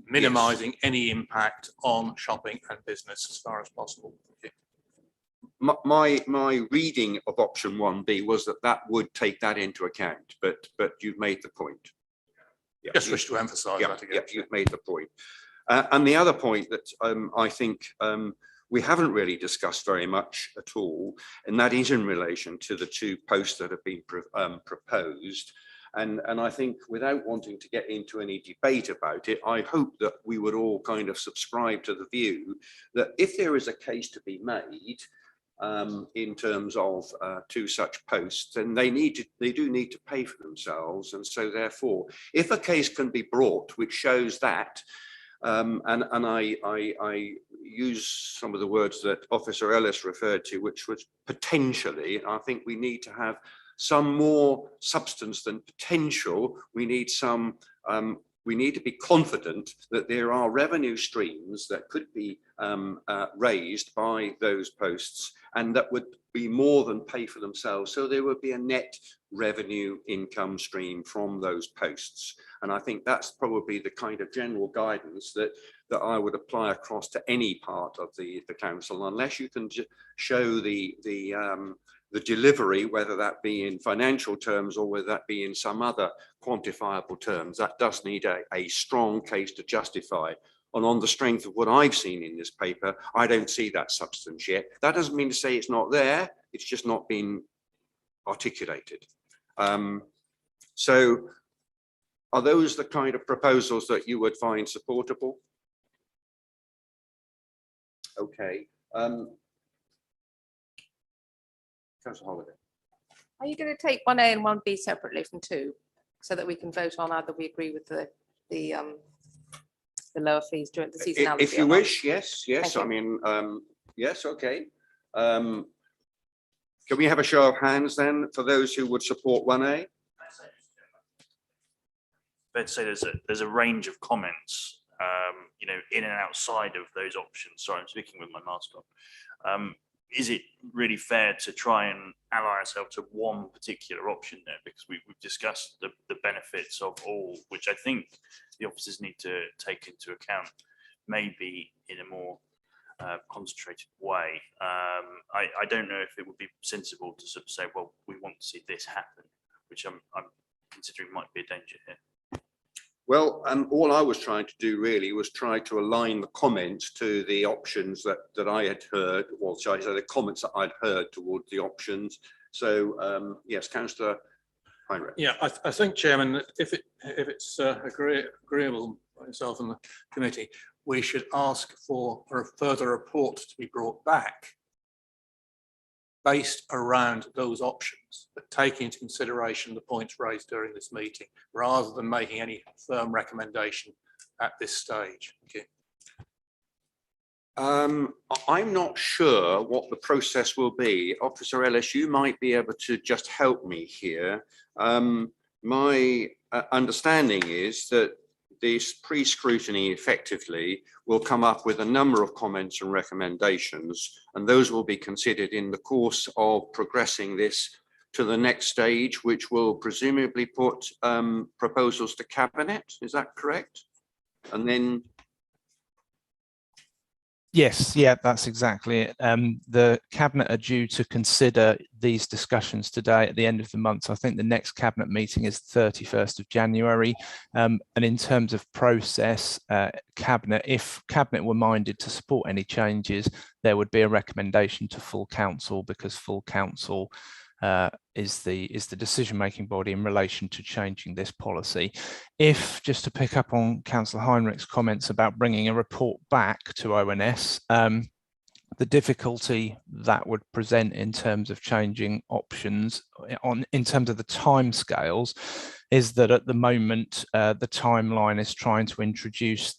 minimising any impact on shopping and business as far as possible. My reading of option 1B was that would take that into account, but you've made the point. Yeah, just wish to emphasise that again. Yeah, you've made the point. And the other point that I think we haven't really discussed very much at all, and that is in relation to the 2 posts that have been proposed. And I think, without wanting to get into any debate about it, I hope that we would all kind of subscribe to the view that if there is a case to be made in terms of 2 such posts, then they do need to pay for themselves. And so therefore, if a case can be brought which shows that, and I use some of the words that Officer Ellis referred to, which was potentially, I think we need to have some more substance than potential. We need some we need to be confident that there are revenue streams that could be raised by those posts, and that would be more than pay for themselves. So there would be a net revenue income stream from those posts. And I think that's probably the kind of general guidance that I would apply across to any part of the council, unless you can show the the delivery, whether that be in financial terms or whether that be in some other quantifiable terms, that does need a strong case to justify. And on the strength of what I've seen in this paper, I don't see that substance yet. That doesn't mean to say it's not there, it's just not been articulated. So are those the kind of proposals that you would find supportable? Okay. Councillor Holiday. Are you going to take 1A and 1B separately from 2 so that we can vote on either we agree with the lower fees during the seasonality? If you or not? wish, yes. Thank you. I mean, yes, okay. Can we have a show of hands then for those who would support 1A? I'd say there's a range of comments, you know, in and outside of those options. Sorry, I'm speaking with my mask on. Is it really fair to try and ally ourselves to one particular option there? Because we've discussed the benefits of all, which I think the officers need to take into account, maybe in a more concentrated way. I don't know if it would be sensible to sort of say, well, we want to see this happen, which I'm considering might be a danger here. Well, all I was trying to do really was try to align the comments to the options that I had heard, or shall I say the comments that I'd heard towards the options. So yes, Councillor Heinrich. Yeah, I think, Chairman, that if it's agreeable by yourself and the committee, we should ask for a further report to be brought back based around those options, but taking into consideration the points raised during this meeting, rather than making any firm recommendation at this stage. Thank you. I'm not sure what the process will be. Officer Ellis, you might be able to just help me here. My understanding is that this pre-scrutiny effectively will come up with a number of comments and recommendations, and those will be considered in the course of progressing this to the next stage, which will presumably put proposals to Cabinet. Is that correct? And then Yes, yeah, that's exactly it. The Cabinet are due to consider these discussions today at the end of the month. So I think the next Cabinet meeting is 31st of January. And in terms of process, Cabinet, if Cabinet were minded to support any changes, there would be a recommendation to full council, because full council is the decision-making body in relation to changing this policy. If, just to pick up on Councillor Heinrich's comments about bringing a report back to ONS, the difficulty that would present in terms of changing options in terms of the timescales is that at the moment the timeline is trying to introduce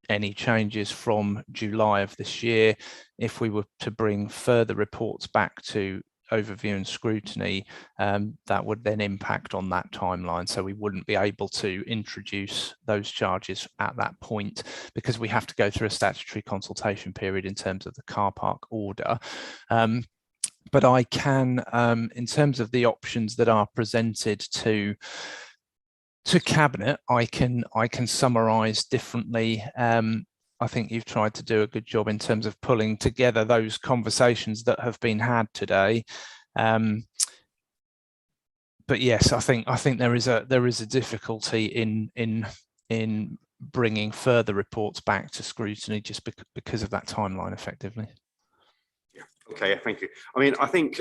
any changes from July of this year. If we were to bring further reports back to overview and scrutiny, that would then impact on that timeline. So we wouldn't be able to introduce those charges at that point, because we have to go through a statutory consultation period in terms of the car park order. But I can, in terms of the options that are presented to Cabinet, I can summarise differently. I think you've tried to do a good job in terms of pulling together those conversations that have been had today. But yes, I think there is a difficulty in bringing further reports back to scrutiny just because of that timeline, effectively. Yeah. Okay. Thank you. I mean, I think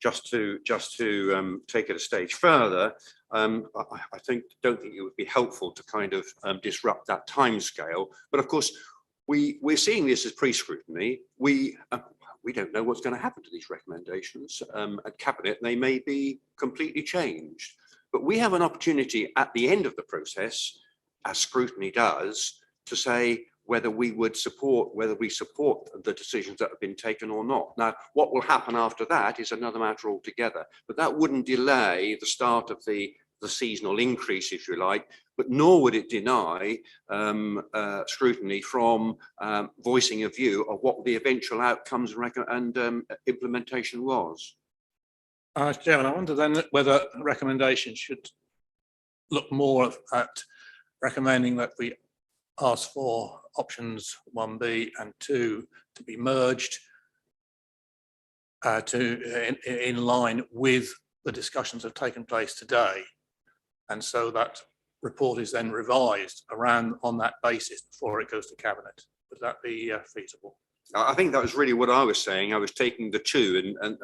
just to take it a stage further, I don't think it would be helpful to kind of disrupt that timescale. But of course, we're seeing this as pre-scrutiny. We don't know what's going to happen to these recommendations at Cabinet. They may be completely changed. But we have an opportunity at the end of the process, as scrutiny does, to say whether we support the decisions that have been taken or not. Now, what will happen after that is another matter altogether, but that wouldn't delay the start of the seasonal increase, if you like, but nor would it deny scrutiny from voicing a view of what the eventual outcomes and implementation was. Chairman, I wonder then whether recommendations should look more at recommending that we ask for options 1B and 2 to be merged in line with the discussions that have taken place today. And so that report is then revised around on that basis before it goes to cabinet. Would that be feasible? I think that was really what I was saying. I was taking the two, and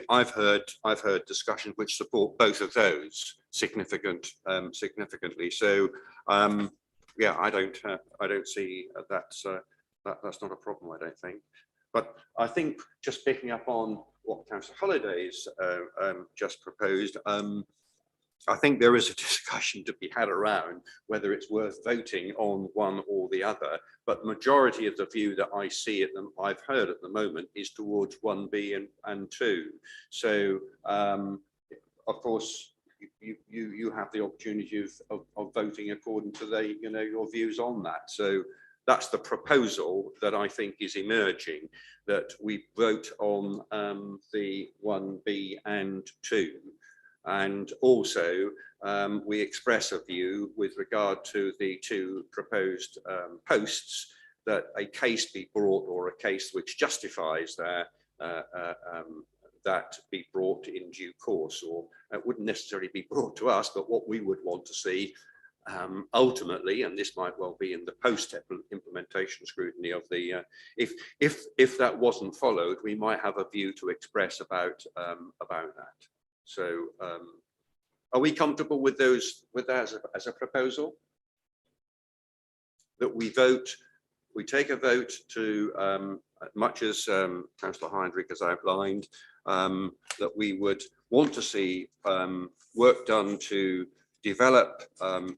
I've heard discussions which support both of those significantly. So yeah, I don't see that's not a problem. I don't think. But I think just picking up on what Councillor Holliday's just proposed, I think there is a discussion to be had around whether it's worth voting on one or the other. But majority of the view that I see at them, I've heard at the moment, is towards 1B and 2. So of course you have the opportunity of voting according to your views on that. So that's the proposal that I think is emerging, that we vote on the 1B and 2. And also we express a view with regard to the two proposed posts, that a case be brought, or a case which justifies that be brought in due course, or it wouldn't necessarily be brought to us, but what we would want to see ultimately, and this might well be in the post implementation scrutiny of the if that wasn't followed, we might have a view to express about that. So are we comfortable with that as a proposal? That we take a vote to, much as Councillor Heinrich has outlined, that we would want to see work done to develop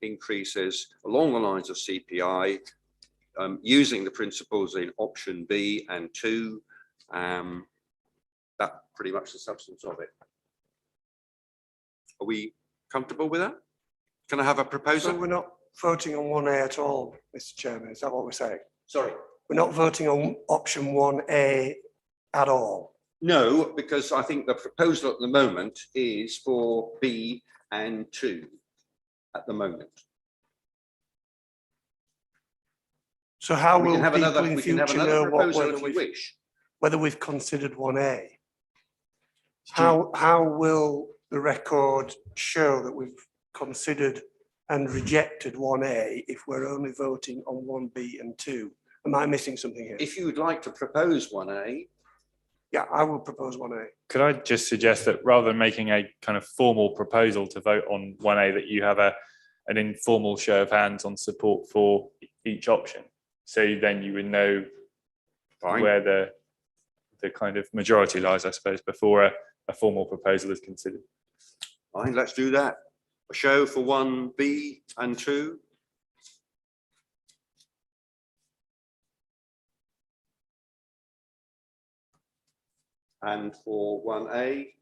increases along the lines of CPI, using the principles in option B and 2. That's pretty much the substance of it. Are we comfortable with that? Can I have a proposal? So we're not voting on 1A at all, Mr. Chairman, is that what we're saying? Sorry? We're not voting on option 1A at all? No, because I think the proposal at the moment is for B and 2 at the moment. So how We will can have people another- in we can have future another know proposal if we wish. whether we've considered 1A? How will the record show that we've considered and rejected 1A if we're only voting on 1B and 2? Am I missing something here? If you would like to propose 1A. Yeah, I will propose 1A. Could I just suggest that rather than making a kind of formal proposal to vote on 1A, that you have an informal show of hands on support for each option? So then you would know where the kind of majority lies, I suppose, before a formal proposal is considered. Fine, let's do that. A show for 1B and 2. And for 1A.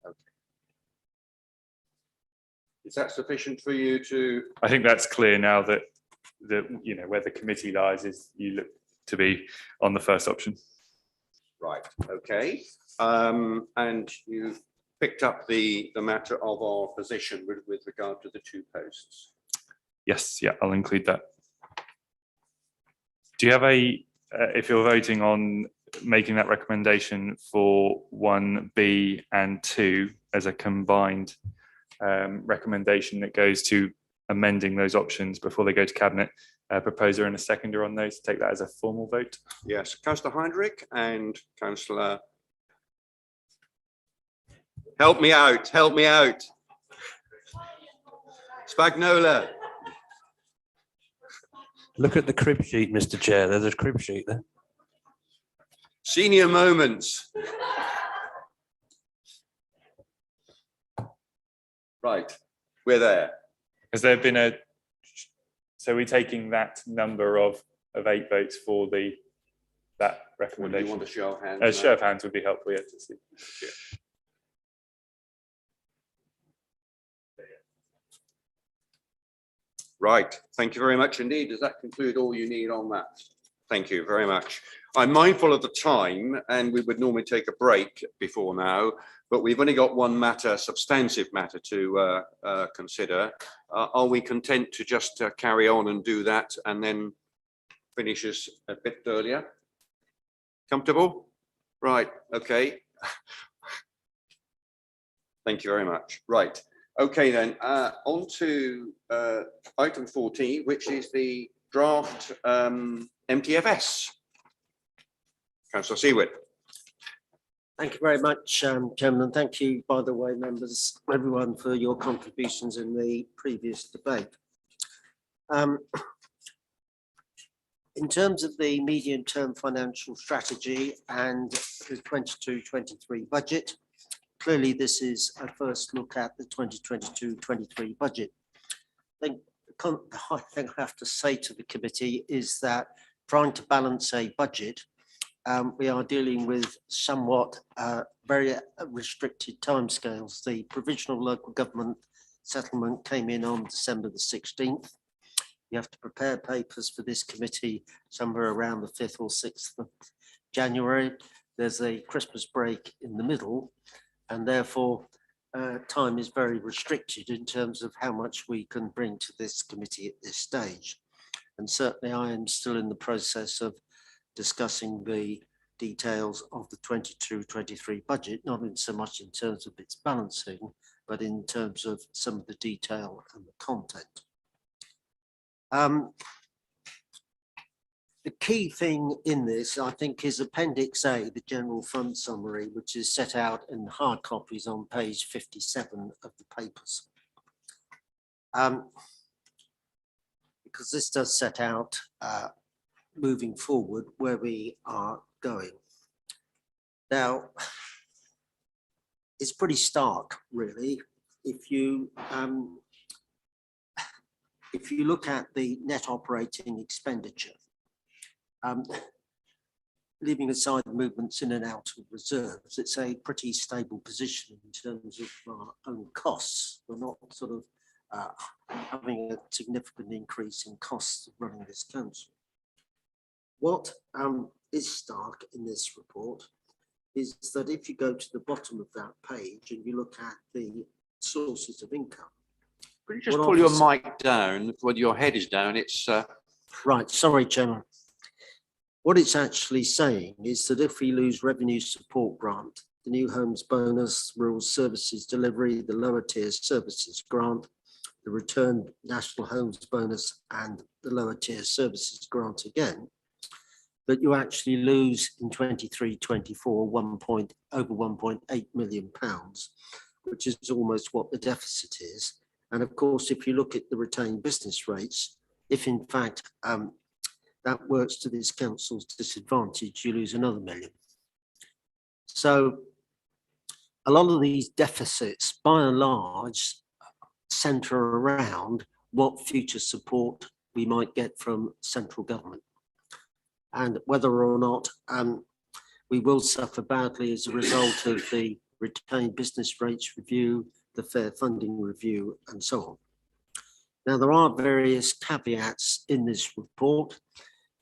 Okay. Is that sufficient for you to? I think that's clear now that where the committee lies is you look to be on the first option. Right, okay. And you've picked up the matter of our position with regard to the 2 posts. Yes, yeah, I'll include that. Do you have if you're voting on making that recommendation for 1B and 2 as a combined recommendation that goes to amending those options before they go to cabinet, proposer and a seconder on those, take that as a formal vote? Yes, Councillor Heinrich and Councillor. Help me out, Spagnola. Look at the crib sheet, Mr. Chair. There's a crib sheet there. Senior moments. Right, we're there. Has there been so we're taking that number of 8 votes for that recommendation? You want a show of hands? A show of hands would be helpful, yeah, to see. Yeah. Right, thank you very much indeed. Does that conclude all you need on that? Thank you very much. I'm mindful of the time, and we would normally take a break before now, but we've only got one matter, substantive matter to consider. Are we content to just carry on and do that and then finish us a bit earlier. Comfortable? Right, okay. Thank you very much. Right, okay then, on to item 14, which is the draft MTFS. Councillor Seawood. Thank you very much, Chairman, and thank you, by the way, members, everyone, for your contributions in the previous debate. In terms of the medium-term financial strategy and the 22-23 budget, clearly this is a first look at the 2022-23 budget. I think I have to say to the committee is that trying to balance a budget, we are dealing with somewhat very restricted timescales. The provisional local government settlement came in on December the 16th. You have to prepare papers for this committee somewhere around the 5th or 6th of January. There's a Christmas break in the middle, and therefore time is very restricted in terms of how much we can bring to this committee at this stage. And certainly I am still in the process of discussing the details of the 22-23 budget, not in so much in terms of its balancing, but in terms of some of the detail and the content. The key thing in this, I think, is Appendix A, the General Fund Summary, which is set out in hard copies on page 57 of the papers. Because this does set out moving forward where we are going. Now, it's pretty stark, really. If you look at the net operating expenditure, leaving aside the movements in and out of reserves, it's a pretty stable position in terms of our own costs. We're not sort of having a significant increase in costs of running this council. What is stark in this report is that if you go to the bottom of that page and you look at the sources of income. Could you just pull your mic down when your head is down? It's right, sorry, Chairman. What it's actually saying is that if we lose revenue support grant, the new homes bonus, rural services delivery, the lower tier services grant, the return national homes bonus and the lower tier services grant again, that you actually lose in 23-24 over 1.8 million pounds, which is almost what the deficit is. And of course, if you look at the retained business rates, if in fact that works to this council's disadvantage, you lose another million. So a lot of these deficits, by and large, centre around what future support we might get from central government, and whether or not we will suffer badly as a result of the retained business rates review, the fair funding review, and so on. Now, there are various caveats in this report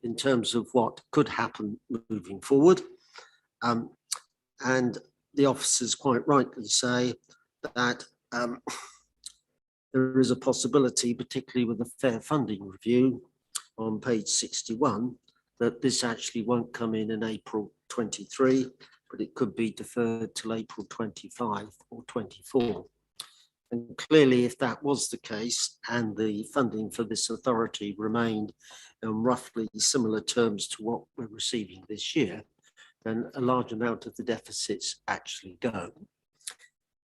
in terms of what could happen moving forward. And the officers quite rightly say that there is a possibility, particularly with the fair funding review on page 61, that this actually won't come in April 23, but it could be deferred till April 25 or 24. And clearly, if that was the case and the funding for this authority remained in roughly similar terms to what we're receiving this year, then a large amount of the deficits actually go.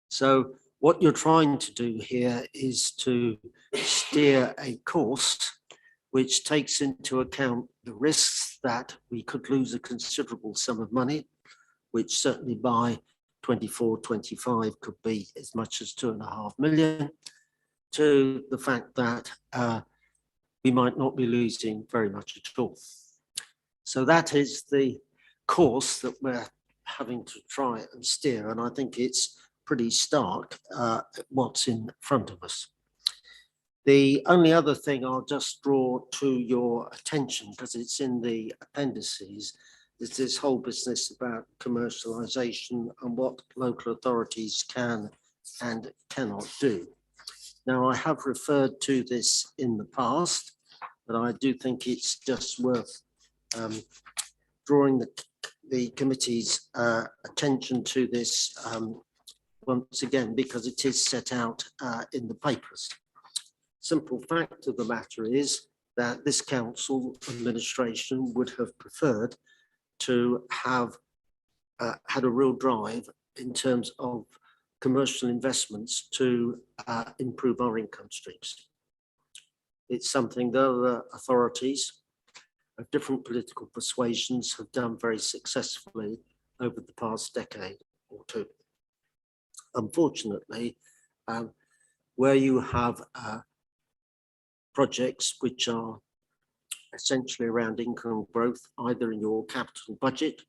So what you're trying to do here is to steer a course which takes into account the risks that we could lose a considerable sum of money, which certainly by 24-25 could be as much as 2.5 million, to the fact that we might not be losing very much at all. So that is the course that we're having to try and steer, and I think it's pretty stark what's in front of us. The only other thing I'll just draw to your attention, because it's in the appendices, is this whole business about commercialisation and what local authorities can and cannot do. Now, I have referred to this in the past, but I do think it's just worth drawing the committee's attention to this once again, because it is set out in the papers. Simple fact of the matter is that this council administration would have preferred to have had a real drive in terms of commercial investments to improve our income streams. It's something that other authorities of different political persuasions have done very successfully over the past decade or two. Unfortunately, where you have projects which are essentially around income growth, either in your capital budget,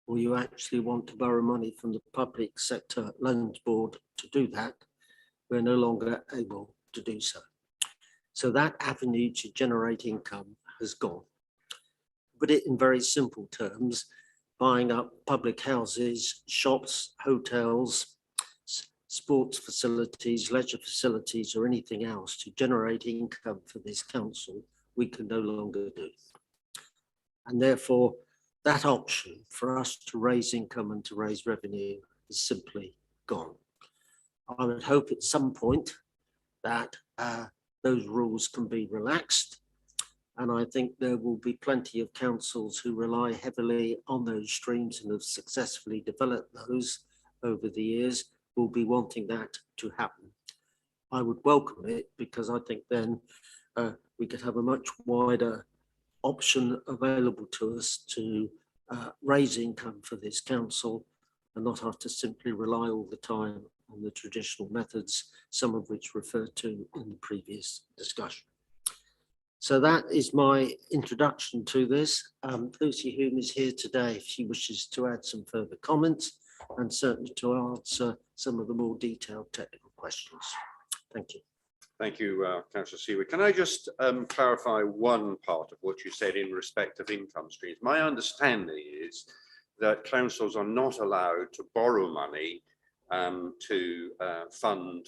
or you actually want to borrow money from the public sector loans board to do that, we're no longer able to do so. So that avenue to generate income has gone. Put it in very simple terms, buying up public houses, shops, hotels, sports facilities, leisure facilities, or anything else to generate income for this council, we can no longer do. And therefore, that option for us to raise income and to raise revenue is simply gone. I would hope at some point that those rules can be relaxed. And I think there will be plenty of councils who rely heavily on those streams and have successfully developed those over the years, will be wanting that to happen. I would welcome it, because I think then we could have a much wider option available to us to raise income for this council and not have to simply rely all the time on the traditional methods, some of which referred to in the previous discussion. So that is my introduction to this. Lucy Hume is here today if she wishes to add some further comments, and certainly to answer some of the more detailed technical questions. Thank you. Thank you, Councillor Seawood. Can I just clarify one part of what you said in respect of income streams? My understanding is that councils are not allowed to borrow money to fund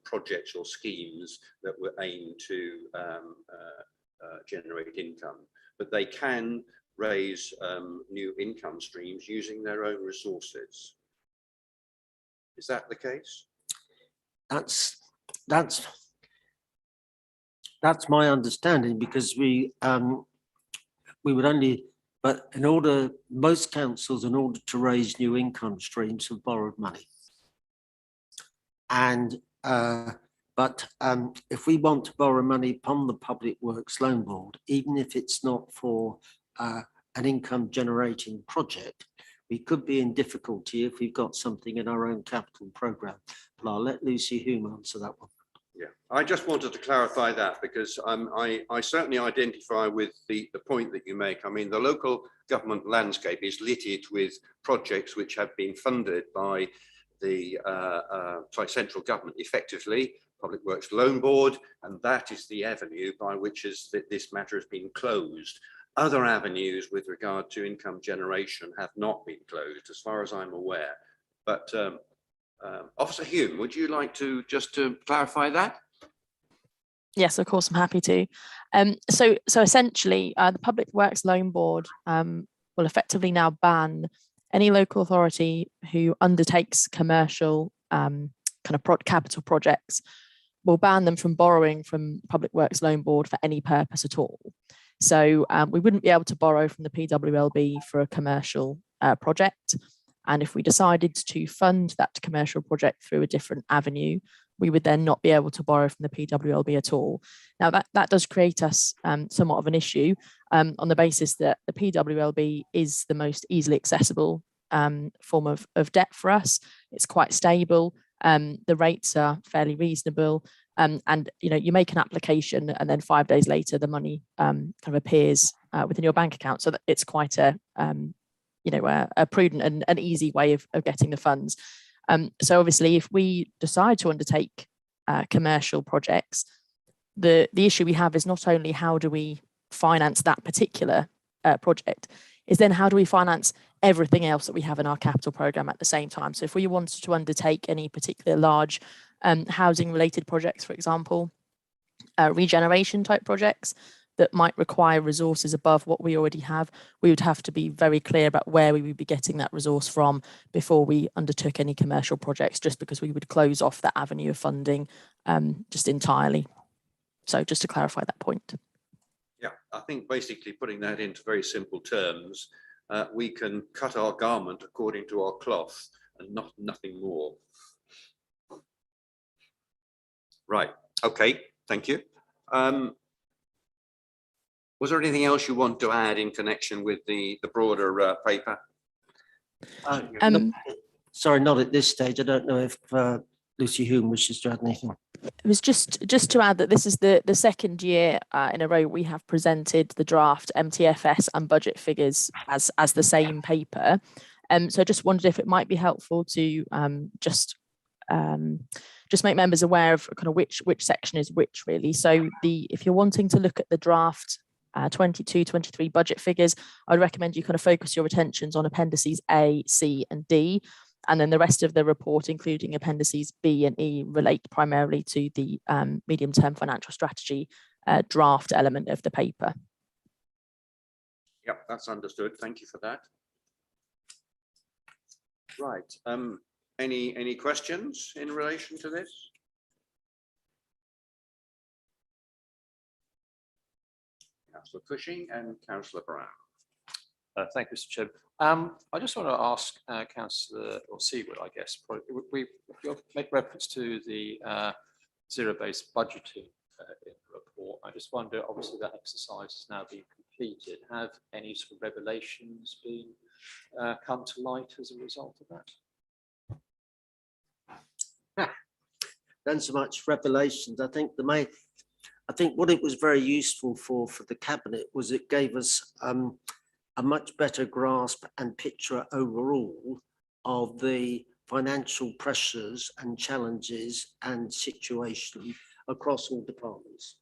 projects or schemes that were aimed to generate income, but they can raise new income streams using their own resources. Is that the case? That's my understanding, because we would only, but in order, most councils, in order to raise new income streams, have borrowed money. And but if we want to borrow money from the Public Works Loan Board, even if it's not for an income generating project, we could be in difficulty if we've got something in our own capital programme. But I'll let Lucy Hume answer that one. Yeah, I just wanted to clarify that, because I certainly identify with the point that you make. I mean, the local government landscape is littered with projects which have been funded by the central government, effectively, Public Works Loan Board, and that is the avenue by which this matter has been closed. Other avenues with regard to income generation have not been closed, as far as I'm aware. But Officer Hume, would you like to just to clarify that? Yes, of course, I'm happy to. So essentially, the Public Works Loan Board will effectively now ban any local authority who undertakes commercial capital projects, will ban them from borrowing from Public Works Loan Board for any purpose at all. So we wouldn't be able to borrow from the PWLB for a commercial project. And if we decided to fund that commercial project through a different avenue, we would then not be able to borrow from the PWLB at all. Now that does create us somewhat of an issue on the basis that the PWLB is the most easily accessible form of debt for us. It's quite stable. The rates are fairly reasonable, and you make an application and then 5 days later the money kind of appears within your bank account. So that it's quite a prudent and easy way of getting the funds. So obviously, if we decide to undertake commercial projects, the issue we have is not only how do we finance that particular project, is then how do we finance everything else that we have in our capital programme at the same time. So if we wanted to undertake any particular large housing related projects, for example, regeneration type projects, that might require resources above what we already have, we would have to be very clear about where we would be getting that resource from before we undertook any commercial projects, just because we would close off that avenue of funding just entirely. So just to clarify that point. Yeah, I think basically putting that into very simple terms, we can cut our garment according to our cloth and nothing more. Right, okay, thank you. Was there anything else you want to add in connection with the broader paper? Sorry, not at this stage. I don't know if Lucy Hume wishes to add anything. It was just to add that this is the second year in a row we have presented the draft MTFS and budget figures as the same paper. So I just wondered if it might be helpful to just make members aware of kind of which section is which, really. So if you're wanting to look at the draft 22-23 budget figures, I'd recommend you kind of focus your attentions on appendices A, C and D, and then the rest of the report, including appendices B and E, relate primarily to the medium-term financial strategy draft element of the paper. Yep, that's understood. Thank you for that. Right. Any questions in relation to this? Councillor Cushing and Councillor Brown. Thank you, Mr. Chairman. I just want to ask Councillor or Seawood, I guess, we make reference to the zero-based budgeting in the report. I just wonder, obviously that exercise has now been completed. Have any sort of revelations been come to light as a result of that? Then so much revelations. I think what it was very useful for the cabinet was it gave us a much better grasp and picture overall of the financial pressures and challenges and situation across all departments.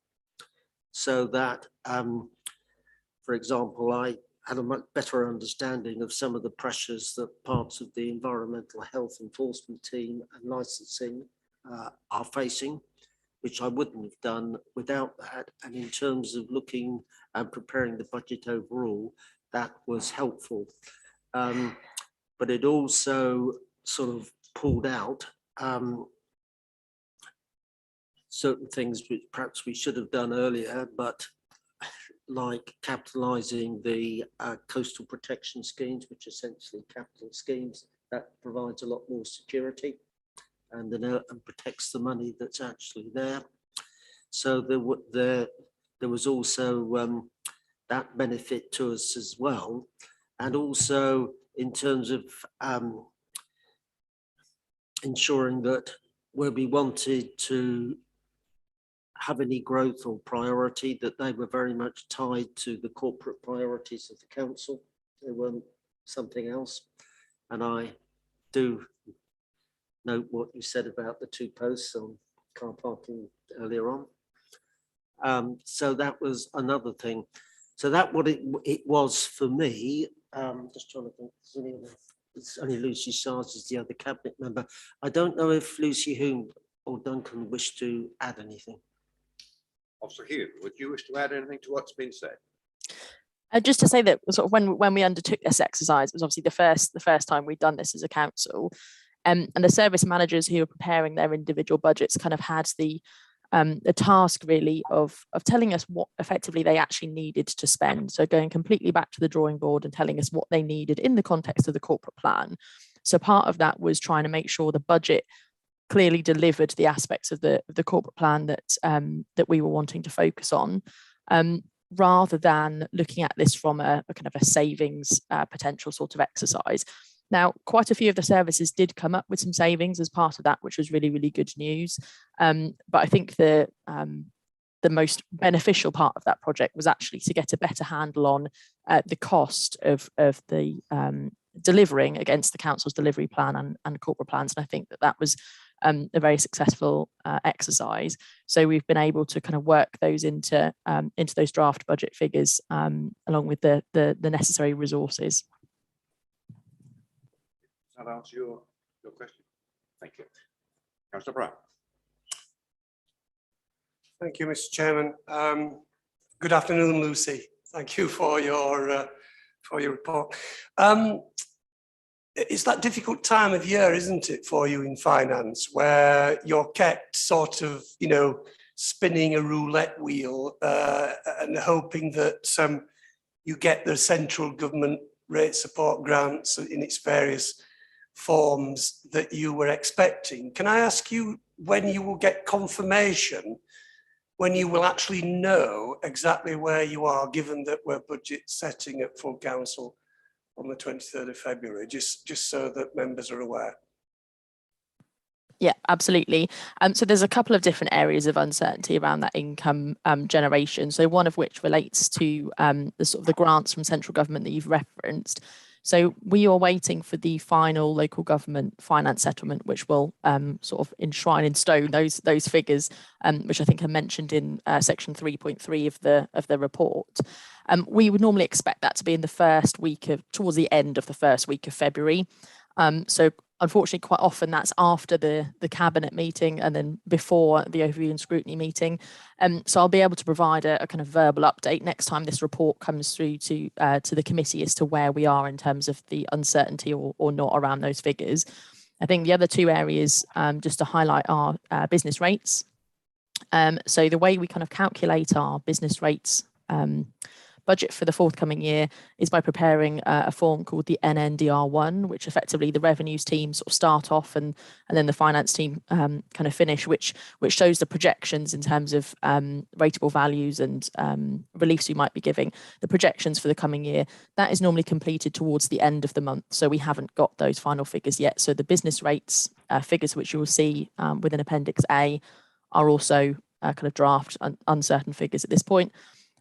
So that, for example, I had a much better understanding of some of the pressures that parts of the environmental health enforcement team and licensing are facing, which I wouldn't have done without that. And in terms of looking and preparing the budget overall, that was helpful. But it also sort of pulled out certain things which perhaps we should have done earlier, but like capitalising the coastal protection schemes, which are essentially capital schemes, that provides a lot more security and protects the money that's actually there. So there was also that benefit to us as well. And also in terms of ensuring that where we wanted to have any growth or priority, that they were very much tied to the corporate priorities of the council. They weren't something else. And I do note what you said about the 2 posts on car parking earlier on. So that was another thing. So that what it was for me. Just trying to think, it's only Lucy Shards is the other cabinet member. I don't know if Lucy Hume or Duncan wish to add anything. Officer Hume, would you wish to add anything to what's been said? Just to say that sort of when we undertook this exercise, it was obviously the first time we'd done this as a council, and the service managers who were preparing their individual budgets kind of had the task really of telling us what effectively they actually needed to spend. So going completely back to the drawing board and telling us what they needed in the context of the corporate plan. So part of that was trying to make sure the budget clearly delivered the aspects of the corporate plan that we were wanting to focus on, rather than looking at this from a kind of a savings potential sort of exercise. Now, quite a few of the services did come up with some savings as part of that, which was really, really good news. But I think the most beneficial part of that project was actually to get a better handle on the cost of the delivering against the council's delivery plan and corporate plans. And I think that was a very successful exercise. So we've been able to kind of work those into those draft budget figures along with the necessary resources. Does that answer your question? Thank you. Councillor Brown. Thank you, Mr. Chairman. Good afternoon, Lucy. Thank you for your report. It's that difficult time of year, isn't it, for you in finance, where you're kept sort of, you know, spinning a roulette wheel and hoping that you get the central government rate support grants in its various forms that you were expecting. Can I ask you when you will get confirmation, when you will actually know exactly where you are, given that we're budget setting at full council on the 23rd of February, just so that members are aware? Yeah, absolutely. So there's a couple of different areas of uncertainty around that income generation. So one of which relates to the sort of the grants from central government that you've referenced. So we are waiting for the final local government finance settlement, which will sort of enshrine in stone those figures, which I think are mentioned in section 3.3 of the report. We would normally expect that to be in the first week towards the end of the first week of February. So unfortunately, quite often that's after the cabinet meeting and then before the overview and scrutiny meeting. So I'll be able to provide a kind of verbal update next time this report comes through to the committee as to where we are in terms of the uncertainty or not around those figures. I think the other two areas, just to highlight, are business rates. So the way we kind of calculate our business rates budget for the forthcoming year is by preparing a form called the NNDR1, which effectively the revenues team sort of start off and then the finance team kind of finish, which shows the projections in terms of rateable values and reliefs we might be giving, the projections for the coming year. That is normally completed towards the end of the month, so we haven't got those final figures yet. So the business rates figures, which you will see within Appendix A, are also kind of draft uncertain figures at this point.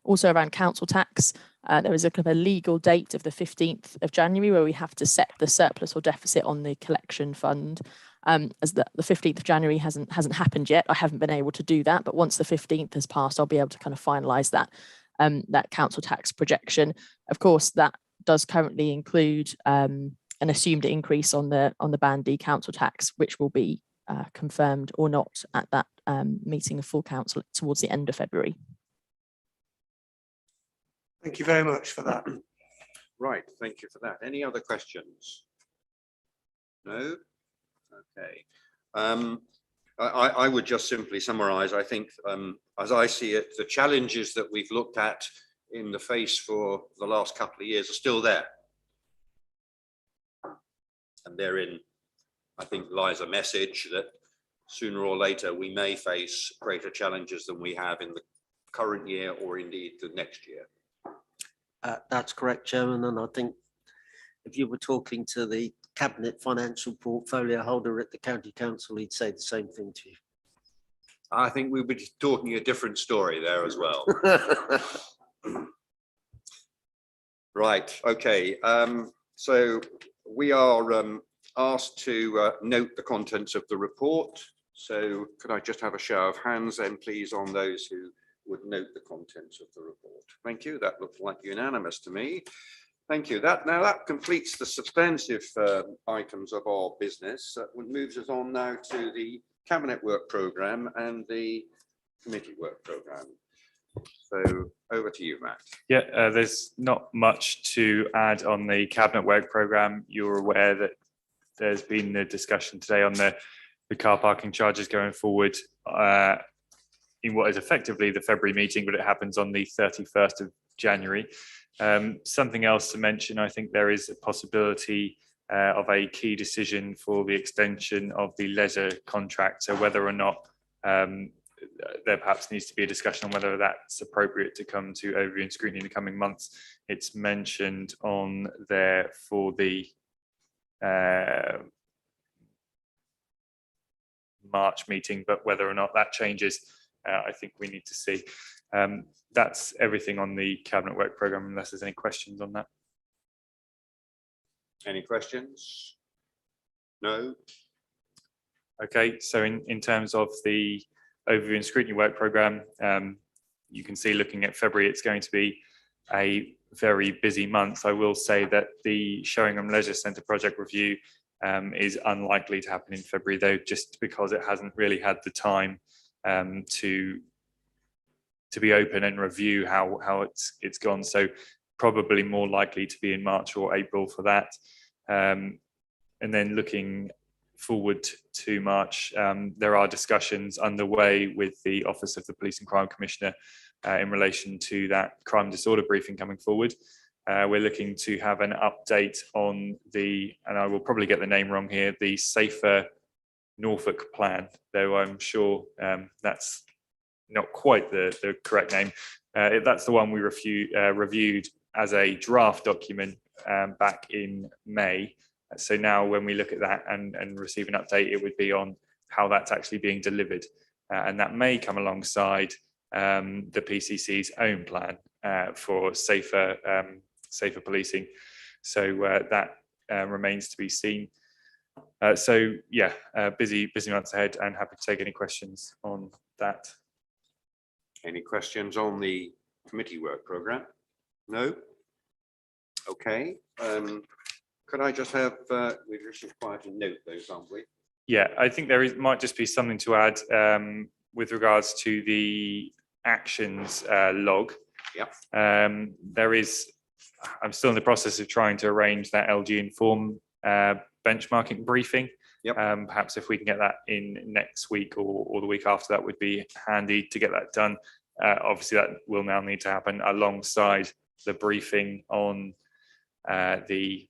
Also around council tax, there is a kind of a legal date of the 15th of January where we have to set the surplus or deficit on the collection fund. As the 15th of January hasn't happened yet, I haven't been able to do that. But once the 15th has passed, I'll be able to kind of finalise that council tax projection. Of course, that does currently include an assumed increase on the Band D council tax, which will be confirmed or not at that meeting of full council towards the end of February. Thank you very much for that. Right, thank you for that. Any other questions? No? Okay. I would just simply summarise. I think, as I see it, the challenges that we've looked at in the face for the last couple of years are still there. And therein, I think, lies a message that sooner or later we may face greater challenges than we have in the current year or indeed the next year. That's correct, Chairman, and I think if you were talking to the Cabinet financial portfolio holder at the County Council, he'd say the same thing to you. I think we would be talking a different story there as well. Right, okay. So we are asked to note the contents of the report. So could I just have a show of hands then, please, on those who would note the contents of the report. Thank you. That looked like unanimous to me. Thank you. Now that completes the substantive items of our business. That moves us on now to the Cabinet Work Programme and the Committee Work Programme. So over to you, Matt. Yeah, there's not much to add on the Cabinet Work Programme. You're aware that there's been a discussion today on the car parking charges going forward in what is effectively the February meeting, but it happens on the 31st of January. Something else to mention, I think there is a possibility of a key decision for the extension of the leisure contract. So whether or not there perhaps needs to be a discussion on whether that's appropriate to come to overview and scrutiny in the coming months. It's mentioned on there for the March meeting, but whether or not that changes, I think we need to see. That's everything on the Cabinet Work Programme, unless there's any questions on that. Any questions? No? Okay, so in terms of the Overview and Scrutiny Work Programme, you can see looking at February, it's going to be a very busy month. I will say that the Sheringham Leisure Centre project review is unlikely to happen in February, though, just because it hasn't really had the time to be open and review how it's gone. So probably more likely to be in March or April for that. And then looking forward to March, there are discussions underway with the Office of the Police and Crime Commissioner in relation to that crime disorder briefing coming forward. We're looking to have an update on the, and I will probably get the name wrong here, the Safer Norfolk plan, though I'm sure that's not quite the correct name. That's the one we reviewed as a draft document back in May. So now when we look at that and receive an update, it would be on how that's actually being delivered. And that may come alongside the PCC's own plan for safer policing. So that remains to be seen. So yeah, busy months ahead, and happy to take any questions on that. Any questions on the committee work programme? No? Okay. Could I just have, we're just required to note those, aren't we? Yeah, I think might just be something to add with regards to the actions log. Yep. I'm still in the process of trying to arrange that LG Inform benchmarking briefing. Yep. Perhaps if we can get that in next week or the week after, that would be handy to get that done. Obviously, that will now need to happen alongside the briefing on the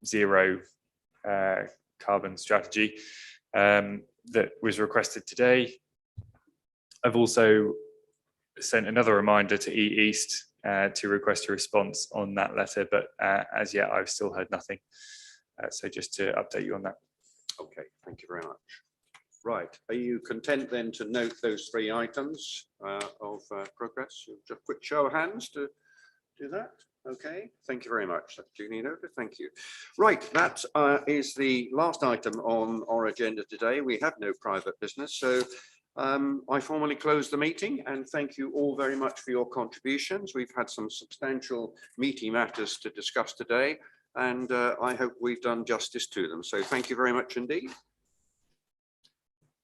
zero carbon strategy that was requested today. I've also sent another reminder to E-East to request a response on that letter, but as yet I've still heard nothing. So just to update you on that. Okay, thank you very much. Right, are you content then to note those 3 items of progress? Just a quick show of hands to do that. Okay, thank you very much. That's duly noted. Thank you. Right, that is the last item on our agenda today. We have no private business, so I formally close the meeting and thank you all very much for your contributions. We've had some substantial meaty matters to discuss today, and I hope we've done justice to them. So thank you very much indeed.